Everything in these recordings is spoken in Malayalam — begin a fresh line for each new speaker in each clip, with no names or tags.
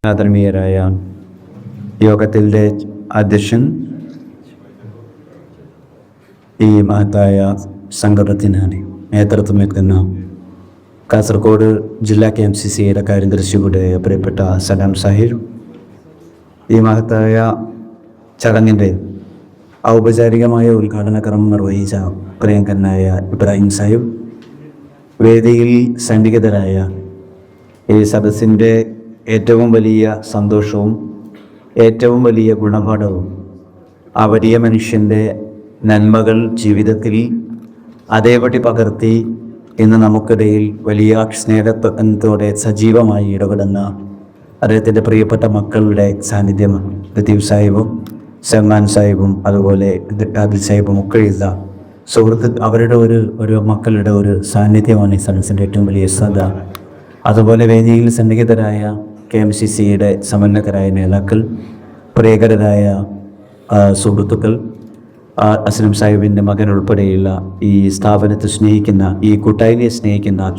ആദരണീയരായ യോഗത്തിൻ്റെ അധ്യക്ഷൻ, ഈ മഹത്തായ സംഗമത്തിന് നേതൃത്വമേൽക്കുന്ന കാസർഗോഡ് ജില്ലാ KMCCയുടെ കാര്യദർശിയുടെ പ്രിയപ്പെട്ട സലാം സാഹിബ്, ഈ മഹത്തായ ചടങ്ങിൻ്റെ ഔപചാരികമായ ഉദ്ഘാടന ക്രമം നിർവഹിച്ച പ്രിയങ്കരനായ ഇബ്രാഹിം സാഹിബ്, വേദിയിൽ സന്നിഹിതരായ ഈ സദസ്സിൻ്റെ ഏറ്റവും വലിയ സന്തോഷവും ഏറ്റവും വലിയ ഗുണപാഠവും ആ വലിയ മനുഷ്യൻ്റെ നന്മകൾ ജീവിതത്തിൽ അതേപടി പകർത്തി ഇന്ന് നമുക്കിടയിൽ വലിയ സ്നേഹത്തോടെ സജീവമായി ഇടപെടുന്ന അദ്ദേഹത്തിൻ്റെ പ്രിയപ്പെട്ട മക്കളുടെ സാന്നിധ്യമാണ്. ലത്തീഫ് സാഹിബും സൽമാൻ സാഹിബും അതുപോലെ ആദിൽ സാഹിബും ഒക്കെയുള്ള അവരുടെ ഒരു മക്കളുടെ ഒരു സാന്നിധ്യമാണ് ഈ സദസ്സിൻ്റെ ഏറ്റവും വലിയ ശ്രദ്ധ. അതുപോലെ വേദിയിൽ സന്നിഹിതരായ KMCCയുടെ സമന്വയകരായ നേതാക്കൾ, പ്രിയകരരായ സുഹൃത്തുക്കൾ, അസ്ലം സാഹിബിൻ്റെ മകൻ ഉൾപ്പെടെയുള്ള ഈ സ്ഥാപനത്തെ സ്നേഹിക്കുന്ന, ഈ കൂട്ടായ്മയെ സ്നേഹിക്കുന്ന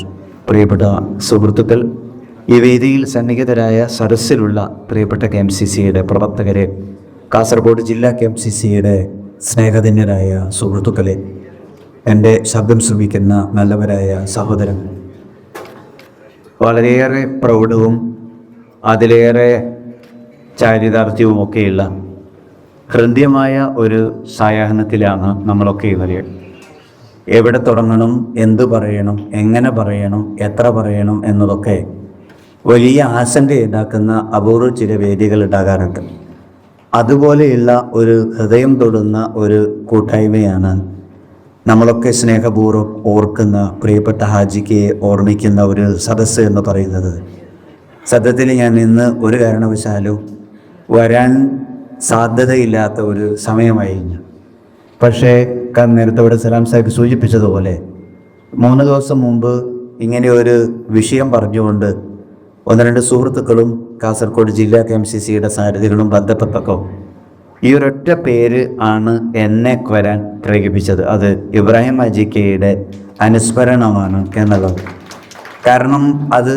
പ്രിയപ്പെട്ട സുഹൃത്തുക്കൾ, ഈ വേദിയിൽ സന്നിഹിതരായ സദസ്സിലുള്ള പ്രിയപ്പെട്ട KMCCയുടെ പ്രവർത്തകരെ, കാസർഗോഡ് ജില്ലാ KMCCയുടെ സ്നേഹധന്യരായ സുഹൃത്തുക്കളെ, എൻ്റെ ശബ്ദം ശ്രമിക്കുന്ന നല്ലവരായ സഹോദരങ്ങൾ, വളരെയേറെ പ്രൗഢവും അതിലേറെ ചാരിതാർത്ഥ്യവുമൊക്കെയുള്ള ഹൃദ്യമായ ഒരു സായാഹ്നത്തിലാണ് നമ്മളൊക്കെ ഇവരെ. എവിടെ തുടങ്ങണം, എന്തു പറയണം, എങ്ങനെ പറയണം, എത്ര പറയണം എന്നതൊക്കെ വലിയ ആശങ്ക ഉണ്ടാക്കുന്ന അപൂർവ ചില വേദികൾ ഉണ്ടാകാറുണ്ട്. അതുപോലെയുള്ള ഒരു ഹൃദയം തൊടുന്ന ഒരു കൂട്ടായ്മയാണ് നമ്മളൊക്കെ സ്നേഹപൂർവ്വം ഓർക്കുന്ന പ്രിയപ്പെട്ട ഹാജിക്ക് ഓർമ്മിക്കുന്ന ഒരു സദസ്സ് എന്ന് പറയുന്നത്. സത്യത്തിൽ ഞാൻ ഇന്ന് ഒരു കാരണവശാലും വരാൻ സാധ്യതയില്ലാത്ത ഒരു സമയമായിരുന്നു. പക്ഷേ നേരത്തെ ഇവിടെ സലാം സാഹിബ് സൂചിപ്പിച്ചതുപോലെ 3 ദിവസം മുമ്പ് ഇങ്ങനെ ഒരു വിഷയം പറഞ്ഞുകൊണ്ട് 1-2 സുഹൃത്തുക്കളും കാസർഗോഡ് ജില്ലാ KMCCയുടെ സാരഥികളും ബന്ധപ്പെട്ടപ്പോൾ ഈ ഒരൊറ്റ പേര് ആണ് എന്നെ വരാൻ പ്രേരിപ്പിച്ചത്. അത് ഇബ്രാഹിം ഹാജിക്കയുടെ അനുസ്മരണമാണ് എന്നുള്ളത്. കാരണം അത്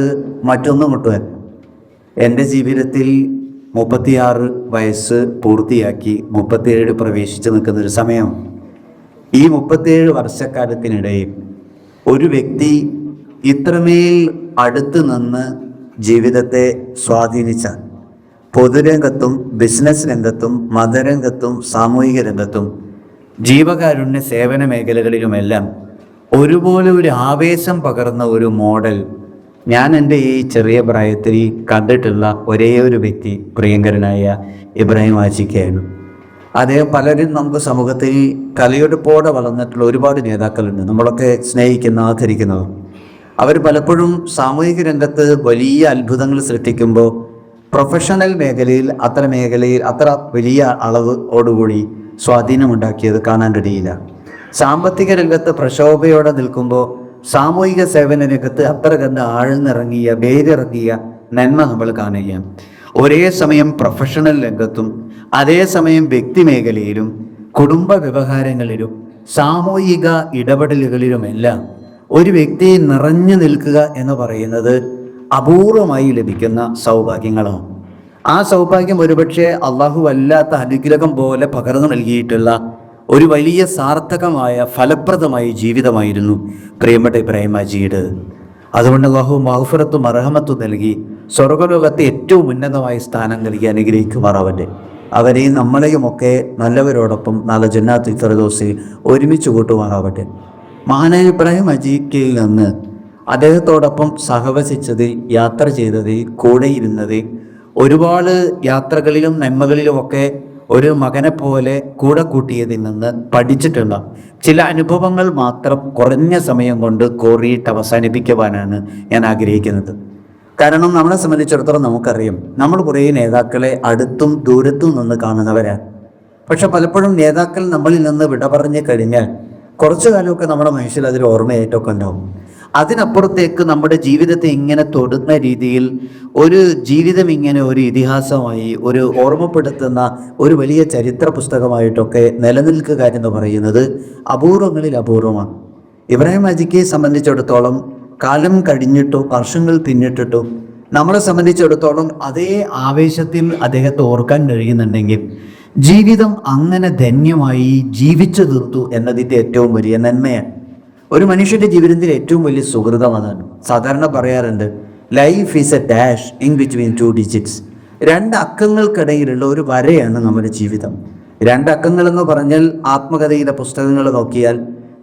മറ്റൊന്നും കിട്ടുവാൻ, എൻ്റെ ജീവിതത്തിൽ 36 വയസ്സ് പൂർത്തിയാക്കി 37 പ്രവേശിച്ച് നിൽക്കുന്നൊരു സമയം. ഈ 37 വർഷക്കാലത്തിനിടയിൽ ഒരു വ്യക്തി ഇത്രമേൽ അടുത്ത് നിന്ന് ജീവിതത്തെ സ്വാധീനിച്ച, പൊതുരംഗത്തും ബിസിനസ് രംഗത്തും മതരംഗത്തും സാമൂഹിക രംഗത്തും ജീവകാരുണ്യ സേവന മേഖലകളിലുമെല്ലാം ഒരുപോലെ ഒരു ആവേശം പകർന്ന ഒരു മോഡൽ ഞാൻ എൻ്റെ ഈ ചെറിയ പ്രായത്തിൽ കണ്ടിട്ടുള്ള ഒരേ ഒരു വ്യക്തി പ്രിയങ്കരനായ ഇബ്രാഹിം ഹാജിക്കയാണ്. അദ്ദേഹം പലരും നമുക്ക് സമൂഹത്തിൽ കലയെടുപ്പോടെ വളർന്നിട്ടുള്ള ഒരുപാട് നേതാക്കളുണ്ട്, നമ്മളൊക്കെ സ്നേഹിക്കുന്ന ആദരിക്കുന്നവർ. അവർ പലപ്പോഴും സാമൂഹിക രംഗത്ത് വലിയ അത്ഭുതങ്ങൾ സൃഷ്ടിക്കുമ്പോൾ പ്രൊഫഷണൽ മേഖലയിൽ അത്ര വലിയ അളവോടുകൂടി സ്വാധീനമുണ്ടാക്കിയത് കാണാൻ കഴിയില്ല. സാമ്പത്തിക രംഗത്ത് പ്രക്ഷോഭയോടെ നിൽക്കുമ്പോൾ സാമൂഹിക സേവന രംഗത്ത് അത്ര കണ്ട് ആഴ്ന്നിറങ്ങിയ വേരിറങ്ങിയ നന്മ നമ്മൾ കാണുകയാണ്. ഒരേ സമയം പ്രൊഫഷണൽ രംഗത്തും അതേസമയം വ്യക്തി മേഖലയിലും കുടുംബ വ്യവഹാരങ്ങളിലും സാമൂഹിക ഇടപെടലുകളിലുമെല്ലാം ഒരു വ്യക്തി നിറഞ്ഞു നിൽക്കുക എന്ന് പറയുന്നത് അപൂർവമായി ലഭിക്കുന്ന സൗഭാഗ്യങ്ങളാണ്. ആ സൗഭാഗ്യം ഒരുപക്ഷെ അള്ളാഹു വല്ലാത്ത അനുഗ്രഹം പോലെ പകർന്നു നൽകിയിട്ടുള്ള ഒരു വലിയ സാർത്ഥകമായ ഫലപ്രദമായ ജീവിതമായിരുന്നു പ്രിയപ്പെട്ട ഇബ്രാഹിം ഹാജിയുടെ. അതുകൊണ്ട് അള്ളാഹു മഗ്ഫിറത്തും മർഹമത്തും നൽകി സ്വർഗ്ഗലോകത്തെ ഏറ്റവും ഉന്നതമായ സ്ഥാനം നൽകി അനുഗ്രഹിക്കുമാറാവട്ടെ. അവരെയും നമ്മളെയുമൊക്കെ നല്ലവരോടൊപ്പം നാളെ ജന്നാത്തുൽ ഫിർദൗസിൽ ഒരുമിച്ച് കൂട്ടുമാറാവട്ടെ. മഹാനായ ഇബ്രാഹിം ഹാജിക്കയിൽ നിന്ന് അദ്ദേഹത്തോടൊപ്പം സഹവസിച്ചത്, യാത്ര ചെയ്തത്, കൂടെയിരുന്നത്, ഒരുപാട് യാത്രകളിലും നന്മകളിലുമൊക്കെ ഒരു മകനെ പോലെ കൂടെ കൂട്ടിയതിൽ നിന്ന് പഠിച്ചിട്ടുള്ള ചില അനുഭവങ്ങൾ മാത്രം കുറഞ്ഞ സമയം കൊണ്ട് കോറിയിട്ട് അവസാനിപ്പിക്കുവാനാണ് ഞാൻ ആഗ്രഹിക്കുന്നത്. കാരണം നമ്മളെ സംബന്ധിച്ചിടത്തോളം നമുക്കറിയാം, നമ്മൾ കുറേ നേതാക്കളെ അടുത്തും ദൂരത്തും നിന്ന് കാണുന്നവരാണ്. പക്ഷെ പലപ്പോഴും നേതാക്കൾ നമ്മളിൽ നിന്ന് വിട പറഞ്ഞു കഴിഞ്ഞാൽ കുറച്ചു കാലമൊക്കെ നമ്മുടെ മനസ്സിൽ അതിൽ ഓർമ്മയായിട്ടൊക്കെ ഉണ്ടാവും. അതിനപ്പുറത്തേക്ക് നമ്മുടെ ജീവിതത്തെ ഇങ്ങനെ തൊടുന്ന രീതിയിൽ ഒരു ജീവിതം ഇങ്ങനെ ഒരു ഇതിഹാസമായി, ഒരു ഓർമ്മപ്പെടുത്തുന്ന ഒരു വലിയ ചരിത്ര പുസ്തകമായിട്ടൊക്കെ നിലനിൽക്കുക എന്ന് പറയുന്നത് അപൂർവങ്ങളിൽ അപൂർവമാണ്. ഇബ്രാഹിം ഹാജിക്കയെ സംബന്ധിച്ചിടത്തോളം കാലം കഴിഞ്ഞിട്ടും വർഷങ്ങൾ പിന്നിട്ടിട്ടും നമ്മളെ സംബന്ധിച്ചിടത്തോളം അതേ ആവേശത്തിൽ അദ്ദേഹത്തെ ഓർക്കാൻ കഴിയുന്നുണ്ടെങ്കിൽ ജീവിതം അങ്ങനെ ധന്യമായി ജീവിച്ചു തീർത്തു എന്നതിൻ്റെ ഏറ്റവും വലിയ നന്മയാണ്. ഒരു മനുഷ്യന്റെ ജീവിതത്തിൽ ഏറ്റവും വലിയ സുഹൃതം അതാണ്. സാധാരണ പറയാറുണ്ട്, life is A dash in between two digits. രണ്ട് അക്കങ്ങൾക്കിടയിലുള്ള ഒരു വരയാണ് നമ്മുടെ ജീവിതം. രണ്ടക്കങ്ങൾ എന്ന് പറഞ്ഞാൽ ആത്മകഥയിലെ പുസ്തകങ്ങൾ നോക്കിയാൽ,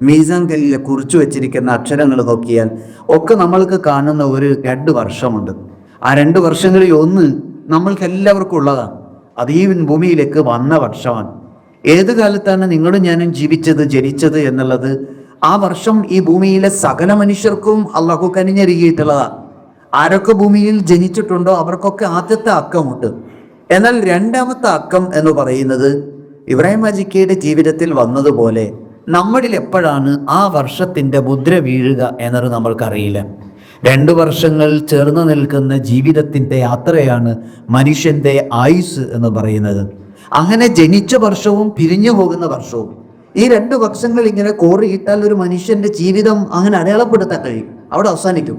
മീസാൻ കല്ലിലെ കുറിച്ചു വെച്ചിരിക്കുന്ന അക്ഷരങ്ങൾ നോക്കിയാൽ ഒക്കെ നമ്മൾക്ക് കാണുന്ന ഒരു 2 വർഷമുണ്ട്. ആ 2 വർഷങ്ങളിൽ ഒന്ന് നമ്മൾക്ക് എല്ലാവർക്കും ഉള്ളതാണ്. അത് ഈ ഭൂമിയിലേക്ക് വന്ന വർഷമാണ്. ഏത് കാലത്താണ് നിങ്ങളും ഞാനും ജീവിച്ചത്, ജനിച്ചത് എന്നുള്ളത് ആ വർഷം ഈ ഭൂമിയിലെ സകല മനുഷ്യർക്കും അള്ളാഹു കനിഞ്ഞൊരുക്കിയിട്ടുള്ളതാണ്. ആരൊക്കെ ഭൂമിയിൽ ജനിച്ചിട്ടുണ്ടോ അവർക്കൊക്കെ ആദ്യത്തെ അക്കമുണ്ട്. എന്നാൽ രണ്ടാമത്തെ അക്കം എന്ന് പറയുന്നത് ഇബ്രാഹിം ഹാജിക്കയുടെ ജീവിതത്തിൽ വന്നതുപോലെ നമ്മളിൽ എപ്പോഴാണ് ആ വർഷത്തിൻ്റെ മുദ്ര വീഴുക എന്നത് നമ്മൾക്കറിയില്ല. 2 വർഷങ്ങൾ ചേർന്ന് നിൽക്കുന്ന ജീവിതത്തിൻ്റെ യാത്രയാണ് മനുഷ്യൻ്റെ ആയുസ് എന്ന് പറയുന്നത്. അങ്ങനെ ജനിച്ച വർഷവും പിരിഞ്ഞു പോകുന്ന വർഷവും, ഈ 2 വർഷങ്ങൾ ഇങ്ങനെ കോറിയിട്ടാൽ ഒരു മനുഷ്യൻ്റെ ജീവിതം അങ്ങനെ അടയാളപ്പെടുത്താൻ കഴിയും, അവിടെ അവസാനിക്കും.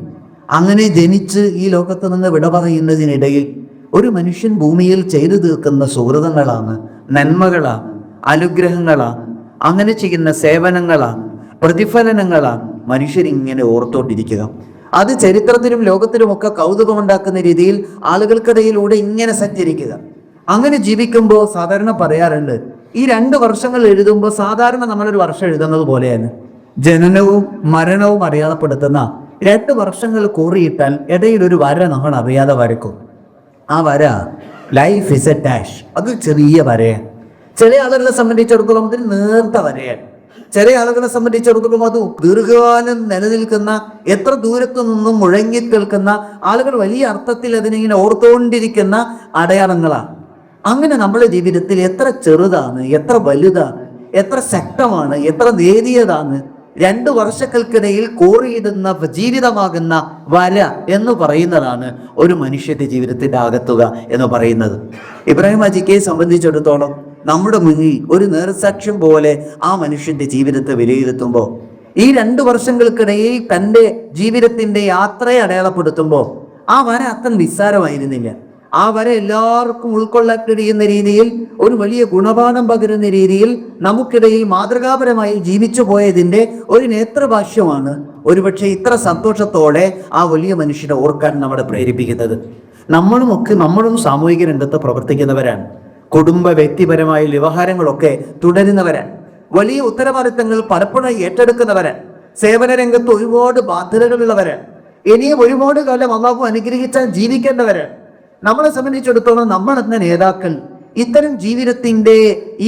അങ്ങനെ ജനിച്ച് ഈ ലോകത്ത് നിന്ന് വിട പറയുന്നതിനിടയിൽ ഒരു മനുഷ്യൻ ഭൂമിയിൽ ചെയ്തു തീർക്കുന്ന സുഹൃതങ്ങളാണ്, നന്മകളാണ്, അനുഗ്രഹങ്ങളാണ്, അങ്ങനെ ചെയ്യുന്ന സേവനങ്ങളാണ്, പ്രതിഫലനങ്ങളാണ് മനുഷ്യരിങ്ങനെ ഓർത്തോണ്ടിരിക്കുക. അത് ചരിത്രത്തിലും ലോകത്തിലുമൊക്കെ കൗതുകമുണ്ടാക്കുന്ന രീതിയിൽ ആളുകൾക്കിടയിലൂടെ ഇങ്ങനെ സഞ്ചരിക്കുക. അങ്ങനെ ജീവിക്കുമ്പോൾ സാധാരണ പറയാറുണ്ട്, ഈ 2 വർഷങ്ങൾ എഴുതുമ്പോൾ സാധാരണ നമ്മളൊരു വർഷം എഴുതുന്നത് പോലെയാണ്. ജനനവും മരണവും അടയാളപ്പെടുത്തുന്ന 2 വർഷങ്ങൾ കോറിയിട്ടാൽ ഇടയിൽ ഒരു വര നമ്മൾ അറിയാതെ വരക്കും. ആ വര ലൈഫ് ഇസ് എ ഡാഷ്, അത് ചെറിയ വരയാണ്. ചില ആളുകളെ സംബന്ധിച്ചിടത്തോളം അതിന് നേർത്ത വരയാണ്. ചില ആളുകളെ സംബന്ധിച്ചിടത്തോളം അത് ദീർഘകാലം നിലനിൽക്കുന്ന, എത്ര ദൂരത്തു നിന്നും മുഴങ്ങി കേൾക്കുന്ന ആളുകൾ വലിയ അർത്ഥത്തിൽ അതിനിങ്ങനെ ഓർത്തുകൊണ്ടിരിക്കുന്ന അടയാളങ്ങളാണ്. അങ്ങനെ നമ്മുടെ ജീവിതത്തിൽ എത്ര ചെറുതാണ്, എത്ര വലുതാണ്, എത്ര ശക്തമാണ്, എത്ര നേരിയതാണ് 2 വർഷങ്ങൾക്കിടയിൽ കോറിയിടുന്ന ജീവിതമാകുന്ന വര എന്ന് പറയുന്നതാണ് ഒരു മനുഷ്യന്റെ ജീവിതത്തിന്റെ ആകത്തുക എന്ന് പറയുന്നത്. ഇബ്രാഹിം ഹാജിക്കയെ സംബന്ധിച്ചിടത്തോളം നമ്മുടെ മുന്നിൽ ഒരു നേർസാക്ഷ്യം പോലെ ആ മനുഷ്യന്റെ ജീവിതത്തെ വിലയിരുത്തുമ്പോൾ, ഈ 2 വർഷങ്ങൾക്കിടയിൽ തൻ്റെ ജീവിതത്തിന്റെ യാത്രയെ അടയാളപ്പെടുത്തുമ്പോൾ ആ വര അത്ര നിസ്സാരമായിരുന്നില്ല. ആ വര എല്ലാവർക്കും ഉൾക്കൊള്ളാൻ കഴിയുന്ന രീതിയിൽ, ഒരു വലിയ ഗുണപാഠം പകരുന്ന രീതിയിൽ നമുക്കിടയിൽ മാതൃകാപരമായി ജീവിച്ചു പോയതിൻ്റെ ഒരു നേത്രഭാഷ്യമാണ് ഒരുപക്ഷെ ഇത്ര സന്തോഷത്തോടെ ആ വലിയ മനുഷ്യനെ ഓർക്കാൻ നമ്മളെ പ്രേരിപ്പിക്കുന്നത്. നമ്മളും സാമൂഹിക രംഗത്ത് പ്രവർത്തിക്കുന്നവരാണ്. കുടുംബ വ്യക്തിപരമായ വ്യവഹാരങ്ങളൊക്കെ തുടരുന്നവരാണ്. വലിയ ഉത്തരവാദിത്തങ്ങൾ പലപ്പോഴായി ഏറ്റെടുക്കുന്നവരാണ്. സേവന രംഗത്ത് ഒരുപാട് ബാധ്യതകളുള്ളവരാണ്. ഇനിയും ഒരുപാട് കാലം അല്ലാഹു അനുഗ്രഹിച്ചാൽ ജീവിക്കേണ്ടവരാണ്. നമ്മളെ സംബന്ധിച്ചിടത്തോളം നമ്മളെന്ന നേതാക്കൾ ഇത്തരം ജീവിതത്തിന്റെ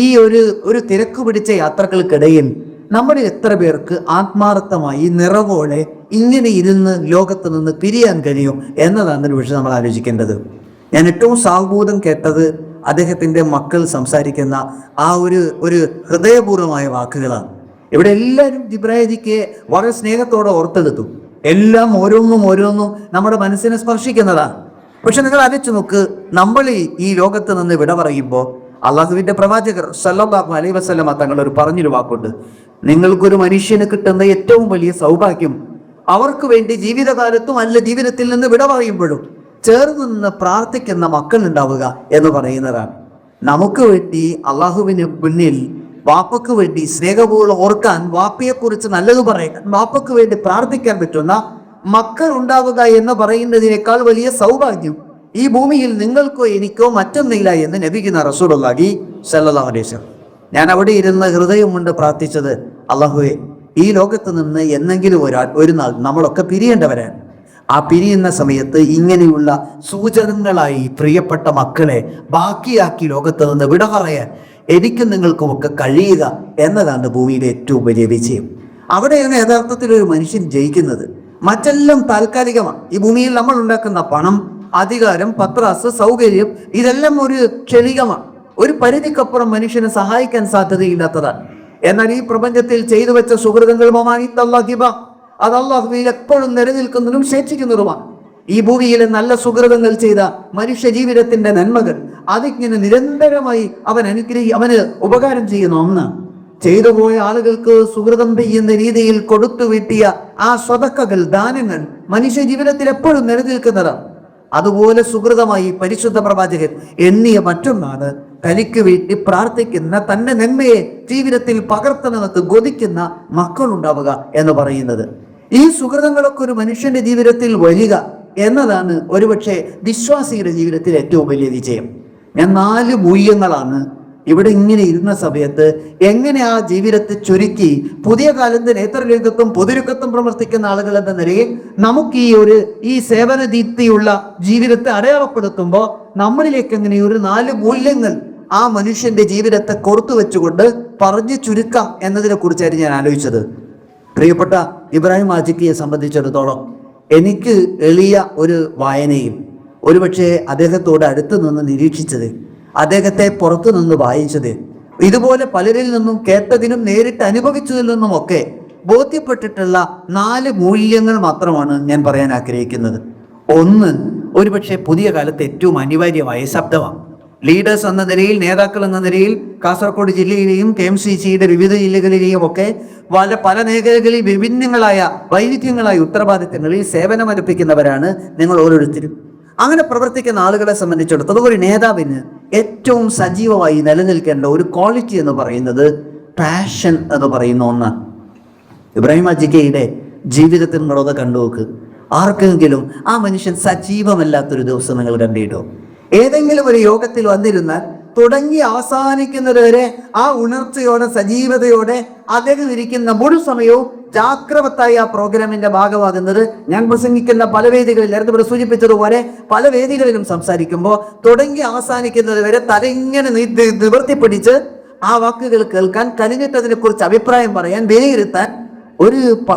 ഈ ഒരു തിരക്ക് പിടിച്ച യാത്രകൾക്കിടയിൽ നമ്മളിൽ എത്ര പേർക്ക് ആത്മാർത്ഥമായി നിറവോടെ ഇങ്ങനെ ഇരുന്ന് ലോകത്ത് നിന്ന് പിരിയാൻ കഴിയും എന്നതാണ് ഒരു വിഷയം നമ്മൾ ആലോചിക്കേണ്ടത്. ഞാൻ ഏറ്റവും സാഹൂതം കേട്ടത് അദ്ദേഹത്തിൻ്റെ മക്കൾ സംസാരിക്കുന്ന ആ ഒരു ഹൃദയപൂർവമായ വാക്കുകളാണ്. ഇവിടെ എല്ലാവരും ഇബ്രാഹിമിക്ക് വളരെ സ്നേഹത്തോടെ ഓർത്തെടുത്തു. എല്ലാം ഓരോന്നും നമ്മുടെ മനസ്സിനെ സ്പർശിക്കുന്നതാണ്. പക്ഷെ നിങ്ങൾ ആലോചിച്ച് നോക്ക്, നമ്മൾ ഈ ലോകത്ത് നിന്ന് വിട പറയുമ്പോൾ അള്ളാഹുവിന്റെ പ്രവാചകർ സല്ലല്ലാഹു അലൈഹി വസല്ലമ തങ്ങൾ പറഞ്ഞൊരു വാക്കുണ്ട്, നിങ്ങൾക്കൊരു മനുഷ്യന് കിട്ടുന്ന ഏറ്റവും വലിയ സൗഭാഗ്യം അവർക്ക് വേണ്ടി ജീവിതകാലത്തും അല്ല ജീവിതത്തിൽ നിന്ന് വിട പറയുമ്പോഴും ചേർന്ന് നിന്ന് പ്രാർത്ഥിക്കുന്ന മക്കൾ ഉണ്ടാവുക എന്ന് പറയുന്നതാണ്. നമുക്ക് വേണ്ടി അള്ളാഹുവിന് മുന്നിൽ വാപ്പക്ക് വേണ്ടി സ്നേഹപൂർവ്വം ഓർക്കാൻ, വാപ്പയെക്കുറിച്ച് നല്ലത് പറയാൻ, വാപ്പക്ക് വേണ്ടി പ്രാർത്ഥിക്കാൻ പറ്റുന്ന മക്കൾ ഉണ്ടാവുക എന്ന് പറയുന്നതിനേക്കാൾ വലിയ സൗഭാഗ്യം ഈ ഭൂമിയിൽ നിങ്ങൾക്കോ എനിക്കോ മറ്റൊന്നില്ല എന്ന് നബിയുനാ റസൂലുള്ളാഹി സ്വല്ലല്ലാഹു അലൈഹി വസല്ലം. ഞാൻ അവിടെ ഇരുന്ന് ഹൃദയം കൊണ്ട് പ്രാർത്ഥിച്ചത്, അല്ലാഹുവേ, ഈ ലോകത്ത് നിന്ന് എന്നെങ്കിലും ഒരു നാൾ നമ്മളൊക്കെ പിരിയേണ്ടവരാണ്. ആ പിരിയുന്ന സമയത്ത് ഇങ്ങനെയുള്ള സൂചനകളായി പ്രിയപ്പെട്ട മക്കളെ ബാക്കിയാക്കി ലോകത്ത് നിന്ന് വിട പറയാൻ എനിക്കും നിങ്ങൾക്കുമൊക്കെ കഴിയുക എന്നതാണ് ഭൂമിയിലെ ഏറ്റവും വലിയ വിജയം. അവിടെയാണ് യഥാർത്ഥത്തിൽ ഒരു മനുഷ്യൻ ജയിക്കുന്നത്. മറ്റെല്ലാം താൽക്കാലികമാണ്. ഈ ഭൂമിയിൽ നമ്മൾ ഉണ്ടാക്കുന്ന പണം, അധികാരം, പത്രാസ്, സൗകര്യം ഇതെല്ലാം ഒരു ക്ഷണികമാണ്. ഒരു പരിധിക്കപ്പുറം മനുഷ്യനെ സഹായിക്കാൻ സാധ്യതയില്ലാത്തതാണ്. എന്നാൽ ഈ പ്രപഞ്ചത്തിൽ ചെയ്തു വെച്ച സുഹൃതങ്ങൾ അത് അല്ലാഹുവിൽ എപ്പോഴും നിലനിൽക്കുന്നതും ശേഷിക്കുന്നതുമാണ്. ഈ ഭൂമിയിലെ നല്ല സുഹൃതങ്ങൾ ചെയ്ത മനുഷ്യ ജീവിതത്തിന്റെ നന്മകൾ അതിങ്ങനെ നിരന്തരമായി അവന് ഉപകാരം ചെയ്യുന്ന ഒന്നാണ്. ചെയ്തു പോയ ആളുകൾക്ക് സുഹൃതം ചെയ്യുന്ന രീതിയിൽ കൊടുത്തു വീട്ടിയ ആ സ്വതക്കകൾ, ദാനങ്ങൾ മനുഷ്യ ജീവിതത്തിൽ എപ്പോഴും നിലനിൽക്കുന്നതാണ്.
അതുപോലെ സുഹൃതമായി പരിശുദ്ധ പ്രവാചകൻ എണ്ണിയ മറ്റൊന്നാണ് തനിക്ക് വേണ്ടി പ്രാർത്ഥിക്കുന്ന, തന്റെ നന്മയെ ജീവിതത്തിൽ പകർത്തണമെന്ന് കൊതിക്കുന്ന മക്കളുണ്ടാവുക എന്ന് പറയുന്നത്. ഈ സുഹൃതങ്ങളൊക്കെ ഒരു മനുഷ്യന്റെ ജീവിതത്തിൽ വരിക എന്നതാണ് ഒരുപക്ഷെ വിശ്വാസിയുടെ ജീവിതത്തിൽ ഏറ്റവും വലിയ വിജയം. ഞാൻ 4 മൂല്യങ്ങളാണ് ഇവിടെ ഇങ്ങനെ ഇരുന്ന സമയത്ത് എങ്ങനെ ആ ജീവിതത്തെ ചുരുക്കി പുതിയ കാലത്ത് നേതൃരംഗത്തും പൊതുരംഗത്തും പ്രവർത്തിക്കുന്ന ആളുകൾ എന്ന നിലയിൽ നമുക്ക് ഈ സേവന ദീപ്തിയുള്ള ജീവിതത്തെ അടയാളപ്പെടുത്തുമ്പോൾ നമ്മളിലേക്ക് എങ്ങനെ ഒരു 4 മൂല്യങ്ങൾ ആ മനുഷ്യന്റെ ജീവിതത്തെ കോർത്തു വെച്ചുകൊണ്ട് പറഞ്ഞു ചുരുക്കാം എന്നതിനെ കുറിച്ചായിരുന്നു ഞാൻ ആലോചിച്ചത്. പ്രിയപ്പെട്ട ഇബ്രാഹിം ഹാജിയെ സംബന്ധിച്ചിടത്തോളം എനിക്ക് എളിയ ഒരു വായനയും ഒരുപക്ഷെ അദ്ദേഹത്തോട് അടുത്ത് നിന്ന് നിരീക്ഷിച്ചത്, അദ്ദേഹത്തെ പുറത്തു നിന്ന് വായിച്ചത്, ഇതുപോലെ പലരിൽ നിന്നും കേട്ടതിനും നേരിട്ട് അനുഭവിച്ചതിൽ നിന്നുമൊക്കെ ബോധ്യപ്പെട്ടിട്ടുള്ള 4 മൂല്യങ്ങൾ മാത്രമാണ് ഞാൻ പറയാൻ ആഗ്രഹിക്കുന്നത്. ഒന്ന്, ഒരുപക്ഷെ പുതിയ കാലത്ത് ഏറ്റവും അനിവാര്യമായ ശബ്ദമാണ്. ലീഡേഴ്സ് എന്ന നിലയിൽ, നേതാക്കൾ എന്ന നിലയിൽ കാസർഗോഡ് ജില്ലയിലെയും KMCCയുടെ വിവിധ ജില്ലകളിലെയും ഒക്കെ പല മേഖലകളിൽ വിഭിന്നങ്ങളായ വൈവിധ്യങ്ങളായ ഉത്തരവാദിത്തങ്ങളിൽ സേവനമനുഷ്ഠിക്കുന്നവരാണ് നിങ്ങൾ ഓരോരുത്തരും. അങ്ങനെ പ്രവർത്തിക്കുന്ന ആളുകളെ സംബന്ധിച്ചിടത്തോളം ഒരു നേതാവിന് ഏറ്റവും സജീവമായി നിലനിൽക്കേണ്ട ഒരു ക്വാളിറ്റി എന്ന് പറയുന്നത് പാഷൻ എന്ന് പറയുന്ന ഒന്നാണ്. ഇബ്രാഹിം ഹാജിയുടെ ജീവിതത്തിൽ നിങ്ങളത് കണ്ടുനോക്ക്. ആർക്കെങ്കിലും ആ മനുഷ്യൻ സജീവമല്ലാത്തൊരു ദിവസം നിങ്ങൾ കണ്ടിട്ടോ? ഏതെങ്കിലും ഒരു യോഗത്തിൽ വന്നിരുന്നാൽ തുടങ്ങി അവസാനിക്കുന്നത് വരെ ആ ഉണർച്ചയോടെ സജീവതയോടെ അദ്ദേഹം ഇരിക്കുന്ന മുഴു സമയവും ജാഗ്രവത്തായി ആ പ്രോഗ്രാമിന്റെ ഭാഗമാകുന്നത്. ഞാൻ പ്രസംഗിക്കുന്ന പല വേദികളിൽ നേരത്തെ ഇവിടെ സൂചിപ്പിച്ചതുപോലെ പല വേദികളിലും സംസാരിക്കുമ്പോൾ തുടങ്ങി അവസാനിക്കുന്നത് വരെ തലയിങ്ങനെ നിവർത്തിപ്പിടിച്ച് ആ വാക്കുകൾ കേൾക്കാൻ, കഴിഞ്ഞിട്ടതിനെ കുറിച്ച് അഭിപ്രായം പറയാൻ, വിലയിരുത്താൻ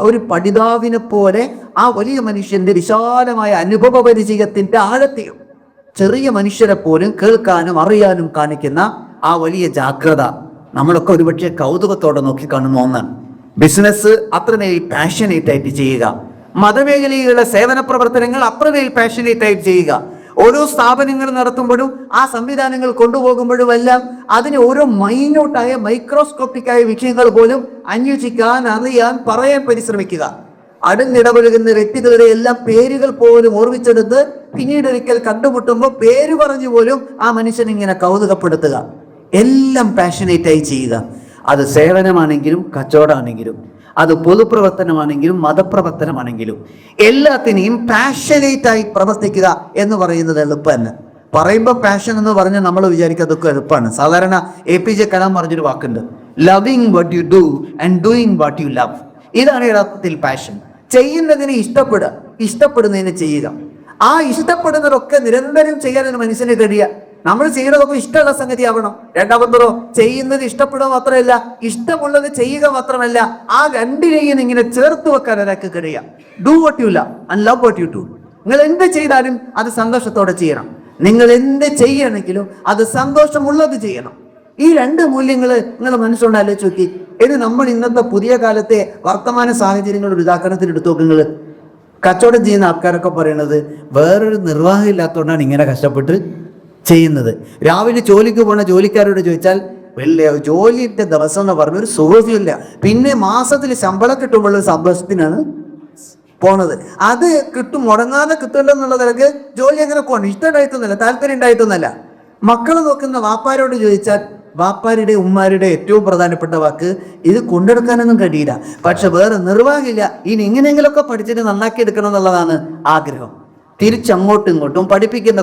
ഒരു പഠിതാവിനെ പോലെ ആ വലിയ മനുഷ്യന്റെ വിശാലമായ അനുഭവ പരിചയത്തിന്റെ ആഴത്തെയും ചെറിയ മനുഷ്യരെ പോലും കേൾക്കാനും അറിയാനും കാണിക്കുന്ന ആ വലിയ ജാഗ്രത നമ്മളൊക്കെ ഒരുപക്ഷെ കൗതുകത്തോടെ നോക്കിക്കാണുന്ന ഒന്നാണ്. ബിസിനസ് അത്രമേൽ പാഷനേറ്റ് ആയിട്ട് ചെയ്യുക, മതമേഖലയിലുള്ള സേവന പ്രവർത്തനങ്ങൾ അത്രമേൽ പാഷനേറ്റ് ആയിട്ട് ചെയ്യുക, ഓരോ സ്ഥാപനങ്ങൾ നടത്തുമ്പോഴും ആ സംവിധാനങ്ങൾ കൊണ്ടുപോകുമ്പോഴും എല്ലാം അതിന് ഓരോ മൈന്യൂട്ടായ മൈക്രോസ്കോപ്പിക്കായ വിഷയങ്ങൾ പോലും അന്വേഷിക്കാൻ, അറിയാൻ, പറയാൻ പരിശ്രമിക്കുക. അടുന്നിടപഴകുന്ന വ്യക്തികളുടെ എല്ലാം പേരുകൾ പോലും ഓർമ്മിച്ചെടുത്ത് പിന്നീട് ഒരിക്കൽ കണ്ടുമുട്ടുമ്പോൾ പേര് പറഞ്ഞു പോലും ആ മനുഷ്യൻ ഇങ്ങനെ കൗതുകപ്പെടുത്തുക. എല്ലാം പാഷനേറ്റായി ചെയ്യുക. അത് സേവനമാണെങ്കിലും കച്ചവടമാണെങ്കിലും, അത് പൊതുപ്രവർത്തനമാണെങ്കിലും മതപ്രവർത്തനമാണെങ്കിലും, എല്ലാത്തിനെയും പാഷനേറ്റായി പ്രവർത്തിക്കുക എന്ന് പറയുന്നത് എളുപ്പമല്ല. പറയുമ്പോൾ പാഷൻ എന്ന് പറഞ്ഞാൽ നമ്മൾ വിചാരിക്കുക അതൊക്കെ എളുപ്പമാണ്. സാധാരണ APJ കലാം പറഞ്ഞൊരു വാക്കുണ്ട്, loving what you do and doing what you love. ഇതാണ് യഥാർത്ഥത്തിൽ പാഷൻ. ചെയ്യുന്നതിനെ ഇഷ്ടപ്പെടുക, ഇഷ്ടപ്പെടുന്നതിനെ ചെയ്യുക. ആ ഇഷ്ടപ്പെടുന്നതൊക്കെ നിരന്തരം ചെയ്യാൻ ഒരു മനുഷ്യന് കഴിയുക. നമ്മൾ ചെയ്യുന്നതൊക്കെ ഇഷ്ടമുള്ള സംഗതി ആവണം. രണ്ടാമത്തോ, ചെയ്യുന്നത് ഇഷ്ടപ്പെടുക മാത്രമല്ല, ഇഷ്ടമുള്ളത് ചെയ്യുക മാത്രമല്ല, ആ രണ്ടിനെയും ഇങ്ങനെ ചേർത്ത് വെക്കാൻ ഒരാൾക്ക് കഴിയുക. Do what you love and love what you do. നിങ്ങൾ എന്ത് ചെയ്താലും അത് സന്തോഷത്തോടെ ചെയ്യണം. നിങ്ങൾ എന്ത് ചെയ്യണമെങ്കിലും അത് സന്തോഷമുള്ളത് ചെയ്യണം. ഈ 2 മൂല്യങ്ങൾ നിങ്ങൾ മനസ്സുകൊണ്ട് ആലോചിച്ച് നോക്കി. ഇത് നമ്മൾ ഇന്നത്തെ പുതിയ കാലത്തെ വർത്തമാന സാഹചര്യങ്ങൾ ഒരു ഉദാഹരണത്തിന് എടുത്തു നോക്കുക. നിങ്ങൾ കച്ചവടം ചെയ്യുന്ന ആൾക്കാരൊക്കെ പറയണത് വേറൊരു നിർവാഹം ഇല്ലാത്തതുകൊണ്ടാണ് ഇങ്ങനെ കഷ്ടപ്പെട്ട് ചെയ്യുന്നത്. രാവിലെ ജോലിക്ക് പോണ ജോലിക്കാരോട് ചോദിച്ചാൽ ജോലിയുടെ ദിവസം എന്ന് പറഞ്ഞൊരു സുഖമില്ല. പിന്നെ മാസത്തിൽ ശമ്പളം കിട്ടുമ്പോഴുള്ള സന്തോഷത്തിനാണ് പോണത്. അത് കിട്ടും, മുടങ്ങാതെ കിട്ടുമല്ലോ എന്നുള്ള നിലക്ക് ജോലി അങ്ങനെ പോകണം. ഇഷ്ടമുണ്ടായിട്ടൊന്നുമല്ല, താല്പര്യം ഉണ്ടായിട്ടൊന്നുമല്ല. മക്കളെ നോക്കുന്ന വാപ്പാരോട് ചോദിച്ചാൽ വാപ്പാരുടെ ഉമ്മാരുടെ ഏറ്റവും പ്രധാനപ്പെട്ട വാക്ക് ഇത് കൊണ്ടെടുക്കാനൊന്നും കഴിയില്ല, പക്ഷെ വേറെ നിർവാഹമില്ല, ഇനി എങ്ങനെയെങ്കിലുമൊക്കെ പഠിച്ചിട്ട് നന്നാക്കി എടുക്കണം എന്നുള്ളതാണ് ആഗ്രഹം. തിരിച്ചങ്ങോട്ടും ഇങ്ങോട്ടും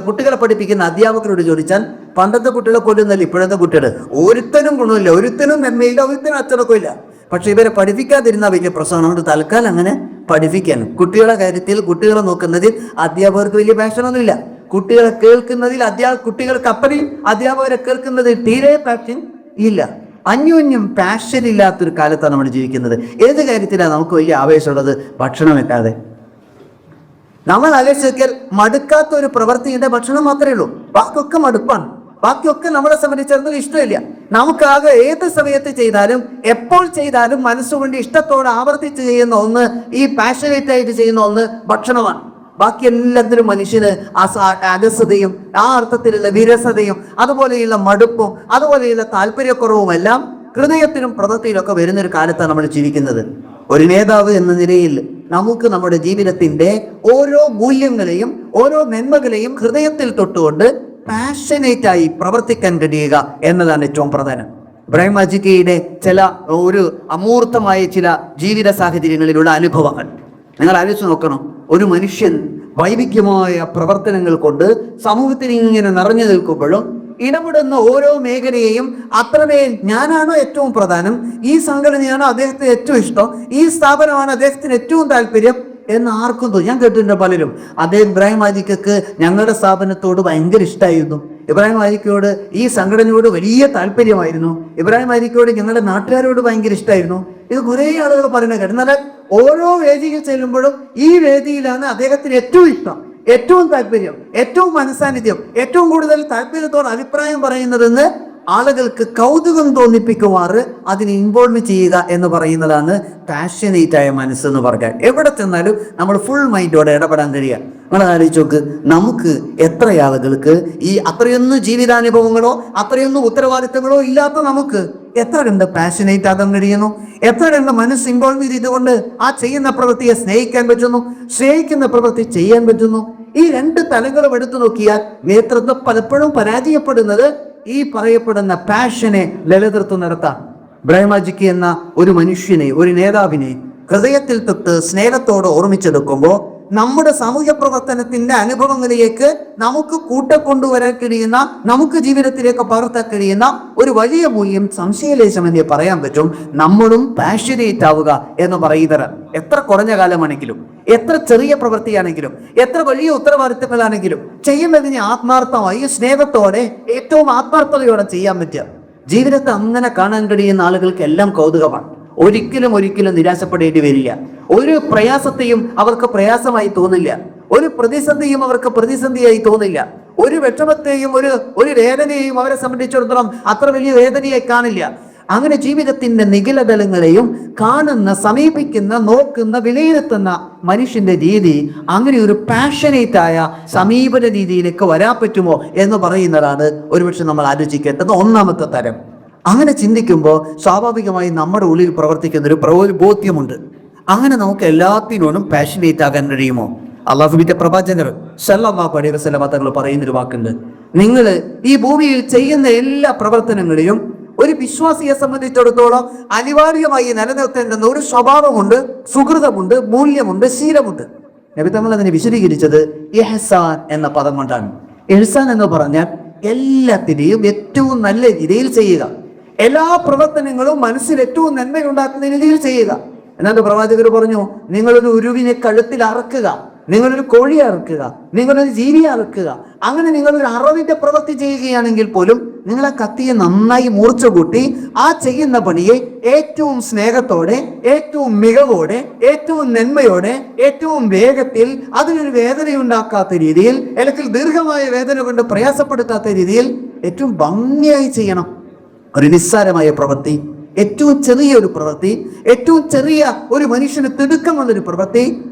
കുട്ടികളെ പഠിപ്പിക്കുന്ന അധ്യാപകരോട് ചോദിച്ചാൽ പണ്ടത്തെ കുട്ടികളെ കൊല്ലുന്നല്ല ഇപ്പോഴത്തെ കുട്ടികൾ. ഒരുത്തനും ഗുണമില്ല, ഒരുത്തനും നന്മയില്ല, ഒരുത്തനും അച്ചടക്കമില്ല. പക്ഷെ ഇവരെ പഠിപ്പിക്കാതിരുന്ന വലിയ പ്രശ്നമാണ്. അതുകൊണ്ട് തൽക്കാലം അങ്ങനെ പഠിപ്പിക്കാനും കുട്ടികളുടെ കാര്യത്തിൽ കുട്ടികളെ നോക്കുന്നതിൽ അധ്യാപകർക്ക് വലിയ പാഷനൊന്നുമില്ല. കുട്ടികളെ കേൾക്കുന്നതിൽ കുട്ടികൾക്ക് അപ്പനെയും അധ്യാപകരെ കേൾക്കുന്നതിൽ തീരെ പാഷൻ ഇല്ല. അന്യോന്യം പാഷൻ ഇല്ലാത്തൊരു കാലത്താണ് നമ്മൾ ജീവിക്കുന്നത്. ഏത് കാര്യത്തിലാണ് നമുക്ക് വലിയ ആവേശമുള്ളത്? ഭക്ഷണം വെക്കാതെ. നമ്മൾ ആലോചിച്ചാൽ മടുക്കാത്ത ഒരു പ്രവൃത്തിയുടെ ഭക്ഷണം മാത്രമേ ഉള്ളൂ. ബാക്കിയൊക്കെ മടുപ്പാണ്. ബാക്കിയൊക്കെ നമ്മളെ സംബന്ധിച്ചിടത്തോളം ഇഷ്ടമില്ല. നമുക്കാകെ ഏത് സമയത്ത് ചെയ്താലും എപ്പോൾ ചെയ്താലും മനസ്സുകൊണ്ട് ഇഷ്ടത്തോടെ ആവർത്തിച്ച് ചെയ്യുന്ന ഒന്ന്, ഈ പാഷനേറ്റ് ആയിട്ട് ചെയ്യുന്ന ഒന്ന് ഭക്ഷണമാണ്. ബാക്കി എല്ലാത്തിനും മനുഷ്യന് അലസതയും ആ അർത്ഥത്തിലുള്ള വിരസതയും അതുപോലെയുള്ള മടുപ്പും അതുപോലെയുള്ള താല്പര്യക്കുറവും എല്ലാം ഹൃദയത്തിനും പ്രവൃത്തിയിലൊക്കെ വരുന്നൊരു കാലത്താണ് നമ്മൾ ജീവിക്കുന്നത്. ഒരു നേതാവ് എന്ന നിലയിൽ നമുക്ക് നമ്മുടെ ജീവിതത്തിന്റെ ഓരോ മൂല്യങ്ങളെയും ഓരോ നന്മകളെയും ഹൃദയത്തിൽ തൊട്ടുകൊണ്ട് പാഷനേറ്റ് ആയി പ്രവർത്തിക്കാൻ കഴിയുക എന്നതാണ് ഏറ്റവും പ്രധാനം. ഇബ്രാഹിം ഹാജിക്കയുടെ ചില ഒരു അമൂർത്തമായ ചില ജീവിത സാഹചര്യങ്ങളിലുള്ള അനുഭവങ്ങൾ നിങ്ങൾ ആലോചിച്ച് നോക്കണം. ഒരു മനുഷ്യൻ വൈവിധ്യമായ പ്രവർത്തനങ്ങൾ കൊണ്ട് സമൂഹത്തിൽ ഇങ്ങനെ നിറഞ്ഞു നിൽക്കുമ്പോഴും ഇടപെടുന്ന ഓരോ മേഖലയെയും അത്രമേൽ ഞാനാണോ ഏറ്റവും പ്രധാനം, ഈ സംഘടനയാണോ അദ്ദേഹത്തിന് ഏറ്റവും ഇഷ്ടം, ഈ സ്ഥാപനമാണ് അദ്ദേഹത്തിന് ഏറ്റവും താല്പര്യം എന്ന് ആർക്കും തോന്നും. ഞാൻ കേട്ടിട്ടുണ്ട് പലരും അദ്ദേഹം ഇബ്രാഹിം ഹാജിക്ക് ഞങ്ങളുടെ സ്ഥാപനത്തോട് ഭയങ്കര ഇഷ്ടമായിരുന്നു, ഇബ്രാഹിം ഹാജിക്കോട് ഈ സംഘടനയോട് വലിയ താല്പര്യമായിരുന്നു, ഇബ്രാഹിം ഹാജിക്കോട് ഞങ്ങളുടെ നാട്ടുകാരോട് ഭയങ്കര ഇഷ്ടമായിരുന്നു. ഇത് കുറേ ആളുകൾ പറയുന്നത് കേട്ടു. എന്നാൽ ഓരോ വേദിയിൽ ചെല്ലുമ്പോഴും ഈ വേദിയിലാണ് അദ്ദേഹത്തിന് ഏറ്റവും ഇഷ്ടം, ഏറ്റവും താല്പര്യം, ഏറ്റവും മനസാന്നിധ്യം, ഏറ്റവും കൂടുതൽ താല്പര്യത്തോടെ അഭിപ്രായം പറയുന്നതെന്ന് ആളുകൾക്ക് കൗതുകം തോന്നിപ്പിക്കുമാറ് അതിനെ ഇൻവോൾവ് ചെയ്യുക എന്ന് പറയുന്നതാണ് പാഷനേറ്റ് ആയ മനസ്സെന്ന് പറഞ്ഞാൽ. എവിടെ ചെന്നാലും നമ്മൾ ഫുൾ മൈൻഡോടെ ഇടപെടാൻ കഴിയുക. നിങ്ങൾ ആലോചിച്ച് നോക്ക്, നമുക്ക് എത്ര ആളുകൾക്ക് ഈ അത്രയൊന്നും ജീവിതാനുഭവങ്ങളോ അത്രയൊന്നും ഉത്തരവാദിത്തങ്ങളോ ഇല്ലാത്ത നമുക്ക് എത്ര കണ്ട് പാഷനേറ്റ് ആകാൻ കഴിയുന്നു, എത്ര കണ്ട് മനസ്സ് ഇൻവോൾവ് ചെയ്തുകൊണ്ട് ആ ചെയ്യുന്ന പ്രവൃത്തിയെ സ്നേഹിക്കാൻ പറ്റുന്നു, സ്നേഹിക്കുന്ന പ്രവൃത്തി ചെയ്യാൻ പറ്റുന്നു. ഈ രണ്ട് തലങ്ങളും എടുത്തു നോക്കിയാൽ നേതൃത്വം പലപ്പോഴും പരാജയപ്പെടുന്നത് ഈ പറയപ്പെടുന്ന പാഷനെ ലളിതൃത്വം നടത്താം. ഇബ്രാഹിം ഹാജിക്ക് എന്ന ഒരു മനുഷ്യനെ, ഒരു നേതാവിനെ ഹൃദയത്തിൽ തൊട്ട് സ്നേഹത്തോടെ ഓർമ്മിച്ചെടുക്കുമ്പോൾ നമ്മുടെ സാമൂഹ്യ പ്രവർത്തനത്തിന്റെ അനുഭവങ്ങളിലേക്ക് നമുക്ക് കൂട്ടിക്കൊണ്ടുവരാൻ കഴിയുന്ന, നമുക്ക് ജീവിതത്തിലേക്ക് പകർത്താൻ കഴിയുന്ന ഒരു വലിയ മൂല്യം സംശയലേശം എന്നേ പറയാൻ പറ്റും. നമ്മളും പാഷനേറ്റ് ആവുക എന്ന് പറയുന്നത് എത്ര കുറഞ്ഞ കാലമാണെങ്കിലും, എത്ര ചെറിയ പ്രവൃത്തിയാണെങ്കിലും, എത്ര വലിയ ഉത്തരവാദിത്തങ്ങളാണെങ്കിലും ചെയ്യുന്നതിന് ആത്മാർത്ഥമായി സ്നേഹത്തോടെ ഏറ്റവും ആത്മാർത്ഥതയോടെ ചെയ്യാൻ പറ്റുക. ജീവിതത്തെ അങ്ങനെ കാണാൻ കഴിയുന്ന ആളുകൾക്ക് എല്ലാം കൗതുകമാണ്. ഒരിക്കലും നിരാശപ്പെടേണ്ടി വരില്ല. ഒരു പ്രയാസത്തെയും അവർക്ക് പ്രയാസമായി തോന്നില്ല, ഒരു പ്രതിസന്ധിയും അവർക്ക് പ്രതിസന്ധിയായി തോന്നില്ല, ഒരു വിഷമത്തെയും ഒരു വേദനയെയും അവരെ സംബന്ധിച്ചിടത്തോളം അത്ര വലിയ വേദനയായി കാണില്ല. അങ്ങനെ ജീവിതത്തിന്റെ നിഖിലതലങ്ങളെയും കാണുന്ന, സമീപിക്കുന്ന, നോക്കുന്ന, വിലയിരുത്തുന്ന മനുഷ്യന്റെ രീതി അങ്ങനെ ഒരു പാഷനേറ്റ് ആയ സമീപന രീതിയിലേക്ക് വരാൻ പറ്റുമോ എന്ന് പറയുന്നതാണ് ഒരുപക്ഷെ നമ്മൾ ആലോചിക്കേണ്ടത് ഒന്നാമത്തെ തരം. അങ്ങനെ ചിന്തിക്കുമ്പോൾ സ്വാഭാവികമായി നമ്മുടെ ഉള്ളിൽ പ്രവർത്തിക്കുന്ന ഒരു ബോധ്യമുണ്ട്, അങ്ങനെ നമുക്ക് എല്ലാത്തിനോടും പാഷനേറ്റ് ആകാൻ കഴിയുമോ? അള്ളാഹുവിന്റെ പ്രവാചകർ സല്ലല്ലാഹു അലൈഹി വസല്ലം തങ്ങൾ പറയുന്നൊരു വാക്കുണ്ട്, നിങ്ങൾ ഈ ഭൂമിയിൽ ചെയ്യുന്ന എല്ലാ പ്രവർത്തനങ്ങളെയും ഒരു വിശ്വാസിയെ സംബന്ധിച്ചിടത്തോളം അനിവാര്യമായി നിലനിർത്തേണ്ടുന്ന ഒരു സ്വഭാവമുണ്ട്, സുഹൃതമുണ്ട്, മൂല്യമുണ്ട്, ശീലമുണ്ട്. നബി തങ്ങൾ അതിനെ വിശദീകരിച്ചത് ഇഹ്സാൻ എന്ന പദം കൊണ്ടാണ്. ഇഹ്സാൻ എന്ന് പറഞ്ഞാൽ എല്ലാത്തിനെയും ഏറ്റവും നല്ല രീതിയിൽ ചെയ്യുക, എല്ലാ പ്രവർത്തനങ്ങളും മനസ്സിൽ ഏറ്റവും നന്മയുണ്ടാക്കുന്ന രീതിയിൽ ചെയ്യുക. എന്നാണ് പ്രവാചകർ പറഞ്ഞു, നിങ്ങളൊരു ഉരുവിനെ കഴുത്തിൽ അറക്കുക, നിങ്ങളൊരു കോഴിയെ അറക്കുക, നിങ്ങളൊരു ജീവിയെ അറക്കുക, അങ്ങനെ നിങ്ങളൊരു അറവിന്റെ പ്രവൃത്തി ചെയ്യുകയാണെങ്കിൽ പോലും നിങ്ങൾ ആ കത്തിയെ നന്നായി മൂർച്ച കൂട്ടി ആ ചെയ്യുന്ന പണിയെ ഏറ്റവും സ്നേഹത്തോടെ, ഏറ്റവും മികവോടെ, ഏറ്റവും നന്മയോടെ, ഏറ്റവും വേഗത്തിൽ, അതിനൊരു വേദനയുണ്ടാക്കാത്ത രീതിയിൽ, അല്ലെങ്കിൽ ദീർഘമായ വേദന കൊണ്ട് പ്രയാസപ്പെടുത്താത്ത രീതിയിൽ ഏറ്റവും ഭംഗിയായി ചെയ്യണം. ഒരു നിസ്സാരമായ പ്രവൃത്തി, ഏറ്റവും ചെറിയൊരു പ്രവൃത്തി, ഏറ്റവും ചെറിയ ഒരു മനുഷ്യന് തിടുക്കമുള്ളൊരു പ്രവൃത്തി,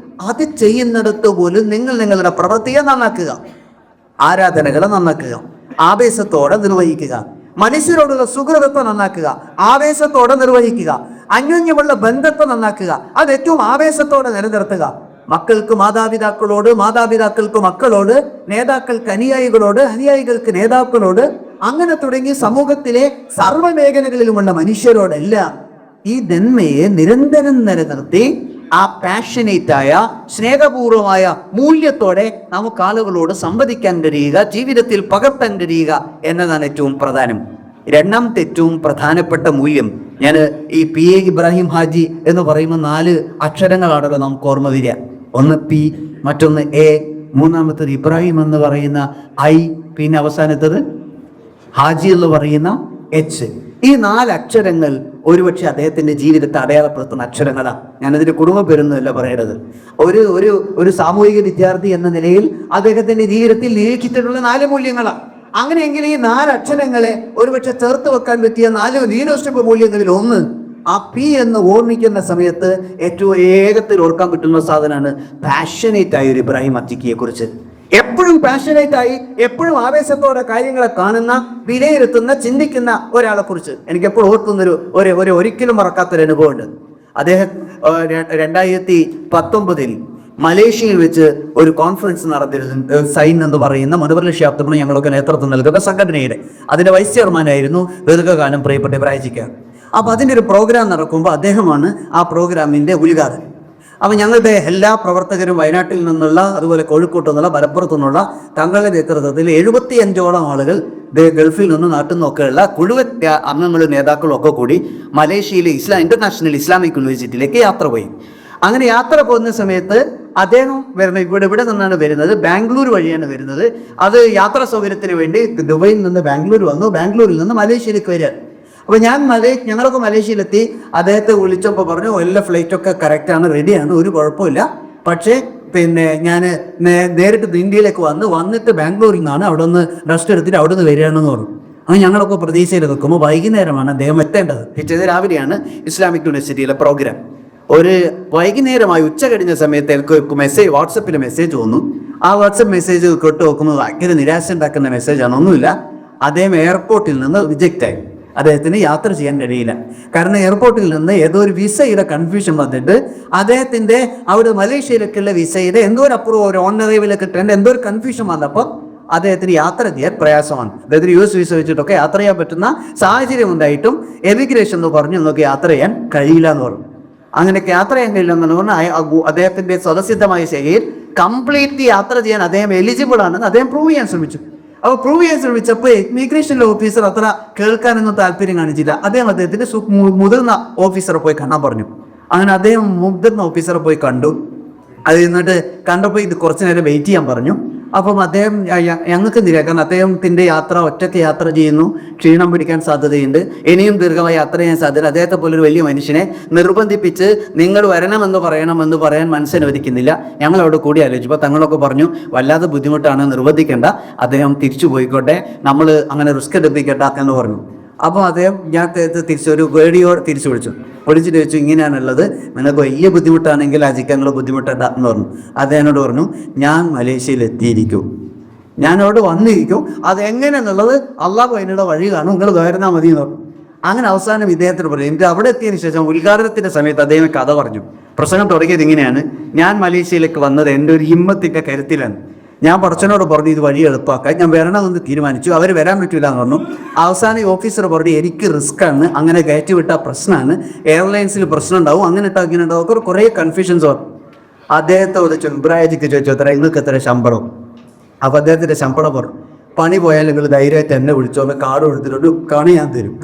അത് ചെയ്യുന്നിടത്ത് പോലും നിങ്ങൾ നിങ്ങളുടെ പ്രവൃത്തിയെ നന്നാക്കുക, ആരാധനകളെ നന്നാക്കുക, ആവേശത്തോടെ നിർവഹിക്കുക, മനുഷ്യരോടുള്ള സുഹൃതത്തെ നന്നാക്കുക, ആവേശത്തോടെ നിർവഹിക്കുക, അന്യോന്യമുള്ള ബന്ധത്തെ നന്നാക്കുക, അത് ഏറ്റവും ആവേശത്തോടെ നിലനിർത്തുക. മക്കൾക്ക് മാതാപിതാക്കളോട്, മാതാപിതാക്കൾക്ക് മക്കളോട്, നേതാക്കൾക്ക് അനുയായികളോട്, അനുയായികൾക്ക് നേതാക്കളോട്, അങ്ങനെ തുടങ്ങി സമൂഹത്തിലെ സർവ്വ മേഖലകളിലുമുള്ള മനുഷ്യരോടെല്ലാം ഈ നന്മയെ നിരന്തരം നിലനിർത്തി ആ പാഷനേറ്റായ സ്നേഹപൂർവമായ മൂല്യത്തോടെ നമുക്ക് ആളുകളോട് സംവദിക്കാൻ കഴിയുക, ജീവിതത്തിൽ പകർത്താൻ കഴിയുക എന്നതാണ് ഏറ്റവും പ്രധാനം. രണ്ടാമത്തെ ഏറ്റവും പ്രധാനപ്പെട്ട മൂല്യം, ഞാൻ ഈ PA ഇബ്രാഹിം ഹാജി എന്ന് പറയുന്ന 4 അക്ഷരങ്ങളാണല്ലോ നമുക്ക് ഓർമ്മ വരിക. ഒന്ന് P, മറ്റൊന്ന് A, മൂന്നാമത്തത് ഇബ്രാഹിം എന്ന് പറയുന്ന I, പിന്നെ അവസാനത്തത് ഹാജി എന്ന് പറയുന്ന H. ഈ 4 അക്ഷരങ്ങൾ ഒരുപക്ഷെ അദ്ദേഹത്തിന്റെ ജീവിതത്തെ അടയാളപ്പെടുത്തുന്ന അക്ഷരങ്ങളാണ്. ഞാനതിന്റെ കുടുംബ പേരൊന്നുമല്ല പറയേണ്ടത്. ഒരു സാമൂഹിക വിദ്യാർത്ഥി എന്ന നിലയിൽ അദ്ദേഹത്തിന്റെ ജീവിതത്തിൽ നിരീക്ഷിച്ചിട്ടുള്ള 4 മൂല്യങ്ങളാണ്. അങ്ങനെയെങ്കിൽ ഈ 4 അക്ഷരങ്ങളെ ഒരുപക്ഷെ ചേർത്ത് വെക്കാൻ പറ്റിയ 4 ലീഡർഷിപ്പ് മൂല്യങ്ങളിൽ ഒന്ന് ആ P എന്ന് ഓർമ്മിക്കുന്ന സമയത്ത് ഏറ്റവും വേഗത്തിൽ ഓർക്കാൻ പറ്റുന്ന സാധനമാണ് പാഷനേറ്റ് ആയ ഒരു ഇബ്രാഹിം ഹാജിയെ കുറിച്ച്. എപ്പോഴും എപ്പോഴും പാഷനേറ്റായി എപ്പോഴും ആവേശത്തോടെ കാര്യങ്ങളെ കാണുന്ന, വിലയിരുത്തുന്ന, ചിന്തിക്കുന്ന ഒരാളെ കുറിച്ച് എനിക്ക് എപ്പോഴും ഓർക്കുന്നൊരു ഒരിക്കലും മറക്കാത്തൊരു അനുഭവമുണ്ട്. അദ്ദേഹം 2019 മലേഷ്യയിൽ വെച്ച് ഒരു കോൺഫറൻസ് നടത്തിയിരുന്നു. സൈൻ എന്ന് പറയുന്ന മനുപർലക്ഷ്യാപ്തമാണ് ഞങ്ങളൊക്കെ നേതൃത്വം നൽകുന്ന സംഘടനയുടെ അതിന്റെ വൈസ് ചെയർമാനായിരുന്നു ദീർഘകാലം പ്രിയപ്പെട്ട ഇബ്രാഹിം. അപ്പൊ അതിന്റെ ഒരു പ്രോഗ്രാം നടക്കുമ്പോൾ അദ്ദേഹമാണ് ആ പ്രോഗ്രാമിന്റെ ഉദ്ഘാടകൻ. അപ്പൊ ഞങ്ങളുടെ എല്ലാ പ്രവർത്തകരും വയനാട്ടിൽ നിന്നുള്ള, അതുപോലെ കോഴിക്കോട്ട് നിന്നുള്ള, മലപ്പുറത്തു നിന്നുള്ള തങ്ങളുടെ നേതൃത്വത്തിൽ 75ഓളം ആളുകൾ ഗൾഫിൽ നിന്ന് നാട്ടിൽ നിന്നൊക്കെയുള്ള മുഴുവൻ അംഗങ്ങളും നേതാക്കളും ഒക്കെ കൂടി മലേഷ്യയിലെ ഇന്റർനാഷണൽ ഇസ്ലാമിക് യൂണിവേഴ്സിറ്റിയിലേക്ക് യാത്ര പോയി. അങ്ങനെ യാത്ര പോകുന്ന സമയത്ത് അദ്ദേഹം ഇവിടെ നിന്നാണ് വരുന്നത്, ബാംഗ്ലൂർ വഴിയാണ് വരുന്നത്. അത് യാത്രാ സൗകര്യത്തിന് വേണ്ടി ദുബൈയിൽ നിന്ന് ബാംഗ്ലൂർ വന്നു, ബാംഗ്ലൂരിൽ നിന്ന് മലേഷ്യയിലേക്ക് വരികയാണ്. അപ്പോൾ ഞങ്ങളൊക്കെ മലേഷ്യയിലെത്തി. അദ്ദേഹത്തെ വിളിച്ചപ്പോൾ പറഞ്ഞു എല്ലാ ഫ്ലൈറ്റൊക്കെ കറക്റ്റാണ്, റെഡിയാണ്, ഒരു കുഴപ്പമില്ല. പക്ഷേ ഞാൻ നേരിട്ട് ഇന്ത്യയിലേക്ക് വന്നിട്ട് ബാംഗ്ലൂരിൽ നിന്നാണ് അവിടെ നിന്ന് റെസ്റ്റ് എടുത്തിട്ട് അവിടെ നിന്ന് വരികയാണെന്ന് പറഞ്ഞു. അങ്ങനെ ഞങ്ങളൊക്കെ പ്രതീക്ഷയിൽ നിൽക്കുമ്പോൾ വൈകുന്നേരമാണ് അദ്ദേഹം എത്തേണ്ടത്. പിറ്റേത് രാവിലെയാണ് ഇസ്ലാമിക് യൂണിവേഴ്സിറ്റിയിലെ പ്രോഗ്രാം. ഒരു വൈകുന്നേരമായി ഉച്ച കഴിഞ്ഞ സമയത്ത് എനിക്ക് വാട്സപ്പിൽ മെസ്സേജ് വന്നു. ആ വാട്സപ്പ് മെസ്സേജ് കേട്ട് നോക്കുമ്പോൾ ഭയങ്കര നിരാശ ഉണ്ടാക്കുന്ന മെസ്സേജാണ്. ഒന്നുമില്ല, അദ്ദേഹം എയർപോർട്ടിൽ നിന്ന് റിജക്റ്റായി. അദ്ദേഹത്തിന് യാത്ര ചെയ്യാൻ കഴിയില്ല. കാരണം എയർപോർട്ടിൽ നിന്ന് ഏതോ ഒരു വിസയുടെ കൺഫ്യൂഷൻ വന്നിട്ട് അദ്ദേഹത്തിന്റെ അവിടെ മലേഷ്യയിലേക്കുള്ള വിസയുടെ എന്തോ ഒരു അപ്പുറം ഒരു ഓൺ അറൈവലൊക്കെ കിട്ടേണ്ട എന്തോ ഒരു കൺഫ്യൂഷൻ വന്നപ്പോൾ അദ്ദേഹത്തിന് യാത്ര ചെയ്യാൻ പ്രയാസമാണ്. അദ്ദേഹത്തിന് US വിസ വെച്ചിട്ടൊക്കെ യാത്ര ചെയ്യാൻ പറ്റുന്ന സാഹചര്യം ഉണ്ടായിട്ടും എമിഗ്രേഷൻ എന്ന് പറഞ്ഞു നിങ്ങൾക്ക് യാത്ര ചെയ്യാൻ കഴിയില്ല എന്ന് പറഞ്ഞു. അങ്ങനെയൊക്കെ യാത്ര ചെയ്യാൻ കഴിയില്ലെന്ന് പറഞ്ഞാൽ അദ്ദേഹത്തിന്റെ സ്വതസിദ്ധമായ ശൈലിയിൽ കംപ്ലീറ്റ് യാത്ര ചെയ്യാൻ അദ്ദേഹം എലിജിബിൾ ആണെന്ന് അദ്ദേഹം പ്രൂവ് ചെയ്യാൻ ശ്രമിച്ചു. അപ്പോൾ പ്രൂവ് ചെയ്യാൻ ശ്രമിച്ചപ്പോൾ ഇമിഗ്രേഷൻ ഓഫീസർ അത്ര കേൾക്കാനൊന്നും താല്പര്യം കാണിച്ചില്ല. അദ്ദേഹത്തിന്റെ മുതിർന്ന ഓഫീസറെ പോയി കാണാൻ പറഞ്ഞു. അങ്ങനെ അദ്ദേഹം മുതിർന്ന ഓഫീസറെ പോയി കണ്ടു. അത് എന്നിട്ട് കണ്ടപ്പോൾ ഇത് കുറച്ചു നേരം വെയിറ്റ് ചെയ്യാൻ പറഞ്ഞു. അപ്പം അദ്ദേഹം ഞങ്ങൾക്ക് എന്തില്ല, കാരണം അദ്ദേഹത്തിന്റെ ഒറ്റയ്ക്ക് യാത്ര ചെയ്യുന്നു, ക്ഷീണം പിടിക്കാൻ സാധ്യതയുണ്ട്, ഇനിയും ദീർഘമായി യാത്ര ചെയ്യാൻ സാധ്യത. അദ്ദേഹത്തെ പോലൊരു വലിയ മനുഷ്യനെ നിർബന്ധിപ്പിച്ച് നിങ്ങൾ വരണമെന്ന് പറയാൻ മനസ്സനുവദിക്കുന്നില്ല. ഞങ്ങൾ അവിടെ കൂടി ആലോചിച്ചപ്പോൾ തങ്ങളൊക്കെ പറഞ്ഞു വല്ലാതെ ബുദ്ധിമുട്ടാണ്, നിർബന്ധിക്കേണ്ട, അദ്ദേഹം തിരിച്ചു പോയിക്കോട്ടെ, നമ്മൾ അങ്ങനെ റിസ്ക് എടുപ്പിക്കട്ട എന്ന് പറഞ്ഞു. അപ്പോൾ അദ്ദേഹം ഞാൻ ഒരു പേടിയോട് തിരിച്ചു വിളിച്ചിട്ട് ചോദിച്ചു ഇങ്ങനെയാണുള്ളത്, നിങ്ങൾക്ക് വലിയ ബുദ്ധിമുട്ടാണെങ്കിൽ അജിക്കങ്ങൾ ബുദ്ധിമുട്ടണ്ട എന്ന് പറഞ്ഞു. അദ്ദേഹനോട് പറഞ്ഞു ഞാൻ മലേഷ്യയിൽ എത്തിയിരിക്കും, ഞാൻ അവിടെ വന്നിരിക്കും, അതെങ്ങനെയാണെന്നുള്ളത് അള്ളാഹു അതിനുള്ള വഴി കാണും, നിങ്ങൾ വേറുന്നാൽ മതി എന്ന് പറഞ്ഞു. അങ്ങനെ അവസാനം ഇദ്ദേഹത്തിന് പറഞ്ഞു. എന്നിട്ട് അവിടെ എത്തിയതിനു ശേഷം ഉദ്ഘാടനത്തിന്റെ സമയത്ത് അദ്ദേഹം കഥ പറഞ്ഞു. പ്രസംഗം തുടങ്ങിയത് ഇങ്ങനെയാണ്: ഞാൻ മലേഷ്യയിലേക്ക് വന്നത് എൻ്റെ ഒരു ഹിമ്മത്തിന്റെ കരുത്തിലാണ്. ഞാൻ പടച്ചനോട് പറഞ്ഞു ഇത് വഴി എളുപ്പമാക്കാൻ, ഞാൻ വരണമെന്ന് തീരുമാനിച്ചു. അവർ വരാൻ പറ്റില്ല എന്ന് പറഞ്ഞു. അവസാനം ഈ ഓഫീസർ പറഞ്ഞു എനിക്ക് റിസ്ക് ആണ്, അങ്ങനെ കയറ്റി വിട്ടാൽ പ്രശ്നമാണ്, എയർലൈൻസിൽ പ്രശ്നം ഉണ്ടാവും, അങ്ങനെ ഉണ്ടാവും, കുറേ കൺഫ്യൂഷൻസ് വന്നു. അദ്ദേഹത്തോട് ഇബ്രാഹിജിക്ക് ചോദിച്ചു നിങ്ങൾക്ക് എത്ര ശമ്പളം? അപ്പോൾ അദ്ദേഹത്തിന്റെ ശമ്പളം പറഞ്ഞു പണി പോയാൽ നിങ്ങൾ ധൈര്യമായിട്ട് എന്നെ വിളിച്ചോ, കാർഡ് കൊടുത്തിട്ടൊരു പണി ഞാൻ തരും,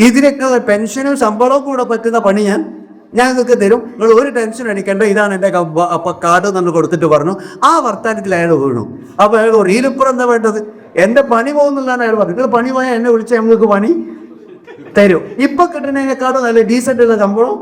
ഇതിനൊക്കെ പെൻഷനും ശമ്പളവും കൂടെ പറ്റുന്ന പണി ഞങ്ങൾക്ക് തരും, നിങ്ങൾ ഒരു ടെൻഷൻ അടിക്കേണ്ട, ഇതാണ് എൻ്റെ കാർഡ് തന്നെ കൊടുത്തിട്ട് പറഞ്ഞു. ആ വർത്താനത്തിൽ അയാൾ വീണു. അപ്പോൾ അയാൾ റീലിപ്പുറം എന്താ വേണ്ടത്, എൻ്റെ പണി പോകുന്നതാണ് അയാൾ പറഞ്ഞു. നിങ്ങൾ പണി പോയാൽ എന്നെ വിളിച്ചാൽ ഞങ്ങൾക്ക് പണി തരും, ഇപ്പൊ കിട്ടുന്നതിനെക്കാളും നല്ല ഡീസൻ്റ് ഉള്ള ശമ്പളം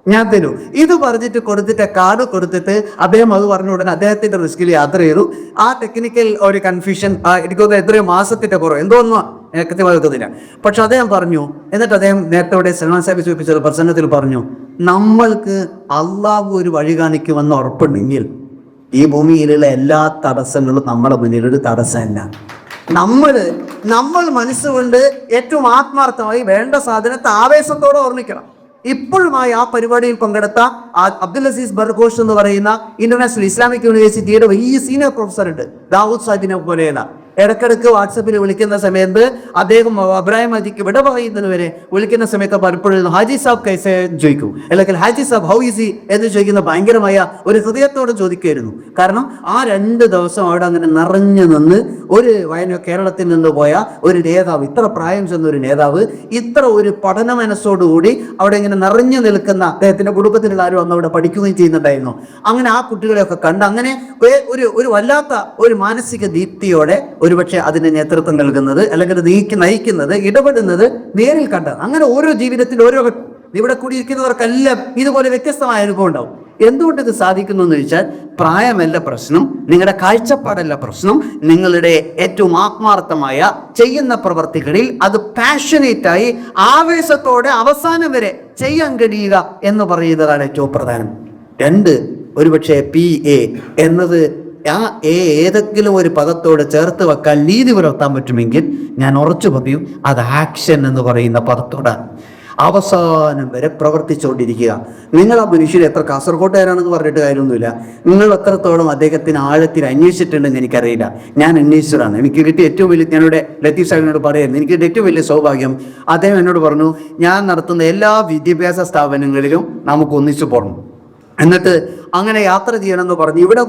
ഞാൻ തരും. ഇത് കൊടുത്തിട്ട് കാർഡ് കൊടുത്തിട്ട് അദ്ദേഹം അത് പറഞ്ഞ ഉടനെ അദ്ദേഹത്തിന്റെ റിസ്കിൽ യാത്ര ചെയ്തു. ആ ടെക്നിക്കൽ ഒരു കൺഫ്യൂഷൻ എനിക്കൊന്ന് എത്രയോ മാസത്തിന്റെ കുറവ് എന്തോന്നും കൃത്യമാകുന്നില്ല. പക്ഷെ അദ്ദേഹം പറഞ്ഞു, എന്നിട്ട് അദ്ദേഹം നേരത്തെ ഇവിടെ സൽമാൻ സാഹിബ് സൂചിപ്പിച്ച പ്രസംഗത്തിൽ പറഞ്ഞു നമ്മൾക്ക് അള്ളാഹു ഒരു വഴി കാണിക്കുമെന്ന് ഉറപ്പുണ്ടെങ്കിൽ ഈ ഭൂമിയിലുള്ള എല്ലാ തടസ്സങ്ങളും നമ്മുടെ മുന്നിലൊരു തടസ്സമല്ല. നമ്മൾ മനസ്സുകൊണ്ട് ഏറ്റവും ആത്മാർത്ഥമായി വേണ്ട സാധനത്തെ ആവേശത്തോടെ ഓർമ്മിക്കണം. ഇപ്പോഴുമായി ആ പരിപാടിയിൽ പങ്കെടുത്ത അബ്ദുൽ അസീസ് ബർഗോഷ് എന്ന് പറയുന്ന ഇന്റർനാഷണൽ ഇസ്ലാമിക് യൂണിവേഴ്സിറ്റിയുടെ വലിയ സീനിയർ പ്രൊഫസർ ഉണ്ട്, ദാവൂദ് സാഹിബിനെ പോലെയുള്ള. ഇടക്കിടക്ക് വാട്സപ്പിൽ വിളിക്കുന്ന സമയത്ത് അദ്ദേഹം ഇബ്രാഹിം ഹാജിക്ക് വിട പറയുന്നതിന് വരെ വിളിക്കുന്ന സമയത്ത് പലപ്പോഴും ഹാജി സാബ് കൈസെ ചോദിക്കും, അല്ലെങ്കിൽ ഹാജി സാബ് ഹൗ ഈസി എന്ന് ചോദിക്കുന്ന ഭയങ്കരമായ ഒരു ഹൃദയത്തോടെ ചോദിക്കുമായിരുന്നു. കാരണം ആ 2 ദിവസം അവിടെ അങ്ങനെ നിറഞ്ഞു നിന്ന് ഒരു കേരളത്തിൽ നിന്ന് പോയ ഒരു നേതാവ്, ഇത്ര പ്രായം ചെന്ന ഒരു നേതാവ്, ഇത്ര ഒരു പഠന മനസ്സോടുകൂടി അവിടെ ഇങ്ങനെ നിറഞ്ഞു നിൽക്കുന്ന അദ്ദേഹത്തിന്റെ കുടുംബത്തിലുള്ള ആരും അന്ന് അവിടെ പഠിക്കുകയും ചെയ്യുന്നുണ്ടായിരുന്നു. അങ്ങനെ ആ കുട്ടികളെയൊക്കെ കണ്ട് അങ്ങനെ ഒരു വല്ലാത്ത ഒരു മാനസിക ദീപ്തിയോടെ ഒരുപക്ഷെ അതിന് നേതൃത്വം നൽകുന്നത്, അല്ലെങ്കിൽ നയിക്കുന്നത്, ഇടപെടുന്നത് നേരിൽ കണ്ട. അങ്ങനെ ഓരോ ജീവിതത്തിൽ ഓരോ ഇവിടെ കൂടിയിരിക്കുന്നവർക്കെല്ലാം ഇതുപോലെ വ്യത്യസ്തമായ അനുഭവം ഉണ്ടാവും. എന്തുകൊണ്ട് ഇത് സാധിക്കുന്നു എന്ന് ചോദിച്ചാൽ പ്രായമല്ല പ്രശ്നം, നിങ്ങളുടെ കാഴ്ചപ്പാടല്ല പ്രശ്നം, നിങ്ങളുടെ ഏറ്റവും ആത്മാർത്ഥമായ ചെയ്യുന്ന പ്രവർത്തികളിൽ അത് പാഷനേറ്റായി ആവേശത്തോടെ അവസാനം വരെ ചെയ്യാൻ കഴിയുക എന്ന് പറയുന്നതാണ് ഏറ്റവും പ്രധാനം. 2, ഒരുപക്ഷെ PA എന്നത് ഏതെങ്കിലും ഒരു പദത്തോട് ചേർത്ത് വെക്കാൻ നീതി പുലർത്താൻ പറ്റുമെങ്കിൽ ഞാൻ ഉറച്ചു പറയും അത് ആക്ഷൻ എന്ന് പറയുന്ന പദത്തോടാണ്. അവസാനം വരെ പ്രവർത്തിച്ചുകൊണ്ടിരിക്കുക. നിങ്ങൾ ആ മനുഷ്യർ എത്ര കാസർഗോട്ടുകാരാണെന്ന് പറഞ്ഞിട്ട് കാര്യമൊന്നുമില്ല. നിങ്ങൾ എത്രത്തോളം അദ്ദേഹത്തിന് ആഴത്തിൽ അന്വേഷിച്ചിട്ടുണ്ടെന്ന് എനിക്കറിയില്ല. ഞാൻ അന്വേഷിച്ചതാണ്. എനിക്ക് കിട്ടിയ ഏറ്റവും വലിയ, ഞാനിവിടെ ലത്തീഫ് സാഹിബിനോട് പറയുന്നത്, എനിക്ക് ഏറ്റവും വലിയ സൗഭാഗ്യം, അദ്ദേഹം എന്നോട് പറഞ്ഞു, ഞാൻ നടത്തുന്ന എല്ലാ വിദ്യാഭ്യാസ സ്ഥാപനങ്ങളിലും നമുക്ക് ഒന്നിച്ചു പോകണം, എന്നിട്ട് അങ്ങനെ യാത്ര ചെയ്യണമെന്ന് പറഞ്ഞ് ഇവിടെ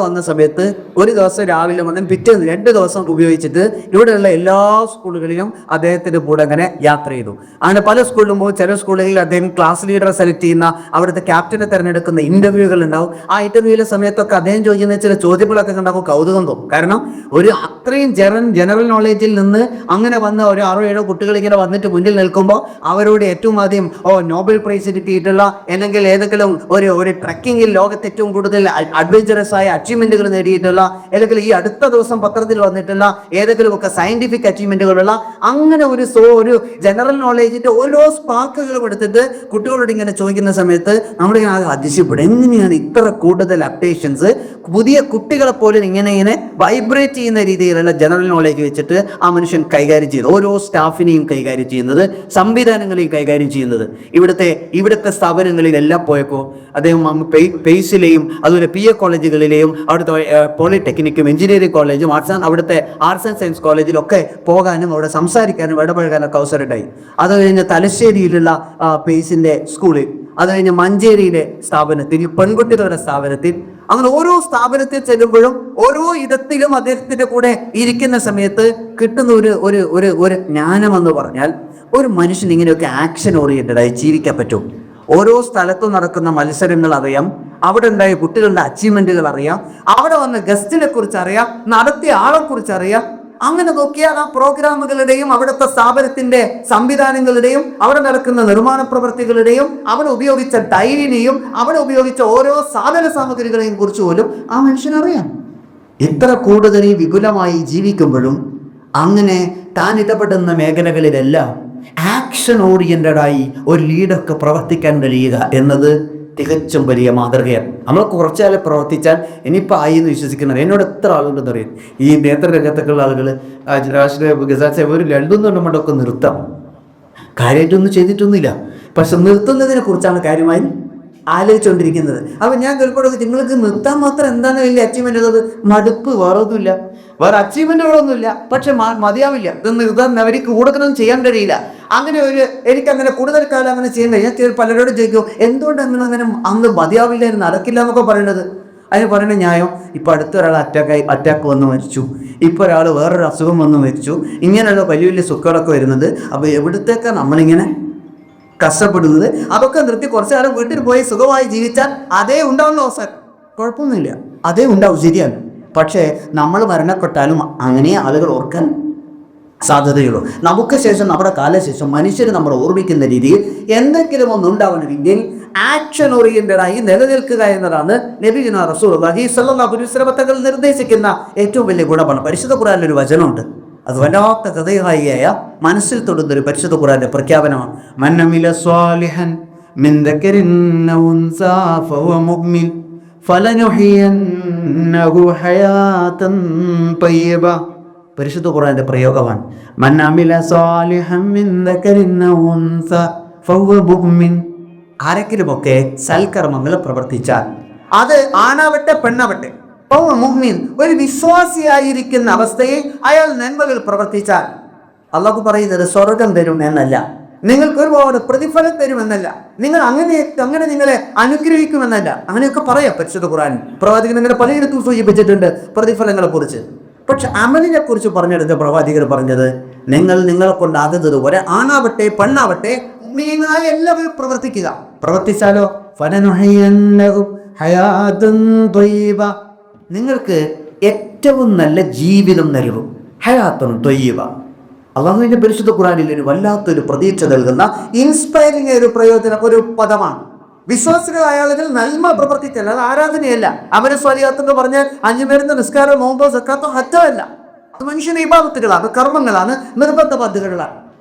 വന്ന സമയത്ത് ഒരു ദിവസം രാവിലെ വന്ന് പിറ്റേന്ന് 2 ദിവസം ഉപയോഗിച്ചിട്ട് ഇവിടെയുള്ള എല്ലാ സ്കൂളുകളിലും അദ്ദേഹത്തിൻ്റെ കൂടെ അങ്ങനെ യാത്ര ചെയ്തു. അങ്ങനെ പല സ്കൂളിലും പോകും. ചില സ്കൂളുകളിൽ അദ്ദേഹം ക്ലാസ് ലീഡറെ സെലക്ട് ചെയ്യുന്ന, അവിടുത്തെ ക്യാപ്റ്റനെ തിരഞ്ഞെടുക്കുന്ന ഇൻ്റർവ്യൂകൾ ഉണ്ടാവും. ആ ഇൻ്റർവ്യൂവിലെ സമയത്തൊക്കെ അദ്ദേഹം ചോദിക്കുന്ന ചില ചോദ്യങ്ങളൊക്കെ ഉണ്ടാകും, കൗതുകം തോന്നും. കാരണം ഒരു അത്രയും ജനറൽ നോളേജിൽ നിന്ന് അങ്ങനെ വന്ന ഒരു 6-7 കുട്ടികൾ ഇങ്ങനെ വന്നിട്ട് മുന്നിൽ നിൽക്കുമ്പോൾ അവരോട് ഏറ്റവും ആദ്യം നോബൽ പ്രൈസ് കിട്ടിയിട്ടുള്ള അല്ലെങ്കിൽ ഏതെങ്കിലും ഒരു ട്രക്കിങ്ങിൽ ലോകത്ത് ഏറ്റവും കൂടുതൽ അഡ്വഞ്ചറസ് ആയ അച്ചീവ്മെന്റുകൾ നേടിയിട്ടുള്ള, അല്ലെങ്കിൽ ഈ അടുത്ത ദിവസം പത്രത്തിൽ വന്നിട്ടുള്ള ഏതെങ്കിലുമൊക്കെ സയന്റിഫിക് അച്ചീവ്മെന്റുകളുള്ള അങ്ങനെ ഒരു ജനറൽ നോളേജിന്റെ ഓരോ സ്പാർക്കുകളും എടുത്തിട്ട് കുട്ടികളോട് ഇങ്ങനെ ചോദിക്കുന്ന സമയത്ത് നമ്മളിങ്ങനെ ആകെ അതിശയപ്പെടും. എങ്ങനെയാണ് ഇത്ര കൂടുതൽ അപ്ഡേഷൻസ് പുതിയ കുട്ടികളെ പോലും ഇങ്ങനെ വൈബ്രേറ്റ് ചെയ്യുന്ന രീതിയിലുള്ള ജനറൽ നോളേജ് വെച്ചിട്ട് ആ മനുഷ്യൻ കൈകാര്യം ചെയ്യുന്നത്, ഓരോ സ്റ്റാഫിനെയും കൈകാര്യം ചെയ്യുന്നത്, സംവിധാനങ്ങളെയും കൈകാര്യം ചെയ്യുന്നത്. ഇവിടുത്തെ സ്ഥാപനങ്ങളിലെല്ലാം പോയപ്പോൾ അദ്ദേഹം പേസിലെയും അതുപോലെ PA കോളേജുകളിലെയും അവിടുത്തെ പോളിടെക്നിക്കും എഞ്ചിനീയറിംഗ് കോളേജും അവിടുത്തെ ആർട്സ് ആൻഡ് സയൻസ് കോളേജിലൊക്കെ പോകാനും അവിടെ സംസാരിക്കാനും ഇടപഴകാനൊക്കെ അവസരമുണ്ടായി. അത് കഴിഞ്ഞ് തലശ്ശേരിയിലുള്ള പേസിൻ്റെ സ്കൂളിൽ, അത് കഴിഞ്ഞ് മഞ്ചേരിയിലെ സ്ഥാപനത്തിൽ, പെൺകുട്ടികളുടെ സ്ഥാപനത്തിൽ, അങ്ങനെ ഓരോ സ്ഥാപനത്തിൽ ചെല്ലുമ്പോഴും ഓരോ ഇടത്തിലും അദ്ദേഹത്തിൻ്റെ കൂടെ ഇരിക്കുന്ന സമയത്ത് കിട്ടുന്ന ഒരു ജ്ഞാനമെന്ന് പറഞ്ഞാൽ, ഒരു മനുഷ്യൻ ഇങ്ങനെയൊക്കെ ആക്ഷൻ ഓറിയന്റഡായി ജീവിക്കാൻ പറ്റും. ഓരോ സ്ഥലത്തും നടക്കുന്ന മത്സരങ്ങൾ അറിയാം, അവിടെ ഉണ്ടായ കുട്ടികളുടെ അച്ചീവ്മെന്റുകൾ അറിയാം, അവിടെ വന്ന ഗസ്റ്റിനെ കുറിച്ച് അറിയാം, നടത്തിയ ആളെ കുറിച്ച് അറിയാം. അങ്ങനെ നോക്കിയാൽ ആ പ്രോഗ്രാമുകളുടെയും അവിടുത്തെ സ്ഥാപനത്തിന്റെ സംവിധാനങ്ങളുടെയും അവിടെ നടക്കുന്ന നിർമ്മാണ പ്രവർത്തികളുടെയും അവിടെ ഉപയോഗിച്ച ഡയറിനെയും അവിടെ ഉപയോഗിച്ച ഓരോ സാധന സാമഗ്രികളെയും കുറിച്ച് പോലും ആ മനുഷ്യനറിയാം. ഇത്ര കൂടുതൽ വിപുലമായി ജീവിക്കുമ്പോഴും അങ്ങനെ താൻ ഇടപെടുന്ന മേഖലകളിലെല്ലാം ആക്ഷൻ ഓറിയന്റഡായി ഒരു ലീഡർക്ക് പ്രവർത്തിക്കാൻ കഴിയുക എന്നത് തികച്ചും വലിയ മാതൃകയാണ്. നമ്മൾ കുറച്ചാൽ പ്രവർത്തിച്ചാൽ ഇനിയിപ്പോൾ ആയി എന്ന് വിശ്വസിക്കുന്നത്. എന്നോട് എത്ര ആളുണ്ടെന്ന് അറിയാം, ഈ നേതൃരംഗത്തൊക്കെയുള്ള ആളുകൾ, രാഷ്ട്രീയ ഗസാസ ഒരു 2 കൊണ്ടൊക്കെ നിർത്താം, കാര്യമായിട്ടൊന്നും ചെയ്തിട്ടൊന്നുമില്ല, പക്ഷെ നിർത്തുന്നതിനെ കുറിച്ചാണ് കാര്യമായി ആലോചിച്ചുകൊണ്ടിരിക്കുന്നത്. അപ്പം ഞാൻ കേൾക്കോടൊക്കെ, നിങ്ങൾക്ക് നിർത്താൻ മാത്രം എന്താണ് വലിയ അച്ചീവ്മെൻ്റ് ഉള്ളത്? മടുപ്പ്, വേറെ ഒന്നുമില്ല, വേറെ അച്ചീവ്മെൻറ്റുകളൊന്നുമില്ല, പക്ഷെ മതിയാവില്ല. ഇത് നിർത്താൻ അവർക്ക് കൂടുതലൊന്നും ചെയ്യാൻ കഴിയില്ല. അങ്ങനെ എനിക്കങ്ങനെ കൂടുതൽ കാലം അങ്ങനെ ചെയ്യാൻ കഴിയാം. പലരോടും ചോദിക്കും, എന്തുകൊണ്ട് അങ്ങനെ അന്ന് മതിയാവില്ല, നടക്കില്ല എന്നൊക്കെ പറയുന്നത്. അതിന് പറയുന്ന ന്യായം, ഇപ്പം അടുത്തൊരാൾ അറ്റാക്ക് വന്ന് മരിച്ചു, ഇപ്പോൾ ഒരാൾ വേറൊരു അസുഖം വന്ന് മരിച്ചു, ഇങ്ങനെയുള്ള വലിയ വലിയ സുഖങ്ങളൊക്കെ വരുന്നത്. അപ്പോൾ എവിടത്തേക്കാണ് നമ്മളിങ്ങനെ കഷ്ടപ്പെടുന്നത്? അതൊക്കെ നിർത്തി കുറച്ചു കാലം വീട്ടിൽ പോയി സുഖമായി ജീവിച്ചാൽ അതേ ഉണ്ടാവുന്ന അവസരം, കുഴപ്പമൊന്നുമില്ല, അതേ ഉണ്ടാവും, ശരിയാണ്. പക്ഷേ നമ്മൾ മരണപ്പെട്ടാലും അങ്ങനെ ആളുകൾ ഓർക്കാൻ സാധ്യതയുള്ളൂ. നമുക്ക് ശേഷം, നമ്മുടെ കാലശേഷം മനുഷ്യർ നമ്മൾ ഓർമ്മിക്കുന്ന രീതിയിൽ എന്തെങ്കിലും ഒന്നുണ്ടാവണമെങ്കിൽ ആക്ഷൻ ഓറിയന്റഡായി നിലനിൽക്കുക എന്നതാണ് നബിയുനാ റസൂലുള്ളാഹി സ്വല്ലല്ലാഹു അലൈഹി വസല്ലം തങ്ങൾ നിർദ്ദേശിക്കുന്ന ഏറ്റവും വലിയ ഗുണമാണ്. പരിശുദ്ധ ഖുർആനിൽ ഒരു വചനമുണ്ട്, അത് വല്ലാത്ത ഹൃദയഹായിയായ മനസ്സിൽ തൊടുന്നൊരു പരിശുദ്ധ ഖുർആന്റെ പ്രഖ്യാപനമാണ്. മൻ അമില സ്വാലിഹൻ മിൻ ദക്കരിൻ ഔ ഉൻസാ ഫഹുവ മുഅ്മിൻ ഫലനുഹിയന്നഹു ഹയാതൻ തയ്യിബ. പരിശുദ്ധ ഖുർആന്റെ പ്രയോഗമാണ്. മൻ അമില സ്വാലിഹൻ മിൻ ദക്കരിൻ ഔ ഉൻസാ ഫഹുവ മുഅ്മിൻ. ആരെങ്കിലുമൊക്കെ സൽക്കർമ്മങ്ങൾ പ്രവർത്തിച്ചാൽ, അത് ആണാവട്ടെ പെണ്ണാവട്ടെ, മുഅ്മിൻ ഒരു വിശ്വാസിയായിരിക്കുന്ന അവസ്ഥയിൽ അയാൾ നന്മകൾ പ്രവർത്തിച്ചാൽ അല്ലാഹു പറയുന്നത് സ്വർഗം തരും എന്നല്ല, നിങ്ങൾക്ക് ഒരുപാട് പ്രതിഫലം തരുമെന്നല്ല, നിങ്ങൾ അങ്ങനെ നിങ്ങളെ അനുഗ്രഹിക്കുമെന്നല്ല. അങ്ങനെയൊക്കെ പറയാം പരിശുദ്ധ ഖുർആൻ. പ്രവാചകൻ നിങ്ങളെ പലയിടത്തും സൂചിപ്പിച്ചിട്ടുണ്ട് പ്രതിഫലങ്ങളെ കുറിച്ച്. പക്ഷെ അമലിനെ കുറിച്ച് പറഞ്ഞെടുത്ത പ്രവാചകർ പറഞ്ഞത്, നിങ്ങളെ കൊണ്ടാകുന്നത് പോലെ ആണാവട്ടെ പെണ്ണാവട്ടെ മുഅ്മിനായ എല്ലാവരും പ്രവർത്തിച്ചാലോ ഫലനുഹയ്യന്നഹു ഹയാതൻ ത്വയ്യിബ, നിങ്ങൾക്ക് ഏറ്റവും നല്ല ജീവിതം നൽകും. ഹയാത്തുൻ ത്വയ്യിബ. അള്ളാഹുവിന്റെ പരിശുദ്ധ ഖുർആനിൽ ഒരു വല്ലാത്തൊരു പ്രതീക്ഷ നൽകുന്ന ഇൻസ്പയറിംഗ് ഒരു പദമാണ്. വിശ്വാസികളായ ആളുകൾ നന്മ പ്രവർത്തിച്ചല്ല, അത് ആരാധനയല്ല. അമല സ്വാലിഹാത്ത് എന്ന് പറഞ്ഞാൽ 5 നേരത്തെ നിസ്കാരം, നോമ്പ്, സക്കാത്തോ ഹജ്ജല്ല. അത് മനുഷ്യന്റെ ഇബാദത്തുകളാണ്, അത് കർമ്മങ്ങളാണ്, നിർബന്ധ ബാധ്യതകളാണ്.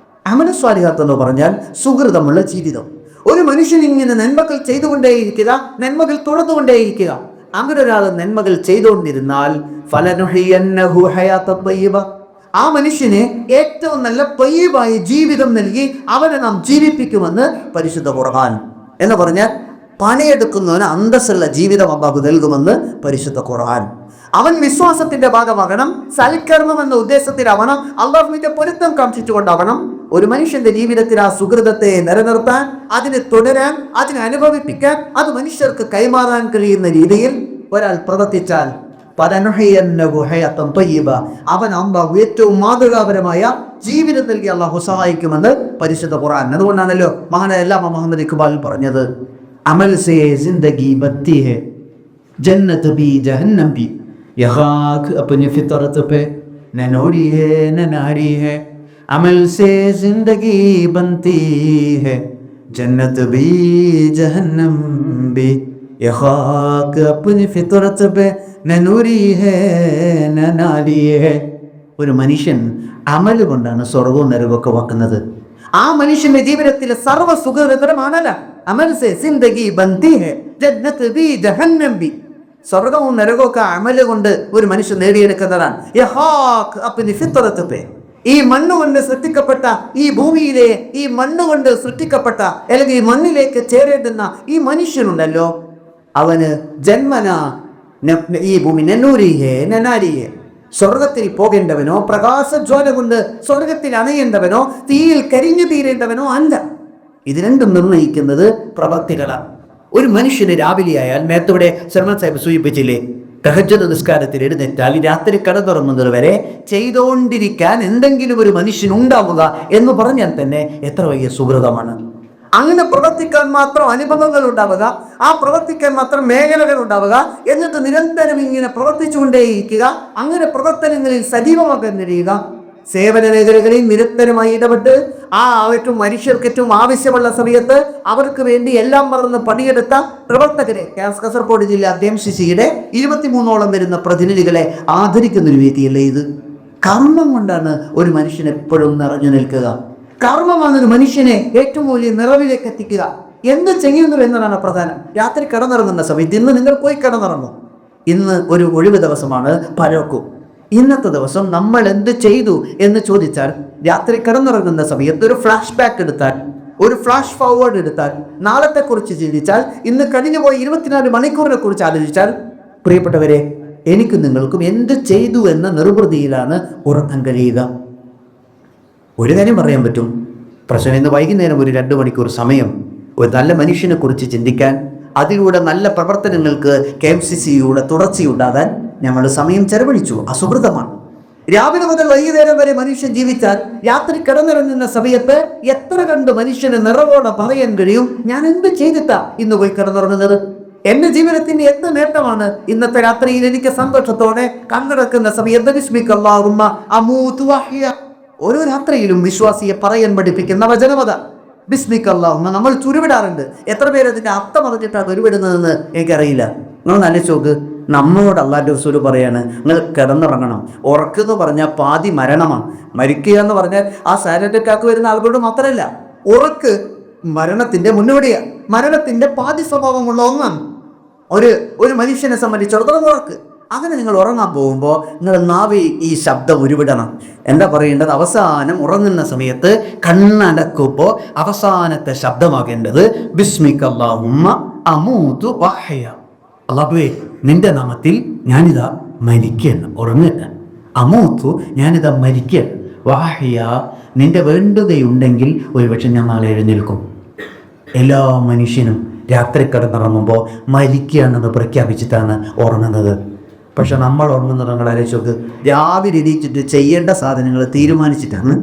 അമല സ്വാലിഹാത്ത് എന്ന് പറഞ്ഞാൽ സുഹൃതമുള്ള ജീവിതം. ഒരു മനുഷ്യൻ ഇങ്ങനെ നന്മകൾ ചെയ്തുകൊണ്ടേയിരിക്കുക, നന്മകൾ തുടർന്നുകൊണ്ടേയിരിക്കുക. അങ്ങനെ ഒരാൾ നന്മകൾ ചെയ്തുകൊണ്ടിരുന്നാൽ ഫലനുഹിയന്നഹു ഹയാത്തൻ തയ്യിബ, ആ മനുഷ്യന് ഏറ്റവും നല്ല തയ്യിബായ ജീവിതം നൽകി അവനെ നാം ജീവിപ്പിക്കുമെന്ന് പരിശുദ്ധ ഖുർആൻ. എന്ന് പറഞ്ഞാൽ പണിയെടുക്കുന്നവന് അന്തസ്സുള്ള ജീവിതം അല്ലാഹു നൽകുമെന്ന് പരിശുദ്ധ ഖുർആൻ. അവൻ വിശ്വാസത്തിന്റെ ഭാഗമാകണം, സൽക്കർമ്മം എന്ന ഉദ്ദേശത്തിലാവണം, അള്ളാഹുവിന്റെ പൊരുത്തം കാക്ഷിച്ചുകൊണ്ടാവണം ഒരു മനുഷ്യന്റെ ജീവിതത്തിൽ ആ സുഹൃതത്തെ നിലനിർത്താൻ, അതിനെ തുടരാൻ, അതിനെ അനുഭവിപ്പിക്കാൻ, അത് മനുഷ്യർക്ക് കൈമാറാൻ കഴിയുന്ന രീതിയിൽ ഒരാൾ പ്രവർത്തിച്ചാൽ അവൻ അല്ലാഹു ഏറ്റവും മാതൃകാപരമായ ജീവിതം നൽകി അള്ളാഹു സഹായിക്കുമെന്ന് പരിശുദ്ധ ഖുർആൻ. അതുകൊണ്ടാണല്ലോ മഹാനായ അല്ലാമ മുഹമ്മദ് ഇഖ്ബാൽ പറഞ്ഞത്, അമൽ സേ ജിന്ദഗി ബത്തി ഹൈ ജന്നത്ത് ബി ജഹന്നം ബി യഹാക് അപ്നി ഫിത്രത് പേ നനോരി ഹൈ നനാരി ഹൈ അമൽ സേ ജിന്ദഗി ബൻതി ഹൈ ജന്നത്ത് ബി ജഹന്നം ബി യഹാക് അപ്നി ഫിത്രത് പേ നനൂരി ഹൈ നനാരി ഹൈ. ഒരു മനുഷ്യൻ അമല് കൊണ്ടാണ് സ്വർഗവും നരകമൊക്കെ വെക്കുന്നത്. ആ മനുഷ്യന്റെ ജീവിതത്തിലെ സർവ്വ സുഖകരമാണല്ല അമൽ സേ സിന്ദഗി ബന്തി ഹൈ ജന്നത്ത് ബി ജഹന്നം ബി. സ്വർഗവും നരകമൊക്കെ അമല് കൊണ്ട് ഒരു മനുഷ്യൻ നേടിയെടുക്കുന്നതാണ്. യഹാക് അപ്നി ഫിത്രത് പേ, ഈ മണ്ണുകൊണ്ട് സൃഷ്ടിക്കപ്പെട്ട ഈ ഭൂമിയിലെ ഈ മണ്ണുകൊണ്ട് സൃഷ്ടിക്കപ്പെട്ട അല്ലെങ്കിൽ ഈ മണ്ണിലേക്ക് ചേരേണ്ടുന്ന ഈ മനുഷ്യനുണ്ടല്ലോ, അവന് ജന്മന ഈ ഭൂമി നന്നൂരിഹേ നനാരിഹേ, സ്വർഗത്തിൽ പോകേണ്ടവനോ പ്രകാശജ്വാല കൊണ്ട് സ്വർഗത്തിൽ അണയേണ്ടവനോ തീയിൽ കരിഞ്ഞു തീരേണ്ടവനോ അല്ല. ഇത് രണ്ടും നിർണയിക്കുന്നത് പ്രവൃത്തികളാണ്. ഒരു മനുഷ്യന് രാവിലെ ആയാൽ നേരത്തെ ശർമ്മൻ സാഹിബ് സൂചിപ്പിച്ചില്ലേ, തഹജ്ജുദ് നിസ്കാരത്തിൽ എഴുന്നേറ്റാൽ രാത്രി കടന്നുറങ്ങുന്നത് വരെ ചെയ്തുകൊണ്ടിരിക്കാൻ എന്തെങ്കിലും ഒരു മനുഷ്യൻ ഉണ്ടാവുക എന്ന് പറഞ്ഞാൽ തന്നെ എത്ര വലിയ സുഹൃതമാണ്. അങ്ങനെ പ്രവർത്തിക്കാൻ മാത്രം അനുഭവങ്ങൾ ഉണ്ടാവുക, ആ പ്രവർത്തിക്കാൻ മാത്രം മേഖലകൾ ഉണ്ടാവുക, എന്നിട്ട് നിരന്തരം ഇങ്ങനെ പ്രവർത്തിച്ചുകൊണ്ടേയിരിക്കുക, അങ്ങനെ പ്രവർത്തനങ്ങളിൽ സജീവമാക്കാൻ കഴിയുക, സേവന മേഖലകളിൽ നിരന്തരമായി ഇടപെട്ട് ഏറ്റവും മനുഷ്യർക്ക് ഏറ്റവും ആവശ്യമുള്ള സമയത്ത് അവർക്ക് വേണ്ടി എല്ലാം മറന്ന് പണിയെടുത്ത പ്രവർത്തകരെ കാസർഗോഡ് ജില്ലാ DMCCയുടെ 23ഓളം വരുന്ന പ്രതിനിധികളെ ആദരിക്കുന്ന ഒരു വേദിയല്ലേ ഇത്. കർമ്മം കൊണ്ടാണ് ഒരു മനുഷ്യൻ എപ്പോഴും നിറഞ്ഞു നിൽക്കുക. കർമ്മമാണ് ഒരു മനുഷ്യനെ ഏറ്റവും വലിയ നിറവിലേക്ക് എത്തിക്കുക. എന്ത് ചെയ്യുന്നു എന്നതാണ് പ്രധാനം. രാത്രി കിടന്നിറങ്ങുന്ന സമയത്ത് ഇന്ന് നിങ്ങൾ പോയി കിടന്നിറങ്ങും. ഇന്ന് ഒരു ഒഴിവ് ദിവസമാണ് പലർക്കും. ഇന്നത്തെ ദിവസം നമ്മൾ എന്ത് ചെയ്തു എന്ന് ചോദിച്ചാൽ, രാത്രി കിടന്നിറങ്ങുന്ന സമയത്ത് ഒരു ഫ്ലാഷ് ബാക്ക് എടുത്താൽ, ഒരു ഫ്ലാഷ് ഫോർവേഡ് എടുത്താൽ, നാളത്തെ കുറിച്ച് ചിന്തിച്ചാൽ, ഇന്ന് കഴിഞ്ഞു പോയ 24 മണിക്കൂറിനെ കുറിച്ച് ആലോചിച്ചാൽ, പ്രിയപ്പെട്ടവരെ, എനിക്കും നിങ്ങൾക്കും എന്ത് ചെയ്തു എന്ന നിർവൃതിയിലാണ് ഉറങ്ങാൻ കഴിയുക. ഒരു കാര്യം പറയാൻ പറ്റും, പ്രശ്നം ഇന്ന് വൈകുന്നേരം ഒരു 2 മണിക്കൂർ സമയം ഒരു നല്ല മനുഷ്യനെ കുറിച്ച് ചിന്തിക്കാൻ, അതിലൂടെ നല്ല പ്രവർത്തനങ്ങൾക്ക് KMCCയുടെ തുടർച്ചയുണ്ടാകാൻ നമ്മൾ സമയം ചെലവഴിച്ചു. അസുഹൃതമാണ്. രാവിലെ മുതൽ വൈകുന്നേരം വരെ മനുഷ്യൻ ജീവിച്ചാൽ രാത്രി കിടന്നിറങ്ങുന്ന സമയത്ത് എത്ര കണ്ട് മനുഷ്യന് നിറവോടെ പറയാൻ കഴിയും, ഞാൻ എന്ത് ചെയ്തിട്ടാ ഇന്ന് പോയി കിടന്നിറങ്ങുന്നത്, എന്റെ ജീവിതത്തിന്റെ എന്ത് നേട്ടമാണ് ഇന്നത്തെ രാത്രിയിൽ എനിക്ക് സന്തോഷത്തോടെ കണ്ണിറക്കുന്ന സമയത്ത് ബിസ്മിക്കല്ലാഹുമ്മ അമൂതു വഹ്യ. ഓരോ രാത്രിയിലും വിശ്വാസിയെ പറയാൻ പഠിപ്പിക്കുന്ന വചനമത ബിസ്മിക്കല്ലാഹുമ്മ. നമ്മൾ ചുരുവിടാറുണ്ട്. എത്ര പേര് അതിന്റെ അർത്ഥം അറിഞ്ഞിട്ടാണ് ഉരുവിടുന്നതെന്ന് എനിക്കറിയില്ല. നിങ്ങൾ നല്ല ചോക്ക്, നമ്മളോട് അല്ലാഹുവിന്റെ റസൂൽ പറയാണ്, നിങ്ങൾ കിടന്നിറങ്ങണം. ഉറക്കെന്ന് പറഞ്ഞാൽ പാതി മരണമാണ്. മരിക്കുക എന്ന് പറഞ്ഞാൽ ആ സാലഡ് അറ്റാക്ക് വരുന്ന ആളുകളോട് മാത്രമല്ല, ഉറക്ക് മരണത്തിന്റെ മുന്നോടിയാണ്. മരണത്തിന്റെ പാതി സ്വഭാവമുള്ള ഒന്നാണ് ഒരു മനുഷ്യനെ സംബന്ധിച്ചിടത്തോളം ഉറക്ക്. അങ്ങനെ നിങ്ങൾ ഉറങ്ങാൻ പോകുമ്പോൾ നിങ്ങൾ നാവിൽ ഈ ശബ്ദം ഉരുവിടണം. എന്താ പറയേണ്ടത്? അവസാനം ഉറങ്ങുന്ന സമയത്ത് കണ്ണടക്കുമ്പോൾ അവസാനത്തെ ശബ്ദമാകേണ്ടത് ബിസ്മിക്കല്ലാഹുമ്മ അമൂതു വഹ്യ. അല്ലാഹുവേ, നിന്റെ നാമത്തിൽ ഞാനിതാ മരിക്കണം, ഉറങ്ങുക. അമൂത്തു, ഞാനിതാ മരിക്കണം. വഹ്യ, നിന്റെ വേണ്ടുകയുണ്ടെങ്കിൽ ഒരുപക്ഷെ ഞാൻ നാളെ എഴുന്നേൽക്കും. എല്ലാ മനുഷ്യനും രാത്രി കിടന്നിറങ്ങുമ്പോൾ മരിക്കുകയാണെന്ന് പ്രഖ്യാപിച്ചിട്ടാണ് ഉറങ്ങുന്നത്. പക്ഷെ നമ്മൾ ഉറങ്ങുന്നത് നിങ്ങൾ ആലോചിച്ചോക്ക്, രാവിലെ എണീച്ചിട്ട് ചെയ്യേണ്ട സാധനങ്ങൾ തീരുമാനിച്ചിട്ടാണ്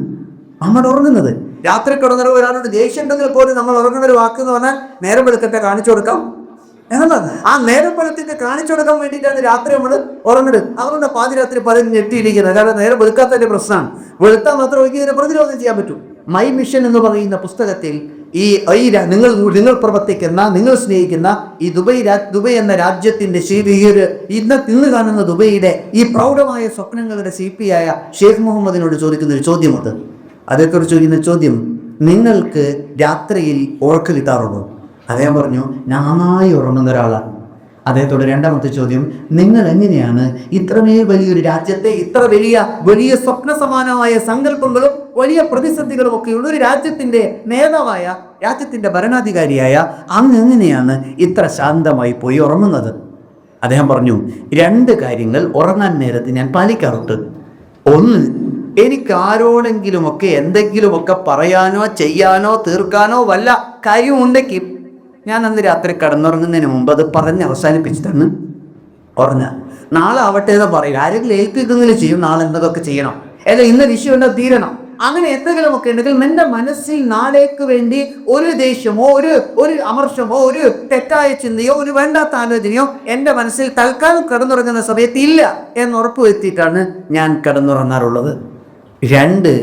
നമ്മൾ ഉറങ്ങുന്നത്. രാത്രി കിടന്നിറങ്ങും ഒരാളോട് ദേഷ്യം ഉണ്ടെങ്കിൽ പോലും നമ്മൾ ഉറങ്ങുന്ന ഒരു വാക്ക് എന്ന് പറഞ്ഞാൽ നേരം വെളുക്കട്ടെ കാണിച്ചു കൊടുക്കാം എന്നതാണ്. ആ നേരം വെളുത്തിട്ട് കാണിച്ചു കൊടുക്കാൻ വേണ്ടിയിട്ടാണ് രാത്രി നമ്മൾ ഉറങ്ങുന്നത്. അതുകൊണ്ട് പാതിരാത്രി പലരും ഞെട്ടിയിരിക്കുന്നത്. കാരണം നേരം വെളുക്കാത്തതിന്റെ പ്രശ്നമാണ്. വെളുത്താൽ മാത്രം ഒരിക്കലും പ്രതിരോധം ചെയ്യാൻ പറ്റും. മൈ മിഷൻ എന്ന് പറയുന്ന പുസ്തകത്തിൽ നിങ്ങൾ പ്രവർത്തിക്കുന്ന, നിങ്ങൾ സ്നേഹിക്കുന്ന ഈ ദുബൈ എന്ന രാജ്യത്തിന്റെ ഇന്ന് കാണുന്ന ദുബൈയുടെ ഈ പ്രൗഢമായ സ്വപ്നങ്ങളുടെ ശില്പിയായ ഷെയ്ഖ് മുഹമ്മദിനോട് ചോദിക്കുന്ന ഒരു ചോദ്യമുണ്ട്. അതേക്കുറിച്ച് ചോദിക്കുന്ന ചോദ്യം, നിങ്ങൾക്ക് രാത്രിയിൽ ഉറക്കം കിട്ടാറുണ്ടോ? അദ്ദേഹം പറഞ്ഞു, നന്നായി ഉറങ്ങുന്ന ഒരാളാണ്. അദ്ദേഹത്തോട് രണ്ടാമത്തെ ചോദ്യം, നിങ്ങൾ എങ്ങനെയാണ് ഇത്രമേ വലിയൊരു രാജ്യത്തെ ഇത്ര വലിയ സ്വപ്ന സമാനമായ സങ്കല്പങ്ങളും വലിയ പ്രതിസന്ധികളും ഒക്കെയുള്ള ഒരു രാജ്യത്തിന്റെ നേതാവായ, രാജ്യത്തിന്റെ ഭരണാധികാരിയായ അങ്ങ് എങ്ങനെയാണ് ഇത്ര ശാന്തമായി പോയി ഉറങ്ങുന്നത്? അദ്ദേഹം പറഞ്ഞു, 2 കാര്യങ്ങൾ ഉറങ്ങാൻ നേരത്ത് ഞാൻ പാലിക്കാറുണ്ട്. ഒന്ന്, എനിക്ക് ആരോടെങ്കിലുമൊക്കെ എന്തെങ്കിലുമൊക്കെ പറയാനോ ചെയ്യാനോ തീർക്കാനോ വല്ല കാര്യമുണ്ടെങ്കിൽ ഞാൻ അന്ന് രാത്രി കിടന്നുറങ്ങുന്നതിന് മുമ്പ് അത് പറഞ്ഞ് അവസാനിപ്പിച്ചിട്ടാണ് ഉറങ്ങുക. നാളെ ആവട്ടെ എന്ന് പറയും, ആരെങ്കിലും ഏൽപ്പിക്കുന്നെങ്കിലും ചെയ്യും, നാളെ എന്തൊക്കെ ചെയ്യണം, അല്ല ഇന്ന് വിഷയം ഉണ്ടോ തീരണം, അങ്ങനെ എന്തെങ്കിലുമൊക്കെ ഉണ്ടെങ്കിൽ എൻ്റെ മനസ്സിൽ നാളേക്ക് വേണ്ടി ഒരു ദേഷ്യമോ ഒരു അമർഷമോ ഒരു തെറ്റായ ചിന്തയോ ഒരു വേണ്ടാത്ത ആലോചനയോ എൻ്റെ മനസ്സിൽ തൽക്കാലം കിടന്നുറങ്ങുന്ന സമയത്ത് ഇല്ല എന്ന് ഉറപ്പുവരുത്തിയിട്ടാണ് ഞാൻ കിടന്നുറങ്ങാറുള്ളത്. 2,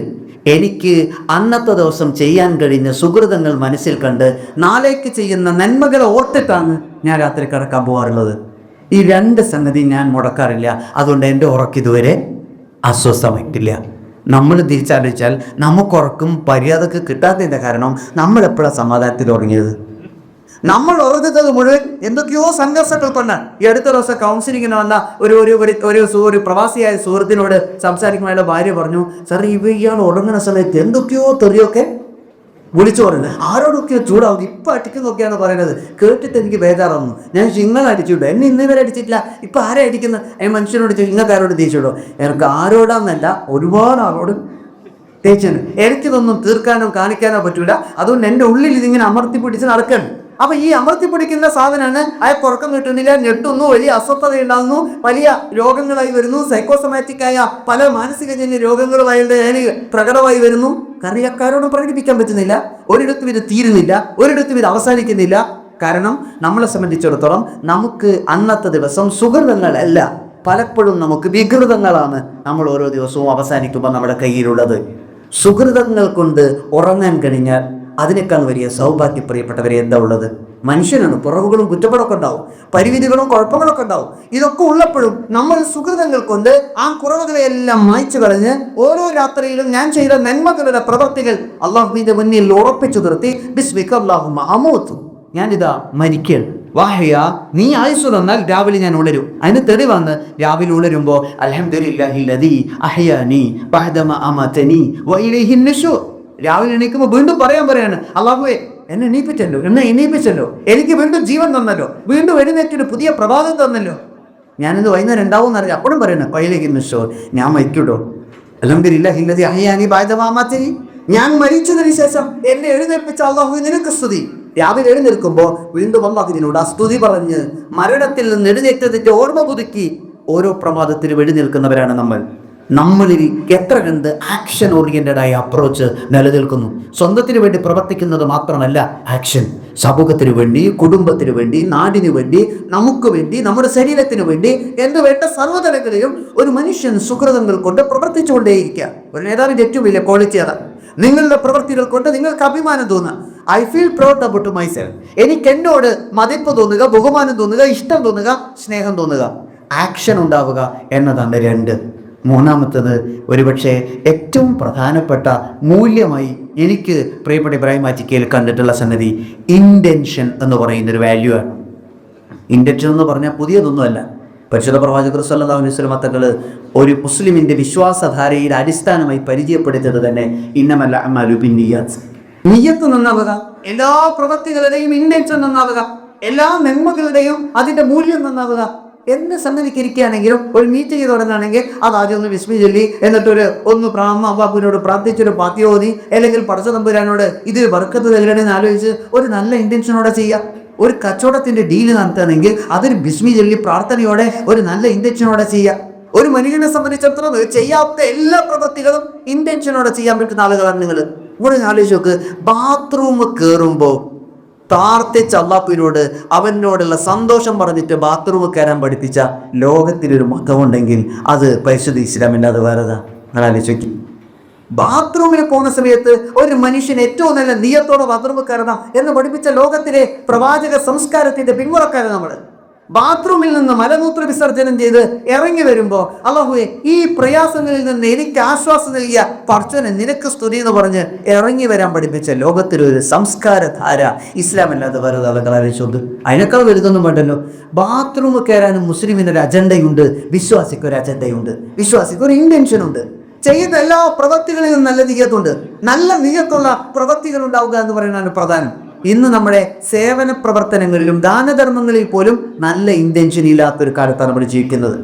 എനിക്ക് അന്നത്തെ ദിവസം ചെയ്യാൻ കഴിഞ്ഞ സുഹൃതങ്ങൾ മനസ്സിൽ കണ്ട് നാളേക്ക് ചെയ്യുന്ന നന്മകളെ ഓർത്തിട്ടാണ് ഞാൻ രാത്രി കിടക്കാൻ പോകാറുള്ളത്. ഈ 2 സംഗതി ഞാൻ മുടക്കാറില്ല. അതുകൊണ്ട് എൻ്റെ ഉറക്കിതുവരെ അസ്വസ്ഥമായിട്ടില്ല. നമ്മൾ തിരിച്ചാലോചിച്ചാൽ നമുക്കുറക്കും മര്യാദക്ക് കിട്ടാത്തതിൻ്റെ കാരണം നമ്മളെപ്പോഴാണ് സമാധാനത്തിൽ ഉറങ്ങിയത്? നമ്മൾ ഉറങ്ങുന്നത് മുഴുവൻ എന്തൊക്കെയോ സംഘർഷങ്ങൾ കൊണ്ടാണ്. ഈ അടുത്ത ദിവസം കൗൺസിലിങ്ങിന് വന്ന ഒരു പ്രവാസിയായ സുഹൃത്തിനോട് സംസാരിക്കുമ്പോൾ ഭാര്യ പറഞ്ഞു, സാർ ഇയാൾ ഉറങ്ങുന്ന സമയത്ത് എന്തൊക്കെയോ തെറിയൊക്കെ വിളിച്ചു പറയുന്നത്, ആരോടൊക്കെയോ ചൂടാവും, ഇപ്പം അടിക്കുന്നൊക്കെയാണ് പറയുന്നത്. കേട്ടിട്ട് എനിക്ക് ബേജാറാവുന്നു. ഞാൻ ഇങ്ങളെ അടിച്ചിട്ടുണ്ടോ? എന്നെ ഇന്നുവരെ അടിച്ചിട്ടില്ല, ഇപ്പം ആരെ അടിക്കുന്നത്? മനുഷ്യനോട് ഇങ്ങക്കാരോട് ദേഷ്യമുണ്ടോ? എനിക്ക് ആരോടാന്നല്ല, ഒരുപാട് ആളോട് തേച്ചാണ്. എനിക്കിതൊന്നും തീർക്കാനോ കാണിക്കാനോ പറ്റൂല. അതുകൊണ്ട് എൻ്റെ ഉള്ളിൽ ഇതിങ്ങനെ അമർത്തി പിടിച്ച് നടക്കണം. അപ്പൊ ഈ അമർത്തി പിടിക്കുന്ന സാധനമാണ് അയാൾക്ക് ഉറക്കം കിട്ടുന്നില്ല, ഞെട്ടുന്നു, വലിയ അസ്വസ്ഥത ഉണ്ടാകുന്നു, വലിയ രോഗങ്ങളായി വരുന്നു, സൈക്കോസൊമാറ്റിക്കായ പല മാനസികജന്യ രോഗങ്ങളും അയാളുടെ പ്രകടമായി വരുന്നു. കറിയക്കാരോട് പ്രകടിപ്പിക്കാൻ പറ്റുന്നില്ല, ഒരിടത്തും ഇത് തീരുന്നില്ല, ഒരിടത്തും ഇത് അവസാനിക്കുന്നില്ല. കാരണം നമ്മളെ സംബന്ധിച്ചിടത്തോളം നമുക്ക് അന്നത്തെ ദിവസം സുഹൃതങ്ങളല്ല, പലപ്പോഴും നമുക്ക് വികൃതങ്ങളാണ് നമ്മൾ ഓരോ ദിവസവും അവസാനിക്കുമ്പോൾ നമ്മുടെ കയ്യിലുള്ളത്. സുഹൃതങ്ങൾ കൊണ്ട് ഉറങ്ങാൻ കഴിഞ്ഞാൽ അതിനേക്കാൾ വലിയ സൗഭാഗ്യം പ്രിയപ്പെട്ടവരെ എന്താ ഉള്ളത്? മനുഷ്യനാണ്, കുറവുകളും കുറ്റപ്പാടൊക്കെ ഉണ്ടാവും, പരിമിതികളും കുഴപ്പങ്ങളൊക്കെ ഉണ്ടാവും. ഇതൊക്കെ ഉള്ളപ്പോഴും നമ്മൾ സുഹൃതങ്ങൾ കൊണ്ട് ആ കുറവുകളെല്ലാം മായ്ച്ചു കളഞ്ഞ് ഓരോ രാത്രിയിലും ഞാൻ ചെയ്ത നന്മകളുടെ പ്രവൃത്തികൾ അള്ളാഹുവിന്റെ മുന്നിൽ ഉറപ്പിച്ചു നിർത്തി ബിസ്മിക അല്ലാഹുമ്മ അമൂതു, ഞാനിതാ മരിക്കുകയാണ്, വാഹയ നീ ആയുസ് തന്നാൽ രാവിലെ ഞാൻ ഉണരും. അതിന് തെളിവാണ് രാവിലെ ഉണരുമ്പോൾ അൽഹംദുലില്ലാഹില്ലദീ അഹ്യാനി ബഅദമ അമതനി വഇലൈഹിൻ നുശൂർ. രാവിലെ എണീക്കുമ്പോൾ വീണ്ടും പറയാണ്, അല്ലാഹുവേ എന്നെ എണീപ്പിച്ചല്ലോ, എനിക്ക് വീണ്ടും ജീവൻ തന്നല്ലോ, വീണ്ടും എഴുന്നേറ്റൊരു പുതിയ പ്രഭാതം തന്നല്ലോ, ഞാനിത് വൈകുന്നേരം ഉണ്ടാവും എന്നറിയാം. അപ്പോഴും പറയണം വഇലൈഹിൻ നുശൂർ, ഞാൻ മരിക്കൂട്ടോ, അൽഹംദുലില്ലാഹില്ലദീ അഹ്യാനി ബഅദമ അമതനി, ഞാൻ മരിച്ചതിന് ശേഷം എന്നെ എഴുന്നേൽപ്പിച്ച അല്ലാഹു നിനക്ക് സ്തുതി. രാവിലെ എഴുന്നേൽക്കുമ്പോൾ വീണ്ടും അല്ലാഹുവിനോട് ആ സ്തുതി പറഞ്ഞ് മരണത്തിൽ നിന്ന് എഴുന്നേറ്റതിന്റെ ഓർമ്മ പുതുക്കി ഓരോ പ്രമാദത്തിലും എഴുന്നേൽക്കുന്നവരാണ് നമ്മളിൽ എത്ര കണ്ട് ആക്ഷൻ ഓറിയന്റഡായ അപ്രോച്ച് നിലനിൽക്കുന്നു. സ്വന്തത്തിന് വേണ്ടി പ്രവർത്തിക്കുന്നത് മാത്രമല്ല ആക്ഷൻ, സമൂഹത്തിന് വേണ്ടി, കുടുംബത്തിന് വേണ്ടി, നാടിന് വേണ്ടി, നമുക്ക് വേണ്ടി, നമ്മുടെ ശരീരത്തിന് വേണ്ടി എന്ന് വേണ്ട സർവ്വതലങ്ങളെയും ഒരു മനുഷ്യൻ സുഹൃതങ്ങൾ കൊണ്ട് പ്രവർത്തിച്ചുകൊണ്ടേയിരിക്കുക. ഒരു നേതാവിന്റെ ഏറ്റവും വലിയ ക്വാളിറ്റി അതാണ്. നിങ്ങളുടെ പ്രവൃത്തികൾ കൊണ്ട് നിങ്ങൾക്ക് അഭിമാനം തോന്നുക. I feel proud about myself. എനിക്ക് എന്നോട് മതിപ്പ് തോന്നുക, ബഹുമാനം തോന്നുക, ഇഷ്ടം തോന്നുക, സ്നേഹം തോന്നുക, ആക്ഷൻ ഉണ്ടാവുക എന്നതാണ് 2. മൂന്നാമത്തത് ഒരുപക്ഷെ ഏറ്റവും പ്രധാനപ്പെട്ട മൂല്യമായി എനിക്ക് പ്രിയപ്പെട്ട ഇബ്രാഹിം ആറ്റിക്കയിൽ കണ്ടിട്ടുള്ള സംഗതി ഇൻറ്റൻഷൻ എന്ന് പറയുന്നൊരു വാല്യൂ ആണ്. ഇൻറ്റൻഷൻ എന്ന് പറഞ്ഞാൽ പുതിയതൊന്നുമല്ല. പരിശുദ്ധ പ്രവാചകർ സല്ലല്ലാഹു അലൈഹി വസല്ലം തങ്ങൾ ഒരു മുസ്ലിമിന്റെ വിശ്വാസധാരയിൽ അടിസ്ഥാനമായി പരിചയപ്പെടുത്തിയത് തന്നെ ഇന്നമൽ അഅ്മാലു ബിന്നിയ്യാത്ത്, നിയ്യത്ത് നന്നാവുക, എല്ലാ പ്രവൃത്തികളുടെയും ഇൻറ്റൻഷൻ നന്നാവുക, എല്ലാ നന്മകളുടെയും അതിന്റെ മൂല്യം നന്നാവുക. എന്ന് സമ്മതിക്കിരിക്കുകയാണെങ്കിലും ഒരു മീറ്റിംഗ് തുടങ്ങുകയാണെങ്കിൽ അത് ആദ്യം ഒന്ന് വിസ്മി ചൊല്ലി, എന്നിട്ടൊരു അള്ളാഹുവിനോട് പ്രാർത്ഥിച്ചൊരു പാത്തി ഓതി, അല്ലെങ്കിൽ പടച്ച തമ്പുരാനോട് ഇത് ബർക്കത്ത് തരണേന്ന് ആലോചിച്ച് ഒരു നല്ല ഇന്റൻഷനോടെ ചെയ്യാം. ഒരു കച്ചവടത്തിന്റെ ഡീല് നടത്തുകയാണെങ്കിൽ അതൊരു ബിസ്മി ചൊല്ലി പ്രാർത്ഥനയോടെ ഒരു നല്ല ഇന്റൻഷനോടെ ചെയ്യാം. ഒരു മനുഷ്യനെ സംബന്ധിച്ചിടത്തോളം ചെയ്യാത്ത എല്ലാ പ്രവൃത്തികളും ഇന്റൻഷനോടെ ചെയ്യാൻ പറ്റുന്ന ആളുകളാണ് നിങ്ങൾ. ഇവിടെ ആലോചിച്ച് നോക്ക്, ബാത്റൂം കയറുമ്പോൾ പ്രാർത്ഥിച്ച അള്ളാഹുവിനോട് അവനോടുള്ള സന്തോഷം പറഞ്ഞിട്ട് ബാത്റൂം കയറാൻ പഠിപ്പിച്ച ലോകത്തിലൊരു മതമുണ്ടെങ്കിൽ അത് പരിശുദ്ധ ഇസ്ലാമിൻ്റെ അത് വേറെതാ. നിങ്ങൾ ആലോചിക്കും, ബാത്റൂമിൽ പോകുന്ന സമയത്ത് ഒരു മനുഷ്യൻ ഏറ്റവും നല്ല നിയത്തോടെ ബാത്റൂമിൽ കയറണം എന്ന് പഠിപ്പിച്ച ലോകത്തിലെ പ്രവാചക സംസ്കാരത്തിന്റെ പിന്മുറക്കാരാണ് നമ്മൾ. ബാത്റൂമിൽ നിന്ന് മലമൂത്ര വിസർജനം ചെയ്ത് ഇറങ്ങി വരുമ്പോൾ അല്ലാഹുവേ ഈ പ്രയാസങ്ങളിൽ നിന്ന് എനിക്ക് ആശ്വാസം നൽകിയ പടച്ചോനെ നിനക്ക് സ്തുതി എന്ന് പറഞ്ഞ് ഇറങ്ങി വരാൻ പഠിപ്പിച്ച ലോകത്തിലൊരു സംസ്കാരധാര ഇസ്ലാമല്ലാതെ വേറെ ആലോചിച്ചോണ്ട് അതിനേക്കാൾ വലുതൊന്നും വേണ്ടല്ലോ. ബാത്റൂം കയറാനും മുസ്ലിമിനൊരു അജണ്ടയുണ്ട്, വിശ്വാസിക്ക് ഒരു അജണ്ടയുണ്ട്, വിശ്വാസിക്ക് ഒരു ഇന്റൻഷൻ ഉണ്ട്. ചെയ്യുന്ന എല്ലാ പ്രവൃത്തികളിലും നല്ല നിയ്യത്തുണ്ട്. നല്ല നിയ്യത്തുള്ള പ്രവൃത്തികൾ ഉണ്ടാവുക എന്ന് പറയുന്നതാണ് പ്രധാനം. ഇന്ന് നമ്മുടെ സേവന പ്രവർത്തനങ്ങളിലും ദാനധർമ്മങ്ങളിൽ പോലും നല്ല ഇന്റൻഷൻ ഇല്ലാത്തൊരു കാലത്താണ് നമ്മൾ ജീവിക്കുന്നത്.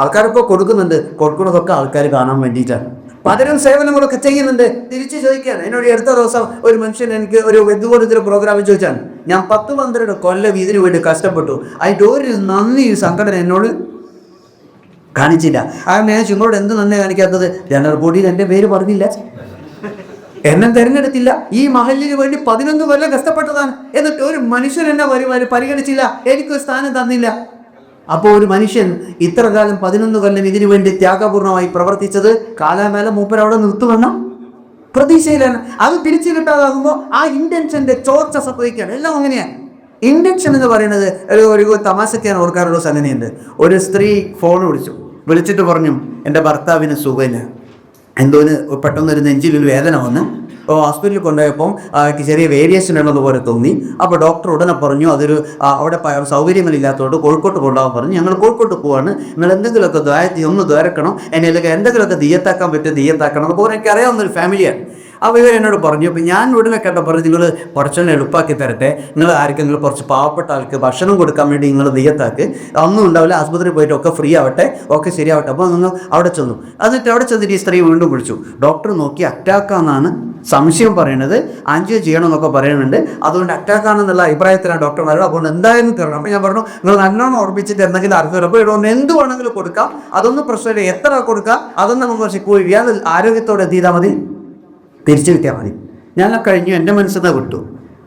ആൾക്കാരൊക്കെ കൊടുക്കുന്നുണ്ട്, കൊടുക്കുന്നതൊക്കെ ആൾക്കാർ കാണാൻ വേണ്ടിയിട്ടാണ്. പലരും സേവനങ്ങളൊക്കെ ചെയ്യുന്നുണ്ട്. തിരിച്ചു ചോദിക്കുകയാണ്. എന്നോട് അടുത്ത ദിവസം ഒരു മനുഷ്യൻ എനിക്ക് ഒരു ഇതുപോലത്തെ പ്രോഗ്രാമിൽ ചോദിച്ചാണ്, ഞാൻ 10-12 കൊല്ലം ഇതിനു വേണ്ടി കഷ്ടപ്പെട്ടു, അതിൻ്റെ ഒരു നന്ദി ഈ സംഘടന എന്നോട് കാണിച്ചില്ല. ഞാൻ നിങ്ങളോട് എന്ത് നന്ദി കാണിക്കാത്തത്? ജനറൽ ബോഡിയിൽ എൻ്റെ പേര് പറഞ്ഞില്ല, എന്നെ തിരഞ്ഞെടുത്തില്ല, ഈ മഹലിന് വേണ്ടി 11 കൊല്ലം കഷ്ടപ്പെട്ടതാണ്, എന്നിട്ട് ഒരു മനുഷ്യൻ എന്നെ പരിഗണിച്ചില്ല, എനിക്കൊരു സ്ഥാനം തന്നില്ല. അപ്പോൾ ഒരു മനുഷ്യൻ ഇത്ര കാലം 11 കൊല്ലം ഇതിനു വേണ്ടി ത്യാഗപൂർണമായി പ്രവർത്തിച്ചത് കാലാമേല മൂപ്പരവിടെ നിർത്തുമെന്ന പ്രതീക്ഷയിലാണ്. അത് തിരിച്ചു കിട്ടാതാകുമ്പോൾ ആ ഇന്റൻഷന്റെ ചോർച്ച സംഭവിക്കുകയാണ്. എല്ലാം അങ്ങനെയാണ്. ഇന്റൻഷൻ എന്ന് പറയുന്നത് ഒരു തമാശയ്ക്ക് ഞാൻ ഓർക്കാറുള്ള സംഗതിയുണ്ട്. ഒരു സ്ത്രീ ഫോൺ വിളിച്ചിട്ട് പറഞ്ഞു, എൻ്റെ ഭർത്താവിന് സുഖമില്ല, എന്തോന്ന് പെട്ടെന്നൊരു നെഞ്ചിലൊരു വേദന വന്ന് ഹോസ്പിറ്റലിൽ കൊണ്ടുപോയപ്പം ചെറിയ വേരിയേഷൻ ഉള്ളതുപോലെ തോന്നി. അപ്പോൾ ഡോക്ടർ ഉടനെ പറഞ്ഞു അതൊരു അവിടെ സൗകര്യങ്ങളില്ലാത്തതുകൊണ്ട് കോഴിക്കോട്ട് കൊണ്ടുപോകാൻ പറഞ്ഞു. ഞങ്ങൾ കോഴിക്കോട്ട് പോവാണ്, നിങ്ങൾ എന്തെങ്കിലുമൊക്കെ ഒന്ന് ദ്വാരക്കണം, എന്നതിലൊക്കെ എന്തെങ്കിലുമൊക്കെ തീയത്താക്കാൻ പറ്റും തീയത്താക്കണം എന്ന് പോലെ എനിക്ക് അറിയാവുന്നൊരു ഫാമിലിയാണ്. അപ്പോൾ ഇവർ എന്നോട് പറഞ്ഞു. അപ്പോൾ ഞാൻ ഉടനെ കേട്ടോ പറഞ്ഞു, നിങ്ങൾ കുറച്ചൊന്ന് എളുപ്പമാക്കി തരട്ടെ, നിങ്ങൾ ആർക്കെങ്കിലും കുറച്ച് പാവപ്പെട്ട ആൾക്ക് ഭക്ഷണം കൊടുക്കാൻ വേണ്ടി നിങ്ങൾ നെയ്യത്താക്ക്, ഒന്നും ഉണ്ടാവില്ല, ആശുപത്രിയിൽ പോയിട്ട് ഒക്കെ ഫ്രീ ആവട്ടെ, ഒക്കെ ശരിയാവട്ടെ. അപ്പോൾ നിങ്ങൾ അവിടെ ചെന്നു. എന്നിട്ട് അവിടെ ചെന്നിട്ട് ഈ സ്ത്രീ വീണ്ടും വിളിച്ചു. ഡോക്ടർ നോക്കി അറ്റാക്കാന്നാണ് സംശയം പറയുന്നത്, ആൻജിയോ ചെയ്യണമെന്നൊക്കെ പറയുന്നുണ്ട്, അതുകൊണ്ട് അറ്റാക്കാണെന്നുള്ള അഭിപ്രായത്തിലാണ് ഡോക്ടർമാരോട്, അതുകൊണ്ട് എന്തായാലും തരണം. അപ്പോൾ ഞാൻ പറഞ്ഞു, നിങ്ങൾ നല്ലോണം ഓർമ്മിച്ചിട്ട് എന്തെങ്കിലും അറിഞ്ഞു. അപ്പോൾ ഇവിടെ എന്ത് വേണമെങ്കിലും കൊടുക്കാം, അതൊന്നും പ്രശ്നമില്ല, എത്ര കൊടുക്കാം, അതൊന്നും നമുക്ക് കുറച്ച് പോയി ആരോഗ്യത്തോടെ എത്തിയാൽ മതി, തിരിച്ചു കിട്ടിയാൽ മതി. ഞാൻ കഴിഞ്ഞു, എൻ്റെ മനസ്സിൽ നിന്ന് വിട്ടു.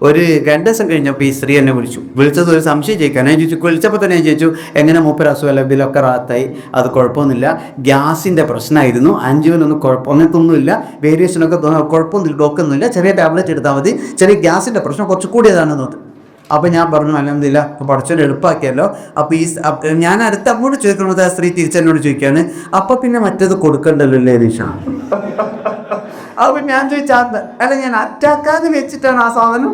ഒരു 2 ദിവസം കഴിഞ്ഞപ്പോൾ ഈ സ്ത്രീ എന്നെ വിളിച്ചത് ഒരു സംശയം ചോദിക്കാൻ. ഞാൻ ചോദിച്ചു, വിളിച്ചപ്പോൾ തന്നെ ഞാൻ ചോദിച്ചു, എങ്ങനെ മൂപ്പര് അസുഖമല്ല, ബില്ലൊക്കെ റാത്തായി, അത് കുഴപ്പമൊന്നുമില്ല, ഗ്യാസിൻ്റെ പ്രശ്നമായിരുന്നു, ആൻജിയോനൊന്നും അങ്ങനത്തൊന്നുമില്ല, വേരിയേഷനൊക്കെ കുഴപ്പമൊന്നുമില്ല, ഡോക്കൊന്നുമില്ല, ചെറിയ ടാബ്ലറ്റ് എടുത്താൽ മതി, ചെറിയ ഗ്യാസിൻ്റെ പ്രശ്നം കുറച്ച് കൂടിയതാണെന്ന് തോന്നുന്നു. അപ്പോൾ ഞാൻ പറഞ്ഞു, അൽഹംദുലില്ലാ പഠിച്ചൊരു എളുപ്പമാക്കിയല്ലോ. അപ്പോൾ ഞാൻ അടുത്ത് അങ്ങോട്ട് ചോദിക്കുന്നത് ആ സ്ത്രീ തിരിച്ചെന്നോട് ചോദിക്കുകയാണ്, അപ്പോൾ പിന്നെ മറ്റേത് കൊടുക്കണ്ടല്ലോ അല്ലേ നിഷാണ്. അപ്പോൾ ഞാൻ ചോദിച്ചാൽ അല്ല, ഞാൻ അറ്റാക്കാതെ വെച്ചിട്ടാണ് ആ സാധനം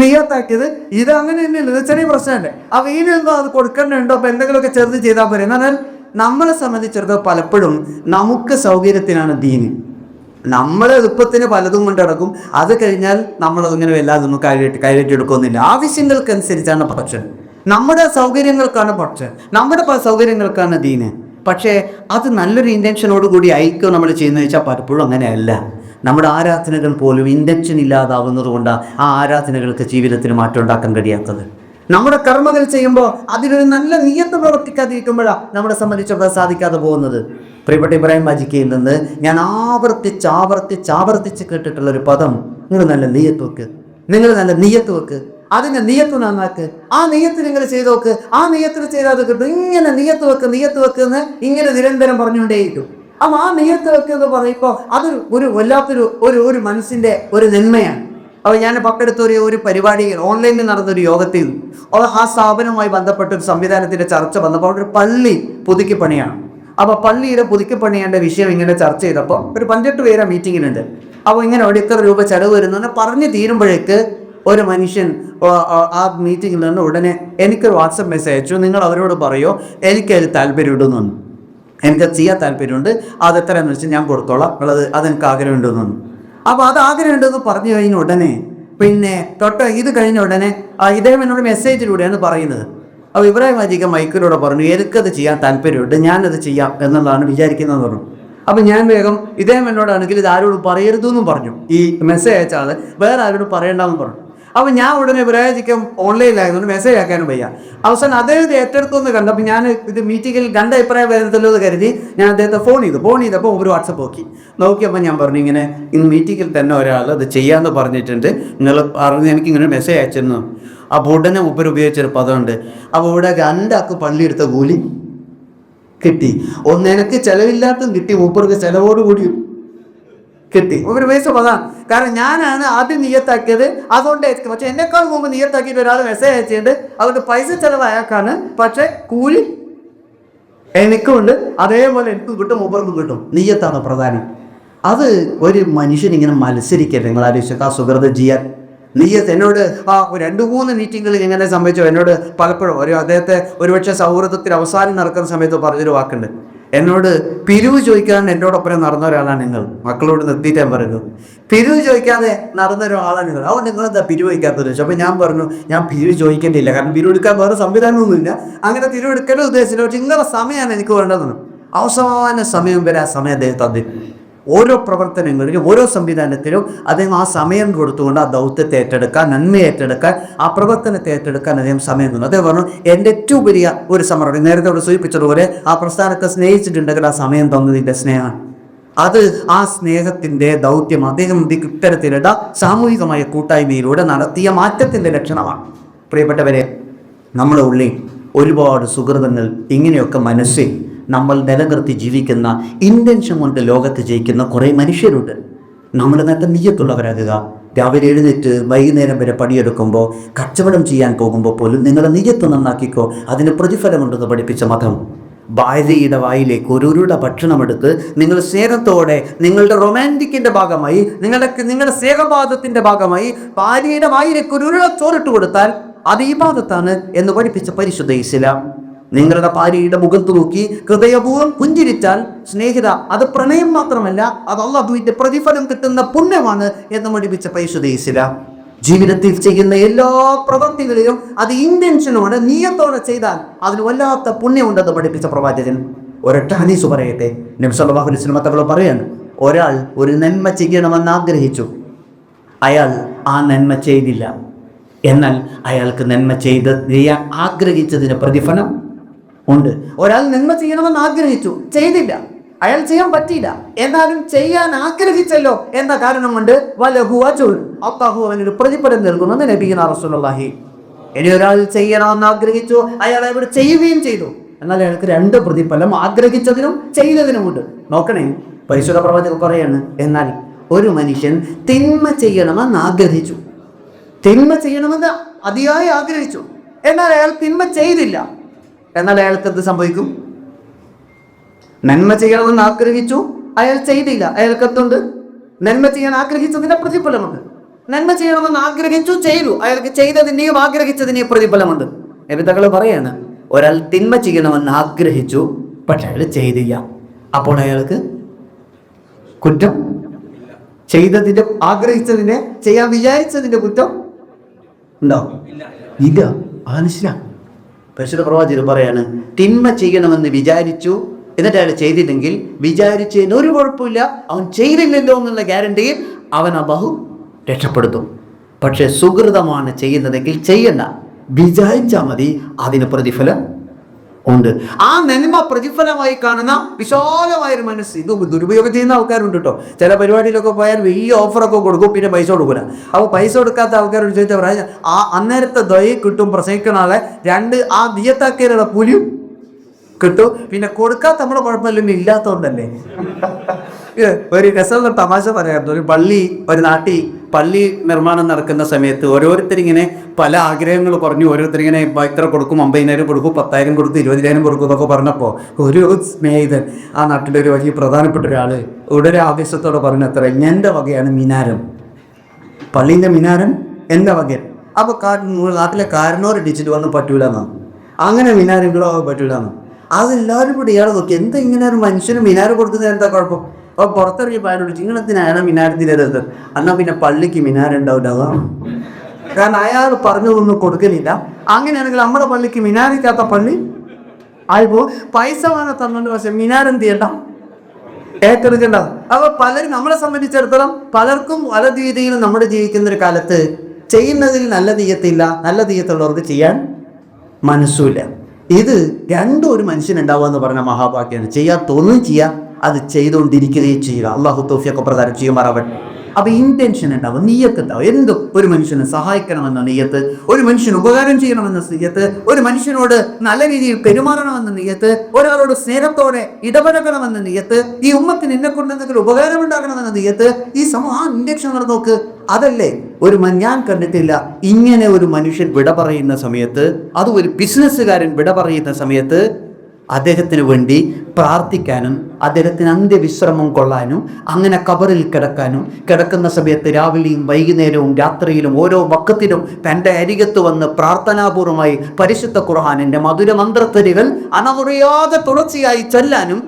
നിയത്താക്കിയത്, ഇത് അങ്ങനെ തന്നെയല്ല, ഇത് ചെറിയ പ്രശ്നമല്ലേ, അപ്പോൾ ഇനിയെന്തോ അത് കൊടുക്കണ്ടുണ്ടോ, അപ്പോൾ എന്തെങ്കിലുമൊക്കെ ചെറുത് ചെയ്താൽ പോരെ. എന്നാൽ നമ്മളെ സംബന്ധിച്ചിടത്തോളം പലപ്പോഴും നമുക്ക് സൗകര്യത്തിനാണ് ദീന്, നമ്മൾ എളുപ്പത്തിന് പലതും കൊണ്ട് നടക്കും, അത് കഴിഞ്ഞാൽ നമ്മളതിങ്ങനെ വല്ലാതൊന്നും കൈകാര്യം എടുക്കുന്നില്ല. ആവശ്യങ്ങൾക്കനുസരിച്ചാണ് പക്ഷൻ, നമ്മുടെ സൗകര്യങ്ങൾക്കാണ് പക്ഷൻ, നമ്മുടെ സൗകര്യങ്ങൾക്കാണ് ദീന്. പക്ഷേ അത് നല്ലൊരു ഇൻറ്റൻഷനോടുകൂടി ആയിരിക്കും നമ്മൾ ചെയ്യുന്നത് വെച്ചാൽ പലപ്പോഴും അങ്ങനെയല്ല. നമ്മുടെ ആരാധനകൾ പോലും ഇൻറ്റൻഷൻ ഇല്ലാതാവുന്നത് കൊണ്ടാണ് ആ ആരാധനകൾക്ക് ജീവിതത്തിൽ മാറ്റം ഉണ്ടാക്കാൻ കഴിയാത്തത്. നമ്മുടെ കർമ്മങ്ങൾ ചെയ്യുമ്പോൾ അതിലൊരു നല്ല നിയത്ത് പ്രവർത്തിക്കാതിരിക്കുമ്പോഴാണ് നമ്മളെ സംബന്ധിച്ചൊക്കെ സാധിക്കാതെ പോകുന്നത്. പ്രിയപ്പെട്ട ഇബ്രാഹിം ബാജിക്കയിൽ നിന്ന് ഞാൻ ആവർത്തിച്ച് കേട്ടിട്ടുള്ളൊരു പദം, നിങ്ങൾ നല്ല നിയത്ത് വെക്ക്, നിങ്ങൾ നല്ല നിയത്ത് വെക്ക്, അതിൻ്റെ നിയത്ത് നന്നാക്ക്, ആ നിയത്ത് നിങ്ങൾ ചെയ്ത് നോക്ക്, ആ നിയത്തിൽ ചെയ്താൽ അത് കിട്ടും. ഇങ്ങനെ നിയത്ത് വെക്ക് എന്ന് ഇങ്ങനെ നിരന്തരം പറഞ്ഞുകൊണ്ടേയിരിക്കും. അപ്പം ആ നിയത്ത് വെക്ക് എന്ന് പറയുമ്പോൾ അതൊരു വല്ലാത്തൊരു ഒരു മനസ്സിൻ്റെ ഒരു നന്മയാണ്. അപ്പോൾ ഞാൻ പങ്കെടുത്ത ഒരു പരിപാടി ഓൺലൈനിൽ നടന്നൊരു യോഗത്തിൽ ആ സ്ഥാപനവുമായി ബന്ധപ്പെട്ട ഒരു സംവിധാനത്തിൻ്റെ ചർച്ച വന്നപ്പോൾ ഒരു പള്ളി പുതുക്കി പണിയാണ്. അപ്പോൾ പള്ളിയുടെ പുതുക്കി പണിയേണ്ട വിഷയം ഇങ്ങനെ ചർച്ച ചെയ്തപ്പോൾ ഒരു 15 പേരെ മീറ്റിങ്ങിനുണ്ട്. അപ്പോൾ ഇങ്ങനെ ഇത്ര രൂപ ചെലവ് വരുന്നെന്ന് പറഞ്ഞ് തീരുമ്പോഴേക്ക് ഒരു മനുഷ്യൻ ആ മീറ്റിങ്ങിൽ നിന്ന് ഉടനെ എനിക്കൊരു വാട്സപ്പ് മെസ്സേജ് അയച്ചു, നിങ്ങൾ അവരോട് പറയോ എനിക്കതിൽ താല്പര്യമുണ്ടെന്നു, എനിക്കത് ചെയ്യാൻ താല്പര്യമുണ്ട്, അത് എത്രയാണെന്ന് വെച്ചാൽ ഞാൻ കൊടുത്തോളാം, അതെനിക്ക് ആഗ്രഹമുണ്ടെന്നു. അപ്പോൾ അത് ആഗ്രഹമുണ്ടെന്ന് പറഞ്ഞു കഴിഞ്ഞ ഉടനെ പിന്നെ ഇത് കഴിഞ്ഞ ഉടനെ ഇദ്ദേഹം എന്നോട് മെസ്സേജിലൂടെയാണ് പറയുന്നത്. അപ്പോൾ ഇബ്രാഹിം ബാജിക്ക മൈക്കിലൂടെ പറഞ്ഞു, എനിക്കത് ചെയ്യാൻ താല്പര്യമുണ്ട്, ഞാനത് ചെയ്യാം എന്നുള്ളതാണ് വിചാരിക്കുന്നതെന്ന് പറഞ്ഞു. അപ്പം ഞാൻ വേഗം ഇദ്ദേഹം എന്നോടാണെങ്കിൽ ഇത് ആരോടും പറയരുതെന്നും പറഞ്ഞു, ഈ മെസ്സേജ് അയച്ച ആൾ വേറെ ആരോടും പറയണ്ടെന്നും പറഞ്ഞു. അപ്പോൾ ഞാൻ ഉടനെ ഇബ്രാഹിം ഓൺലൈനിലായതുകൊണ്ട് മെസ്സേജ് ആക്കാനും വയ്യ. അവസാനം അദ്ദേഹത്തെ ഏറ്റെടുത്തൊന്ന് കണ്ടു. അപ്പോൾ ഞാൻ ഇത് മീറ്റിങ്ങിൽ 2 അഭിപ്രായം വരുന്നല്ലോ എന്ന് കരുതി ഞാൻ അദ്ദേഹത്തെ ഫോൺ ചെയ്തപ്പോൾ ഒരു വാട്സപ്പ് നോക്കിയപ്പോൾ ഞാൻ പറഞ്ഞു, ഇങ്ങനെ ഇന്ന് മീറ്റിങ്ങിൽ തന്നെ ഒരാൾ അത് ചെയ്യാമെന്ന് പറഞ്ഞിട്ടുണ്ട്, നിങ്ങൾ പറഞ്ഞ് എനിക്കിങ്ങനെ മെസ്സേജ് അയച്ചിരുന്നു. അപ്പോൾ ഉടനെ ഉപയോഗിച്ചൊരു പദമുണ്ട്. അപ്പോൾ ഇവിടെ 2 ആൾക്ക് പള്ളിയെടുത്ത കൂലി കിട്ടി, ഒന്ന് എനിക്ക് ചിലവില്ലാത്തതും കിട്ടി, മൂപ്പർക്ക് ചിലവോടുകൂടി കിട്ടി. ഒരു പൈസ അതാണ്. കാരണം ഞാനാണ് ആദ്യം നിയത്താക്കിയത്, അതുകൊണ്ട്. പക്ഷെ എന്നെക്കാൾ മുമ്പ് നിയത്താക്കിയിട്ട് ഒരാൾ മെസ്സേജ് അയച്ചിട്ടുണ്ട്, അതുകൊണ്ട് പൈസ ചെലവ് അയാൾക്കാണ്, പക്ഷെ കൂലി എനിക്കുണ്ട്. അതേപോലെ എനിക്കും കിട്ടും, മൂപ്പർക്കും കിട്ടും. നിയ്യത്താണ് പ്രധാനം. അത് ഒരു മനുഷ്യൻ ഇങ്ങനെ മത്സരിക്കരുത്. നിങ്ങൾ ആലോചിച്ചൊക്കെ ആ സുഹൃത്ത് ചെയ്യാൻ നിയ്യത്ത്. എന്നോട് 2-3 മീറ്റിങ്ങുകളിൽ ഇങ്ങനെ സംഭവിച്ചു. എന്നോട് പലപ്പോഴും അദ്ദേഹത്തെ ഒരുപക്ഷെ സൗഹൃദത്തിൽ അവസാനം നടക്കുന്ന സമയത്ത് പറഞ്ഞൊരു വാക്കുണ്ട്. എന്നോട് പിരിവ് ചോദിക്കാതെ എന്നോടൊപ്പം നടന്ന ഒരാളാണ് നിങ്ങൾ. മക്കളോട് നിർത്തിയിട്ടാൻ പറയുന്നു, പിരിവ് ചോദിക്കാതെ നടന്ന ഒരാളാണ് നിങ്ങൾ. അതുകൊണ്ട് നിങ്ങളെന്താ പിരിവ് ചോദിക്കാത്തത് ചോദിച്ചു. അപ്പോൾ ഞാൻ പറഞ്ഞു, ഞാൻ പിരിവ് ചോദിക്കേണ്ടിയില്ല, കാരണം പിരിവ് എടുക്കാൻ വേറെ സംവിധാനമൊന്നുമില്ല. അങ്ങനെ പിരിവ് എടുക്കേണ്ട ഉദ്ദേശിച്ചില്ല. പക്ഷെ നിങ്ങളുടെ സമയമാണ് എനിക്ക് വേണ്ടതെന്ന്. അവസാന സമയം വരെ ആ സമയം അദ്ദേഹം തന്നിട്ടുണ്ട്. ഓരോ പ്രവർത്തനങ്ങളിലും ഓരോ സംവിധാനത്തിലും അദ്ദേഹം ആ സമയം കൊടുത്തുകൊണ്ട് ആ ദൗത്യത്തെ ഏറ്റെടുക്കാൻ, നന്മയെ ഏറ്റെടുക്കാൻ, ആ പ്രവർത്തനത്തെ ഏറ്റെടുക്കാൻ അദ്ദേഹം സമയം തന്നു. അദ്ദേഹം പറഞ്ഞു, എൻ്റെ ഏറ്റവും വലിയ ഒരു സമർപ്പണം, നേരത്തെ അവിടെ സൂചിപ്പിച്ചതുപോലെ ആ പ്രസ്ഥാനത്തെ സ്നേഹിച്ചിട്ടുണ്ടെങ്കിൽ ആ സമയം തന്നതിൻ്റെ സ്നേഹമാണ്. അത് ആ സ്നേഹത്തിൻ്റെ ദൗത്യം അദ്ദേഹം ഇത്തരത്തിലുള്ള സാമൂഹികമായ കൂട്ടായ്മയിലൂടെ നടത്തിയ മാറ്റത്തിൻ്റെ ലക്ഷണമാണ്. പ്രിയപ്പെട്ടവരെ, നമ്മുടെ ഉള്ളിൽ ഒരുപാട് സുഹൃതങ്ങൾ ഇങ്ങനെയൊക്കെ മനസ്സിൽ നമ്മൾ നിലനിർത്തി ജീവിക്കുന്ന, ഇൻറ്റൻഷൻ കൊണ്ട് ലോകത്ത് ജയിക്കുന്ന കുറേ മനുഷ്യരുണ്ട്. നമ്മൾ നേരത്തെ നിയ്യത്തുള്ളവരാകുക. രാവിലെ എഴുന്നേറ്റ് വൈകുന്നേരം വരെ പണിയെടുക്കുമ്പോൾ, കച്ചവടം ചെയ്യാൻ പോകുമ്പോൾ പോലും നിങ്ങളുടെ നിയ്യത്ത് നന്നാക്കിക്കോ, അതിന് പ്രതിഫലമുണ്ടെന്ന് പഠിപ്പിച്ച മതം. ഭാര്യയുടെ വായിലേക്ക് ഒരു ഭക്ഷണമെടുത്ത് നിങ്ങൾ സ്നേഹത്തോടെ, നിങ്ങളുടെ റൊമാൻറ്റിക്കിൻ്റെ ഭാഗമായി, നിങ്ങളുടെ സ്നേഹപാദത്തിൻ്റെ ഭാഗമായി ഭാര്യയുടെ വായിലേക്ക് ഒരു ചോറിട്ട് കൊടുത്താൽ അത് ഇബാദത്താണ് എന്ന് പഠിപ്പിച്ച പരിശുദ്ധ ഇസ്ലാം. നിങ്ങളുടെ ഭാര്യയുടെ മുഖത്ത് നോക്കി ഹൃദയപൂർവ്വം പുഞ്ചിരിച്ചാൽ സ്നേഹിത, അത് പ്രണയം മാത്രമല്ല, അത് അല്ലാഹുവിന്റെ പ്രതിഫലം കിട്ടുന്ന പുണ്യമാണ് എന്ന് പഠിപ്പിച്ച പരിശുദ്ധ ഇസ്ലാം. ജീവിതത്തിൽ ചെയ്യുന്ന എല്ലാ പ്രവൃത്തികളിലും അത് ഇന്റൻഷനോടെ, നിയത്തോടെ ചെയ്താൽ അതിന് വല്ലാത്ത പുണ്യമുണ്ടെന്ന് പഠിപ്പിച്ച പ്രവാചകൻ. ഒരൊറ്റ ഹദീസ് പറയട്ടെ. നബി സല്ലല്ലാഹു അലൈഹി വസല്ലം തങ്ങൾ പറയാണ്, ഒരാൾ ഒരു നന്മ ചെയ്യണമെന്ന് ആഗ്രഹിച്ചു, അയാൾ ആ നന്മ ചെയ്തില്ല, എന്നാൽ അയാൾക്ക് നന്മ ചെയ്യാൻ ആഗ്രഹിച്ചതിന് പ്രതിഫലം ഉണ്ട്. ഒരാൾ നന്മ ചെയ്യണമെന്ന് ആഗ്രഹിച്ചു, ചെയ്തില്ല, അയാൾ ചെയ്യാൻ പറ്റിയില്ല, എന്നാലും ചെയ്യാൻ ആഗ്രഹിച്ചല്ലോ എന്ന കാരണം കൊണ്ട് വലഹു അജ്റുൻ, അല്ലാഹു അവനൊരു പ്രതിഫലം നൽകുമെന്ന് നബിയുനാ റസൂലുള്ളാഹി. ഇനി ഒരാൾ ചെയ്യണമെന്ന് ആഗ്രഹിച്ചു, അയാൾ അവിടെ ചെയ്യുകയും ചെയ്തു, എന്നാൽ അയാൾക്ക് 2 പ്രതിഫലം, ആഗ്രഹിച്ചതിനും ചെയ്തതിനുമുണ്ട്. നോക്കണേ, പരിശുദ്ധ പ്രവാചകൻ പറയാണ്, എന്നാൽ ഒരു മനുഷ്യൻ തിന്മ ചെയ്യണമെന്ന് ആഗ്രഹിച്ചു, തിന്മ ചെയ്യണമെന്ന് അതിയായി ആഗ്രഹിച്ചു, എന്നാൽ അയാൾ തിന്മ ചെയ്തില്ല, എന്നാൽ അയാൾക്ക് എന്ത് സംഭവിക്കും? നന്മ ചെയ്യണമെന്ന് ആഗ്രഹിച്ചു, അയാൾ ചെയ്തില്ല, അയാൾക്ക് എന്തുണ്ട്? നന്മ ചെയ്യാൻ ആഗ്രഹിച്ചതിന്റെ പ്രതിഫലമുണ്ട്. നന്മ ചെയ്യണമെന്ന് ആഗ്രഹിച്ചു, ചെയ്തു, അയാൾക്ക് ചെയ്തതിന്റെയും ആഗ്രഹിച്ചതിന്റെയും പ്രതിഫലമുണ്ട്. നബിതങ്ങൾ പറയാണ്, ഒരാൾ തിന്മ ചെയ്യണമെന്ന് ആഗ്രഹിച്ചു, പക്ഷെ അയാൾ ചെയ്തില്ല, അപ്പോൾ അയാൾക്ക് കുറ്റം? ചെയ്തതിന്റെ, ആഗ്രഹിച്ചതിന്റെ, ചെയ്യാൻ വിചാരിച്ചതിന്റെ കുറ്റം ഉണ്ടോ? ഇല്ല. ആനുഷ്യ പരിശുദ്ധ പ്രവാചകൻ പറയാണ്, തിന്മ ചെയ്യണമെന്ന് വിചാരിച്ചു, എന്നിട്ട് അയാൾ ചെയ്തില്ലെങ്കിൽ വിചാരിച്ചതിന് ഒരു കുഴപ്പമില്ല, അവൻ ചെയ്തില്ലല്ലോ എന്നുള്ള ഗ്യാരണ്ടിയിൽ അവൻ അല്ലാഹു രക്ഷപ്പെടുത്തും. പക്ഷെ സുഹൃതമാണ് ചെയ്യുന്നതെങ്കിൽ ചെയ്യണ്ട, വിചാരിച്ചാൽ മതി, അതിന് പ്രതിഫലം ഉണ്ട്. ആ നന്മ പ്രതിഫലമായി കാണുന്ന വിശാലമായൊരു മനസ്സ്. ഇത് ദുരുപയോഗം ചെയ്യുന്ന ആൾക്കാരുണ്ട് കേട്ടോ. ചില പരിപാടിയിലൊക്കെ പോയാൽ വലിയ ഓഫറൊക്കെ കൊടുക്കും, പിന്നെ പൈസ കൊടുക്കില്ല. അപ്പോൾ പൈസ കൊടുക്കാത്ത ആൾക്കാരോട് ചോദിച്ചാൽ പറയാം, ആ അന്നേരത്തെ ദയ കിട്ടും, പ്രസംഗിക്കുന്ന ആളെ 2 ആ ദിയത്താക്കിയുള്ള കൂലിയും കിട്ടും, പിന്നെ കൊടുക്കാത്ത നമ്മുടെ കുഴപ്പമില്ല, ഇല്ലാത്തതുകൊണ്ടല്ലേ. ഒരു രസമുള്ള തമാശ പറയാറുണ്ട്. ഒരു നാട്ടിൽ പള്ളി നിർമ്മാണം നടക്കുന്ന സമയത്ത് ഓരോരുത്തരിങ്ങനെ പല ആഗ്രഹങ്ങൾ പറഞ്ഞു, ഓരോരുത്തരിങ്ങനെ ഇത്ര കൊടുക്കും, 50,000 കൊടുക്കും, 10,000 കൊടുക്കും, 20,000 കൊടുക്കും എന്നൊക്കെ പറഞ്ഞപ്പോൾ ഒരു സ്നേഹിതൻ, ആ നാട്ടിലെ ഒരു വലിയ പ്രധാനപ്പെട്ട ഒരാൾ ഉടനെ ആവേശത്തോടെ പറഞ്ഞു, അത്ര എൻ്റെ വകയാണ് മിനാരം, പള്ളീൻ്റെ മിനാരം എൻ്റെ വകയാണ്. അപ്പോൾ നാട്ടിലെ കാരണോർ ഇടിച്ചിട്ട് വന്ന് പറ്റൂല എന്നാണ്, അങ്ങനെ മിനാരങ്ങളോ പറ്റൂല എന്നാണ്. അതെല്ലാവരും കൂടി ഇയാളെ നോക്കി, എന്താ ഇങ്ങനെ ഒരു മനുഷ്യന് മിനാരം കൊടുക്കുന്നത്, എന്താ കുഴപ്പം? അപ്പോൾ പുറത്തിറങ്ങി പാരോട് ചിങ്ങണത്തിനാണ് മിനാരത്തിനത്, എന്നാൽ പിന്നെ പള്ളിക്ക് മിനാരം ഉണ്ടാവില്ല. അതാണ് കാരണം അയാൾ പറഞ്ഞതൊന്നും കൊടുക്കുന്നില്ല. അങ്ങനെയാണെങ്കിൽ നമ്മുടെ പള്ളിക്ക് മിനാരിക്കാത്ത പള്ളി ആയിപ്പോ പൈസ വേണം തന്നുകൊണ്ട്, പക്ഷെ മിനാരം ചെയ്യണ്ട, ഏറ്റെടുക്കേണ്ട. അപ്പോൾ പലരും, നമ്മളെ സംബന്ധിച്ചിടത്തോളം പലർക്കും പല രീതിയിലും നമ്മൾ ജീവിക്കുന്ന ഒരു കാലത്ത് ചെയ്യുന്നതിൽ നല്ല തീയത്തില്ല, നല്ല തീയത്തുള്ളവർക്ക് ചെയ്യാൻ മനസ്സുമില്ല. ഇത് രണ്ടും ഒരു മനുഷ്യനുണ്ടാവുക എന്ന് പറഞ്ഞ മഹാഭാഗ്യമാണ്. ചെയ്യാൻ തോന്നുകയും ചെയ്യുക, അത് ചെയ്തുകൊണ്ടിരിക്കുകയും ചെയ്യുക. അള്ളാഹു തൗഫീഖ് പ്രദാനം ചെയ്യുമാറാവട്ടെ. അപ്പൊ ഇന്റൻഷൻ ഉണ്ടാവും, നീയത്ത് ഉണ്ടാവും. എന്തും ഒരു മനുഷ്യനെ സഹായിക്കണമെന്ന നീയത്ത്, ഒരു മനുഷ്യന് ഉപകാരം ചെയ്യണമെന്ന നീയത്ത്, ഒരു മനുഷ്യനോട് നല്ല രീതിയിൽ പെരുമാറണമെന്ന നീയത്ത്, ഒരാളോട് സ്നേഹത്തോടെ ഇടപഴകണമെന്ന നീയത്ത്, ഈ ഉമ്മത്തിന് എന്നെ കൊണ്ട് എന്തെങ്കിലും ഉപകാരം ഉണ്ടാകണമെന്ന നീയത്ത്, ഈ സമൂഹം ഇന്റൻഷൻ നോക്ക്. അതല്ലേ ഞാൻ കണ്ടിട്ടില്ല ഇങ്ങനെ ഒരു മനുഷ്യൻ വിട പറയുന്ന സമയത്ത്, അത് ഒരു ബിസിനസ്സുകാരൻ വിട പറയുന്ന സമയത്ത് അദ്ദേഹത്തിന് വേണ്ടി പ്രാർത്ഥിക്കാനും അദ്ദേഹത്തിന് അന്ത്യവിശ്രമം കൊള്ളാനും അങ്ങനെ ഖബറിൽ കിടക്കുന്ന സമയത്ത് രാവിലെയും വൈകുന്നേരവും രാത്രിയിലും ഓരോ വക്കത്തിലും തൻ്റെ അരികത്ത് വന്ന് പ്രാർത്ഥനാപൂർവമായി പരിശുദ്ധ ഖുർആനിൻ്റെ മധുര മന്ത്രത്തരികൾ അണമുറിയാതെ തുടർച്ചയായി ചൊല്ലാനും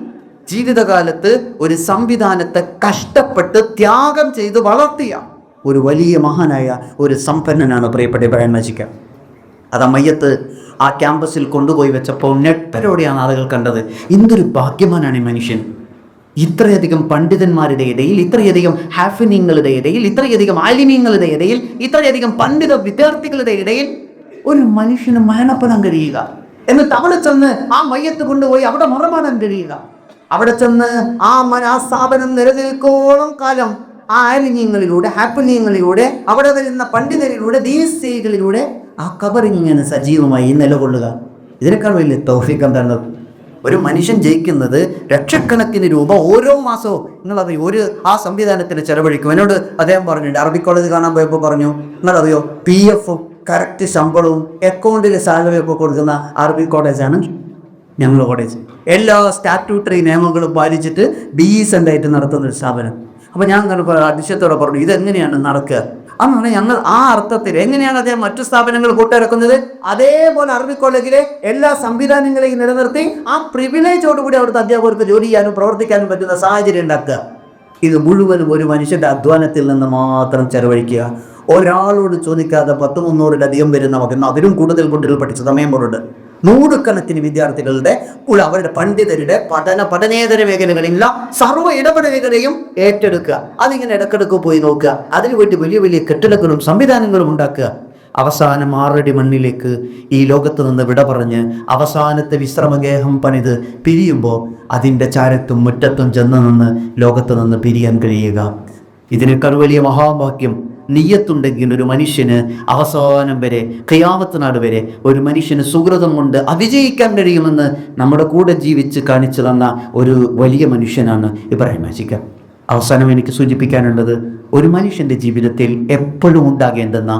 ജീവിതകാലത്ത് ഒരു സംവിധാനത്തെ കഷ്ടപ്പെട്ട് ത്യാഗം ചെയ്ത് വളർത്തിയ ഒരു വലിയ മഹാനായ ഒരു സമ്പന്നനാണ് പ്രിയപ്പെട്ട ഇബ്രാഹിം ഹാജിക്ക. അത് മയ്യത്ത് ആ ക്യാമ്പസിൽ കൊണ്ടുപോയി വെച്ചപ്പോൾ ഞെട്ടലോടെയാണ് ആളുകൾ കണ്ടത്. എന്തൊരു ഭാഗ്യവാനാണ് ഈ മനുഷ്യൻ. ഇത്രയധികം പണ്ഡിതന്മാരുടെ ഇടയിൽ, ഇത്രയധികം ഹാഫിനിങ്ങളുടെ ഇടയിൽ, ഇത്രയധികം ആലിമീങ്ങളുടെ ഇടയിൽ, ഇത്രയധികം പണ്ഡിത വിദ്യാർത്ഥികളുടെ ഇടയിൽ ഒരു മനുഷ്യന് മരണപ്പെടാൻ കഴിയുക, എന്നിട്ട് അവിടെ ചെന്ന് ആ മയ്യത്ത് കൊണ്ടുപോയി അവിടെ മറമാടാൻ കഴിയുക, അവിടെ ചെന്ന് ആ സ്ഥാപനം നിലനിൽക്കോളം കാലം ആ ആലിമീങ്ങളിലൂടെ, ഹാപ്പനിയങ്ങളിലൂടെ, അവിടെ വരുന്ന പണ്ഡിതരിലൂടെ, ദീനസ്ഥിതികളിലൂടെ ആ ഖബറിങ്ങനെ സജീവമായി നിലകൊള്ളുക. ഇതിനേക്കാൾ വലിയ തൗഫീഖ് എന്താണ്? ഒരു മനുഷ്യൻ ജയിക്കുന്നത് ലക്ഷക്കണക്കിന് രൂപ ഓരോ മാസവും നിങ്ങളറിയോ ഒരു ആ സംവിധാനത്തിന് ചെലവഴിക്കും. എന്നോട് അദ്ദേഹം പറഞ്ഞിട്ടുണ്ട്, അറബി കോളേജ് കാണാൻ പോയപ്പോൾ പറഞ്ഞു, നിങ്ങളറിയോ PF കറക്റ്റ് ശമ്പളവും അക്കൗണ്ടിൽ സാലറി ഒക്കെ കൊടുക്കുന്ന അറബി കോളേജാണ് ഞങ്ങളുടെ കോളേജ്. എല്ലാ സ്റ്റാറ്റ്യൂട്ടറി നിയമങ്ങളും പാലിച്ചിട്ട് ഡീസൻ്റ് ആയിട്ട് നടത്തുന്ന ഒരു സ്ഥാപനം. അപ്പോൾ ഞാൻ അതിശയത്തോടെ പറഞ്ഞു, ഇതെങ്ങനെയാണ് നടക്കുക? അന്നാണ് ഞങ്ങൾ ആ അർത്ഥത്തിൽ എങ്ങനെയാണ് അദ്ദേഹം മറ്റു സ്ഥാപനങ്ങൾ കൂട്ടിറക്കുന്നത്, അതേപോലെ അറബി കോളേജിലെ എല്ലാ സംവിധാനങ്ങളെയും നിലനിർത്തി ആ പ്രിവിലേജോടുകൂടി അവിടുത്തെ അധ്യാപകർക്ക് ജോലി ചെയ്യാനും പ്രവർത്തിക്കാനും പറ്റുന്ന സാഹചര്യം ഉണ്ടാക്കുക. ഇത് മുഴുവനും ഒരു മനുഷ്യന്റെ അധ്വാനത്തിൽ നിന്ന് മാത്രം ചെലവഴിക്കുക. ഒരാളോട് ചോദിക്കാതെ 100-300-ലധികം വരുന്ന മകൻ, അതിലും കൂടുതൽ കുട്ടികൾ പഠിച്ച സമയം പോലുണ്ട്. നൂറുകണക്കിന് വിദ്യാർത്ഥികളുടെ അവരുടെ പണ്ഡിതരുടെ പഠനേതര മേഖലകളില്ല സർവ്വ ഇടപെടലുകളെയും ഏറ്റെടുക്കുക. അതിങ്ങനെ ഇടക്കിടക്ക് പോയി നോക്കുക. അതിനു വേണ്ടി വലിയ വലിയ കെട്ടിടങ്ങളും സംവിധാനങ്ങളും ഉണ്ടാക്കുക. അവസാനം 6 അടി മണ്ണിലേക്ക് ഈ ലോകത്ത് നിന്ന് വിട പറഞ്ഞ് അവസാനത്തെ വിശ്രമഗേഹം പണിത് പിരിയുമ്പോൾ അതിൻ്റെ ചാരത്തും മുറ്റത്തും ചെന്ന് നിന്ന് ലോകത്ത് നിന്ന് പിരിയാൻ കഴിയുക. ഇതിനേക്കാൾ വലിയ മഹാഭാഗ്യം നിയ്യത്തുണ്ടെങ്കിൽ ഒരു മനുഷ്യന് അവസാനം വരെ, ഖിയാമത്ത് നാൾ വരെ ഒരു മനുഷ്യന് സുഹൃതം കൊണ്ട് അതിജയിക്കാൻ കഴിയുമെന്ന് നമ്മുടെ കൂടെ ജീവിച്ച് കാണിച്ചു തന്ന ഒരു വലിയ മനുഷ്യനാണ് ഇബ്രാഹിം ഹാജിക്ക. അവസാനം എനിക്ക് സൂചിപ്പിക്കാനുള്ളത്, ഒരു മനുഷ്യൻ്റെ ജീവിതത്തിൽ എപ്പോഴും ഉണ്ടാകേണ്ടുന്ന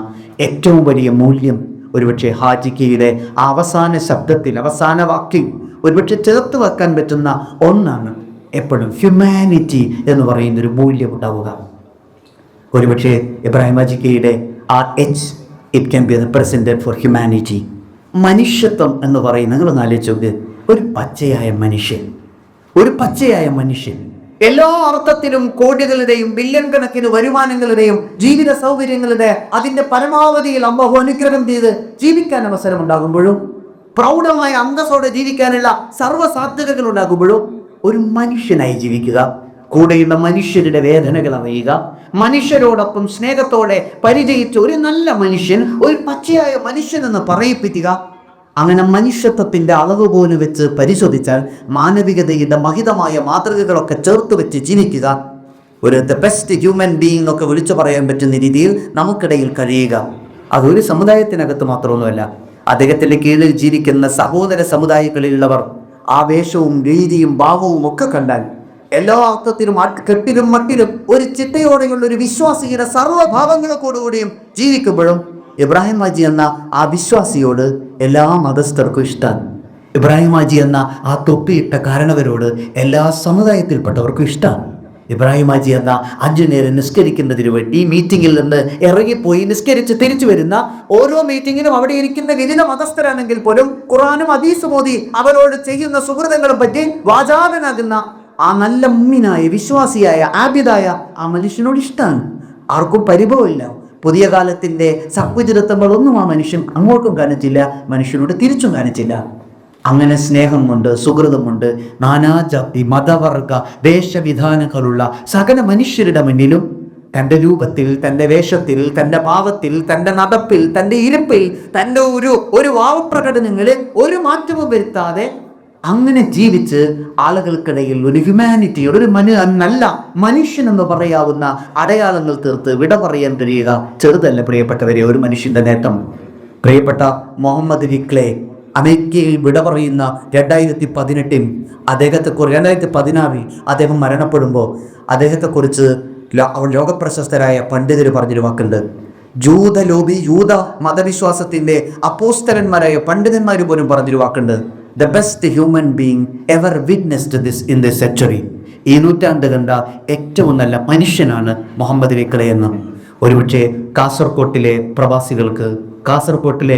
ഏറ്റവും വലിയ മൂല്യം ഒരുപക്ഷെ ഹാജിക്കയുടെ അവസാന ശബ്ദത്തിൽ, അവസാന വാക്കിൽ ഒരുപക്ഷെ ചേർത്ത് വെക്കാൻ പറ്റുന്ന ഒന്നാണ് എപ്പോഴും ഹ്യൂമാനിറ്റി എന്ന് പറയുന്നൊരു മൂല്യം ഉണ്ടാവുക. ഒരുപക്ഷെ ഇബ്രാഹിം ഹാജിക്കയുടെ ആ it can be represented four humanity. മനുഷ്യത്വം എന്ന് പറയുന്നത് നിങ്ങൾ ആലോചിച്ചോക്ക്. ഒരു പച്ചയായ മനുഷ്യൻ എല്ലാ അർത്ഥത്തിലും കോടികളുടെയും ബില്യൺ കണക്കിന് വരുമാനങ്ങളുടെയും ജീവിത സൗകര്യങ്ങളുടെ അതിൻ്റെ പരമാവധിയിൽ അല്ലാഹു അനുഗ്രഹം ചെയ്ത് ജീവിക്കാൻ അവസരം ഉണ്ടാകുമ്പോഴും, പ്രൗഢമായ അന്തസ്സോടെ ജീവിക്കാനുള്ള സർവ്വ സാധ്യതകൾ ഉണ്ടാകുമ്പോഴും ഒരു മനുഷ്യനായി ജീവിക്കുക, കൂടെയുള്ള മനുഷ്യരുടെ വേദനകൾ അറിയുക, മനുഷ്യരോടൊപ്പം സ്നേഹത്തോടെ പരിചയിച്ച ഒരു നല്ല മനുഷ്യൻ, ഒരു പച്ചയായ മനുഷ്യൻ എന്ന് പറയിപ്പിക്കുക. അങ്ങനെ മനുഷ്യത്വത്തിൻ്റെ അളവ് പോലും വെച്ച് പരിശോധിച്ചാൽ മാനവികതയുടെ മഹിതമായ മാതൃകകളൊക്കെ ചേർത്ത് വെച്ച് ജീവിക്കുക. ഒരു ദ ബെസ്റ്റ് ഹ്യൂമൻ ബീയിങ് ഒക്കെ വിളിച്ചു പറയാൻ പറ്റുന്ന രീതിയിൽ നമുക്കിടയിൽ കഴിയുക. അതൊരു സമുദായത്തിനകത്ത് മാത്രമൊന്നുമല്ല, അദ്ദേഹത്തിൻ്റെ കീഴിൽ ജീവിക്കുന്ന സഹോദര സമുദായങ്ങളിലുള്ളവർ ആ വേഷവും രീതിയും ഭാവവും ഒക്കെ കണ്ടാൽ എല്ലാ അർത്ഥത്തിലും കെട്ടിലും മട്ടിലും ഒരു ചിട്ടയോടെയുള്ള ഒരു വിശ്വാസിയുടെ സർവ്വഭാവങ്ങളോടുകൂടിയും ജീവിക്കുമ്പോഴും ഇബ്രാഹിം ഹാജി എന്ന ആ വിശ്വാസിയോട് എല്ലാ മതസ്ഥർക്കും ഇഷ്ടമാണ്. ഇബ്രാഹിം ഹാജി എന്ന ആ തൊപ്പിയിട്ട കാരണവരോട് എല്ലാ സമുദായത്തിൽപ്പെട്ടവർക്കും ഇഷ്ടമാണ്. ഇബ്രാഹിം ഹാജി എന്ന 5 നേരം നിസ്കരിക്കുന്നതിന് വേണ്ടി മീറ്റിങ്ങിൽ നിന്ന് ഇറങ്ങിപ്പോയി നിസ്കരിച്ച് തിരിച്ചു വരുന്ന ഓരോ മീറ്റിങ്ങിനും അവിടെ ഇരിക്കുന്ന വിവിധ മതസ്ഥരാണെങ്കിൽ പോലും ഖുർആനും ഹദീസും ഓതി അവരോട് ചെയ്യുന്ന സുഹൃത്തുക്കളെ പറ്റി വാചാലനാകുന്ന ആ നല്ല മുഅ്മിനായ വിശ്വാസിയായ ആബിദായ ആ മനുഷ്യനോട് ഇഷ്ടമാണ്. ആർക്കും പരിഭവമില്ല. പുതിയ കാലത്തിൻ്റെ സഹുചിതത്വങ്ങളൊന്നും ആ മനുഷ്യൻ അങ്ങോട്ടും കാണിച്ചില്ല, മനുഷ്യനോട് തിരിച്ചും കാണിച്ചില്ല. അങ്ങനെ സ്നേഹമുണ്ട്, സുഹൃതമുണ്ട്. നാനാജാതി മതവർഗ വേഷവിധാനങ്ങളുള്ള സകല മനുഷ്യരുടെ മുന്നിലും തൻ്റെ രൂപത്തിൽ, തൻ്റെ വേഷത്തിൽ, തൻ്റെ ഭാവത്തിൽ, തൻ്റെ നടപ്പിൽ, തൻ്റെ ഇരിപ്പിൽ, തൻ്റെ ഒരു ഭാവപ്രകടനങ്ങളിൽ ഒരു മാറ്റവും വരുത്താതെ അങ്ങനെ ജീവിച്ച് ആളുകൾക്കിടയിൽ ഒരു ഹ്യൂമാനിറ്റിയുടെ നല്ല മനുഷ്യൻ എന്ന് പറയാവുന്ന അടയാളങ്ങൾ തീർത്ത് വിട പറയാൻ കഴിയുക ചെറുതല്ല പ്രിയപ്പെട്ടവരെ ഒരു മനുഷ്യന്റെ നേട്ടം. പ്രിയപ്പെട്ട മുഹമ്മദ് അലി ക്ലേ അമേരിക്കയിൽ വിട പറയുന്ന 2018 2016 അദ്ദേഹം മരണപ്പെടുമ്പോൾ അദ്ദേഹത്തെക്കുറിച്ച് ലോകപ്രശസ്തരായ പണ്ഡിതർ പറഞ്ഞൊരു വാക്കുണ്ട്. യൂത മതവിശ്വാസത്തിന്റെ അപ്പോസ്തലന്മാരായ പണ്ഡിതന്മാർ പോലും പറഞ്ഞൊരു വാക്കുണ്ട്. The best human being ever witnessed this in this century. ഈ നൂറ്റാണ്ട് കണ്ട ഏറ്റവും നല്ല മനുഷ്യനാണ് മുഹമ്മദ് അലി ക്ലേ എന്ന്. ഒരുപക്ഷെ കാസർകോട്ടിലെ പ്രവാസികൾക്ക്, കാസർകോട്ടിലെ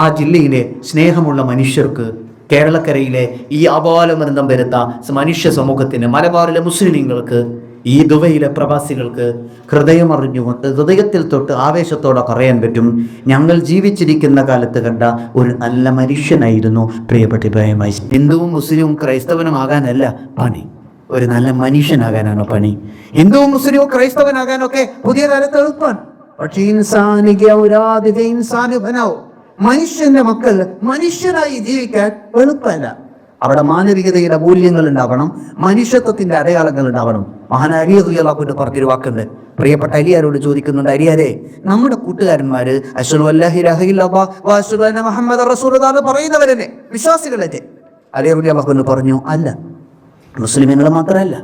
ആ ജില്ലയിലെ സ്നേഹമുള്ള മനുഷ്യർക്ക്, കേരളക്കരയിലെ ഈ അപാലമൃതം വരുന്ന മനുഷ്യ സമൂഹത്തിന്, മലബാറിലെ മുസ്ലിങ്ങൾക്ക്, ഈ ദുബൈയിലെ പ്രവാസികൾക്ക് ഹൃദയമറിഞ്ഞുകൊണ്ട് ഹൃദയത്തിൽ തൊട്ട് ആവേശത്തോടെ പറയാൻ പറ്റും, ഞങ്ങൾ ജീവിച്ചിരിക്കുന്ന കാലത്ത് കണ്ട ഒരു നല്ല മനുഷ്യനായിരുന്നു പ്രിയപ്പെട്ട ഇബ്രാഹിം ഐസി. ഹിന്ദുവും മുസ്ലിവും ക്രൈസ്തവനും ആകാനല്ല പണി, ഒരു നല്ല മനുഷ്യനാകാനാണ് പണി. ഹിന്ദുവും മുസ്ലിവും ക്രൈസ്തവനാകാനൊക്കെ പുതിയ കാലത്ത് എളുപ്പമാണ്. പക്ഷേ മനുഷ്യന്റെ മക്കൾ മനുഷ്യനായി ജീവിക്കാൻ എളുപ്പമല്ല. അവിടെ മാനവികതയുടെ മൂല്യങ്ങൾ ഉണ്ടാവണം, മനുഷ്യത്വത്തിന്റെ അടയാളങ്ങൾ ഉണ്ടാവണം. മഹാനായ അലി റളിയല്ലാഹു പറഞ്ഞൊരു വാക്കുണ്ട്. പ്രിയപ്പെട്ട അലിയാരോട് ചോദിക്കുന്നുണ്ട്, അലിയാരെ, നമ്മുടെ കൂട്ടുകാരന്മാര് അശ്ഹദു അല്ലാ ഇലാഹ ഇല്ലല്ലാഹ് വ അശ്ഹദു അന്ന മുഹമ്മദൻ റസൂലുള്ളാഹ് പറയുന്നവരല്ലേ, വിശ്വാസികളല്ലേ? അലി റളിയല്ലാഹു പറഞ്ഞു, അല്ല, മുസ്ലിമുകൾ മാത്രമല്ല,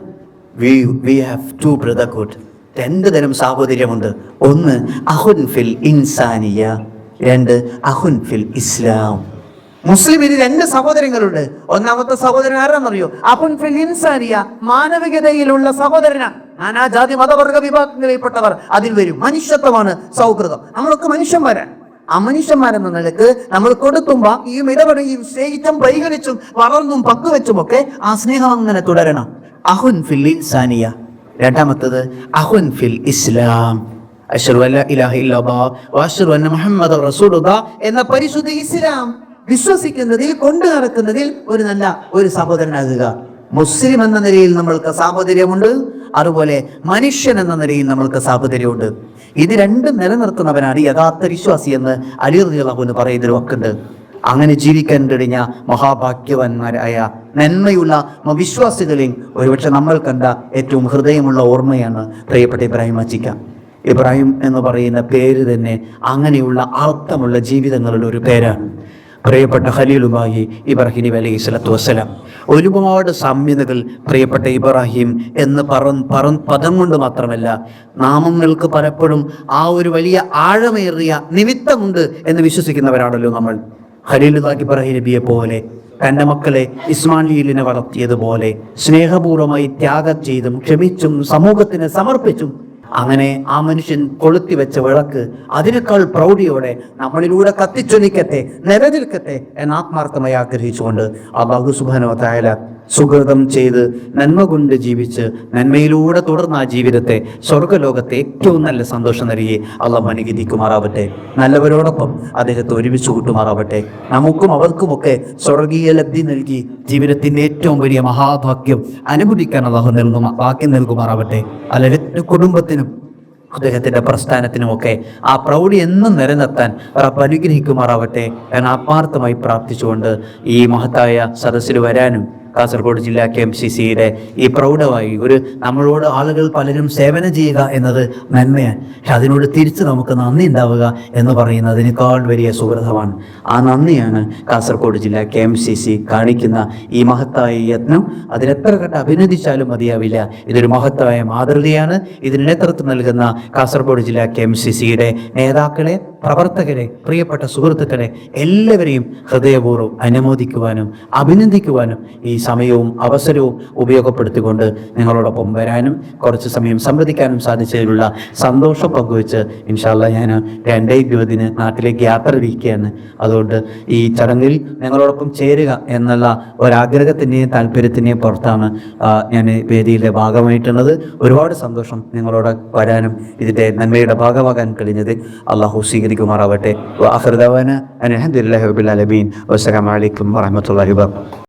we have two brotherhood, 2 തരം സാഹോദര്യമുണ്ട്. ഒന്ന് അഹുൻ ഫിൽ ഇൻസാനിയ, 2 അഹുൻ ഫിൽ ഇസ്ലാം. മുസ്ലിമിന് 2 സഹോദരങ്ങളുണ്ട്. ഒന്നാമത്തെ സഹോദരൻ ആരാന്നറിയോ? അഹുൻ ഫിൽ ഇൻസാനിയ, മാനവികതയിലുള്ള സഹോദരനാണ്. നാനാജാതി മതവർഗ വിഭാഗങ്ങളിൽപ്പെട്ടവർ അതിൽ വരും. മനുഷ്യത്വമാണ് സൗഹൃദം. നമ്മളൊക്കെ മനുഷ്യന്മാരാണ്. ആ മനുഷ്യന്മാരെന്ന നിലക്ക് നമ്മൾ കൊടുക്കുമ്പോൾ ഈ ഇടപെടുകയും സ്നേഹിച്ചും പരിഗണിച്ചും വളർന്നും പങ്കുവെച്ചും ഒക്കെ ആ സ്നേഹം അങ്ങനെ തുടരണം. അഹുൻ ഫിൽ ഇൻസാനിയ. രണ്ടാമത്തത് അഹുൻ ഫിൽ ഇസ്ലാം. അശ്ഹദു അല്ലാ ഇലാഹ ഇല്ലല്ലാഹ് വ അശ്ഹദു അന്ന മുഹമ്മദൻ റസൂലുള്ളാഹ് എന്ന പരിശുദ്ധ ഇസ്ലാം വിശ്വസിക്കുന്നതിൽ, കൊണ്ടു നടക്കുന്നതിൽ ഒരു സഹോദരനാകുക. മുസ്ലിം എന്ന നിലയിൽ നമ്മൾക്ക് സാഹോദര്യമുണ്ട്, അതുപോലെ മനുഷ്യൻ എന്ന നിലയിൽ നമ്മൾക്ക് സാഹോദര്യമുണ്ട്. ഇത് രണ്ടും നിലനിർത്തുന്നവനാണ് യഥാർത്ഥ വിശ്വാസി എന്ന് അലി റളിയല്ലാഹു അൻഹു പറയുന്നൊരു വാക്കുണ്ട്. അങ്ങനെ ജീവിക്കാൻ കഴിഞ്ഞ മഹാഭാഗ്യവാന്മാരായ നന്മയുള്ള വിശ്വാസികളിൽ ഒരുപക്ഷെ നമ്മൾ കണ്ട ഏറ്റവും ഹൃദയമുള്ള ഓർമ്മയാണ് പ്രിയപ്പെട്ട ഇബ്രാഹിം അച്ചിക്ക. ഇബ്രാഹിം എന്ന് പറയുന്ന പേര് തന്നെ അങ്ങനെയുള്ള അർത്ഥമുള്ള ജീവിതങ്ങളുടെ ഒരു പേരാണ്. പ്രിയപ്പെട്ട ഖലീലുല്ലാഹി ഇബ്രാഹിം നബി അലൈഹി സ്വലത്തു വസ്സലാം ഒരുപാട് സാമ്യതകൾ പ്രിയപ്പെട്ട ഇബ്രാഹിം എന്ന് പദം കൊണ്ട് മാത്രമല്ല, നാമങ്ങൾക്ക് പലപ്പോഴും ആ ഒരു വലിയ ആഴമേറിയ നിമിത്തമുണ്ട് എന്ന് വിശ്വസിക്കുന്നവരാണല്ലോ നമ്മൾ. ഖലീലുല്ലാഹി ഇബ്രാഹിം നബിയെ പോലെ തൻ്റെ മക്കളെ ഇസ്മായിലിനെ വളർത്തിയതുപോലെ സ്നേഹപൂർവ്വമായി ത്യാഗം ചെയ്തും ക്ഷമിച്ചും സമൂഹത്തിന് സമർപ്പിച്ചും അങ്ങനെ ആ മനുഷ്യൻ കൊളുത്തി വെച്ച വിളക്ക് അതിനേക്കാൾ പ്രൗഢിയോടെ നമ്മളിലൂടെ കത്തിച്ചൊലിക്കട്ടെ, നിലനിൽക്കട്ടെ എന്ന് ആത്മാർത്ഥമായി ആഗ്രഹിച്ചുകൊണ്ട് അല്ലാഹു സുബ്ഹാനഹു വ തആല സുഹൃതം ചെയ്ത് നന്മ കൊണ്ട് ജീവിച്ച് നന്മയിലൂടെ തുടർന്ന ആ ജീവിതത്തെ സ്വർഗ്ഗലോകത്തെ ഏറ്റവും നല്ല സന്തോഷം നൽകി അള്ളാഹു അനുഗ്രഹിക്കുമാറാവട്ടെ. നല്ലവരോടൊപ്പം അദ്ദേഹത്തെ ഒരുമിച്ച് കൂട്ടുമാറാവട്ടെ. നമുക്കും അവർക്കുമൊക്കെ സ്വർഗീയ ലബ്ധി നൽകി ജീവിതത്തിന്റെ ഏറ്റവും വലിയ മഹാഭാഗ്യം അനുഭവിക്കാൻ അള്ളാഹു ഭാഗ്യം നൽകുമാറാവട്ടെ. അല്ലെങ്കിൽ കുടുംബത്തിനും അദ്ദേഹത്തിന്റെ പ്രസ്ഥാനത്തിനുമൊക്കെ ആ പ്രൗഢി എന്നും നിലനിർത്താൻ റബ്ബ് അനുഗ്രഹിക്കുമാറാവട്ടെ എന്ന് ആത്മാർത്ഥമായി പ്രാർത്ഥിച്ചുകൊണ്ട് ഈ മഹത്തായ സദസ്സിൽ വരാനും കാസർഗോഡ് ജില്ലാ KMCCയുടെ ഈ പ്രൗഢമായി നമ്മളോട് ആളുകൾ പലരും സേവനം ചെയ്യുക എന്നത് നന്മയാണ്. പക്ഷെ അതിനോട് തിരിച്ച് നമുക്ക് നന്ദി ഉണ്ടാവുക എന്ന് പറയുന്നതിനേക്കാൾ വലിയ സുഹൃതമാണ്. ആ നന്ദിയാണ് കാസർഗോഡ് ജില്ലാ KMCC കാണിക്കുന്ന ഈ മഹത്തായ യത്നം. അതിനെത്ര കണ്ട് അഭിനന്ദിച്ചാലും മതിയാവില്ല. ഇതൊരു മഹത്തായ മാതൃകയാണ്. ഇതിന് നേതൃത്വം നൽകുന്ന കാസർഗോഡ് ജില്ലാ KMCCയുടെ നേതാക്കളെ, പ്രവർത്തകരെ, പ്രിയപ്പെട്ട സുഹൃത്തുക്കളെ എല്ലാവരെയും ഹൃദയപൂർവ്വം അനുമോദിക്കുവാനും അഭിനന്ദിക്കുവാനും ഈ സമയവും അവസരവും ഉപയോഗപ്പെടുത്തിക്കൊണ്ട് നിങ്ങളോടൊപ്പം വരാനും കുറച്ച് സമയം സംവദിക്കാനും സാധിച്ചതിലുള്ള സന്തോഷം പങ്കുവെച്ച് ഇൻഷാ അല്ലാഹ് ഞാൻ 2020 നാട്ടിലേക്ക് യാത്ര തിരിക്കുകയാണ്. അതുകൊണ്ട് ഈ ചടങ്ങിൽ നിങ്ങളോടൊപ്പം ചേരുക എന്നുള്ള ഒരാഗ്രഹത്തിൻ്റെയും താല്പര്യത്തിൻ്റെയും പുറത്താണ് ഞാൻ വേദിയിലെ ഭാഗമായിട്ടുള്ളത്. ഒരുപാട് സന്തോഷം നിങ്ങളോട് വരാനും ഇതിൻ്റെ നന്മയുടെ ഭാഗമാകാൻ കഴിഞ്ഞത്. അള്ളാഹു സ്വീകരിക്കുമാറാവട്ടെ. വആഖിറു ദഅവാന അൽഹംദുലില്ലാഹി റബ്ബിൽ ആലമീൻ. വസ്സലാമു അലൈക്കും വറഹ്മത്തുള്ളാഹി വബറകാതുഹു.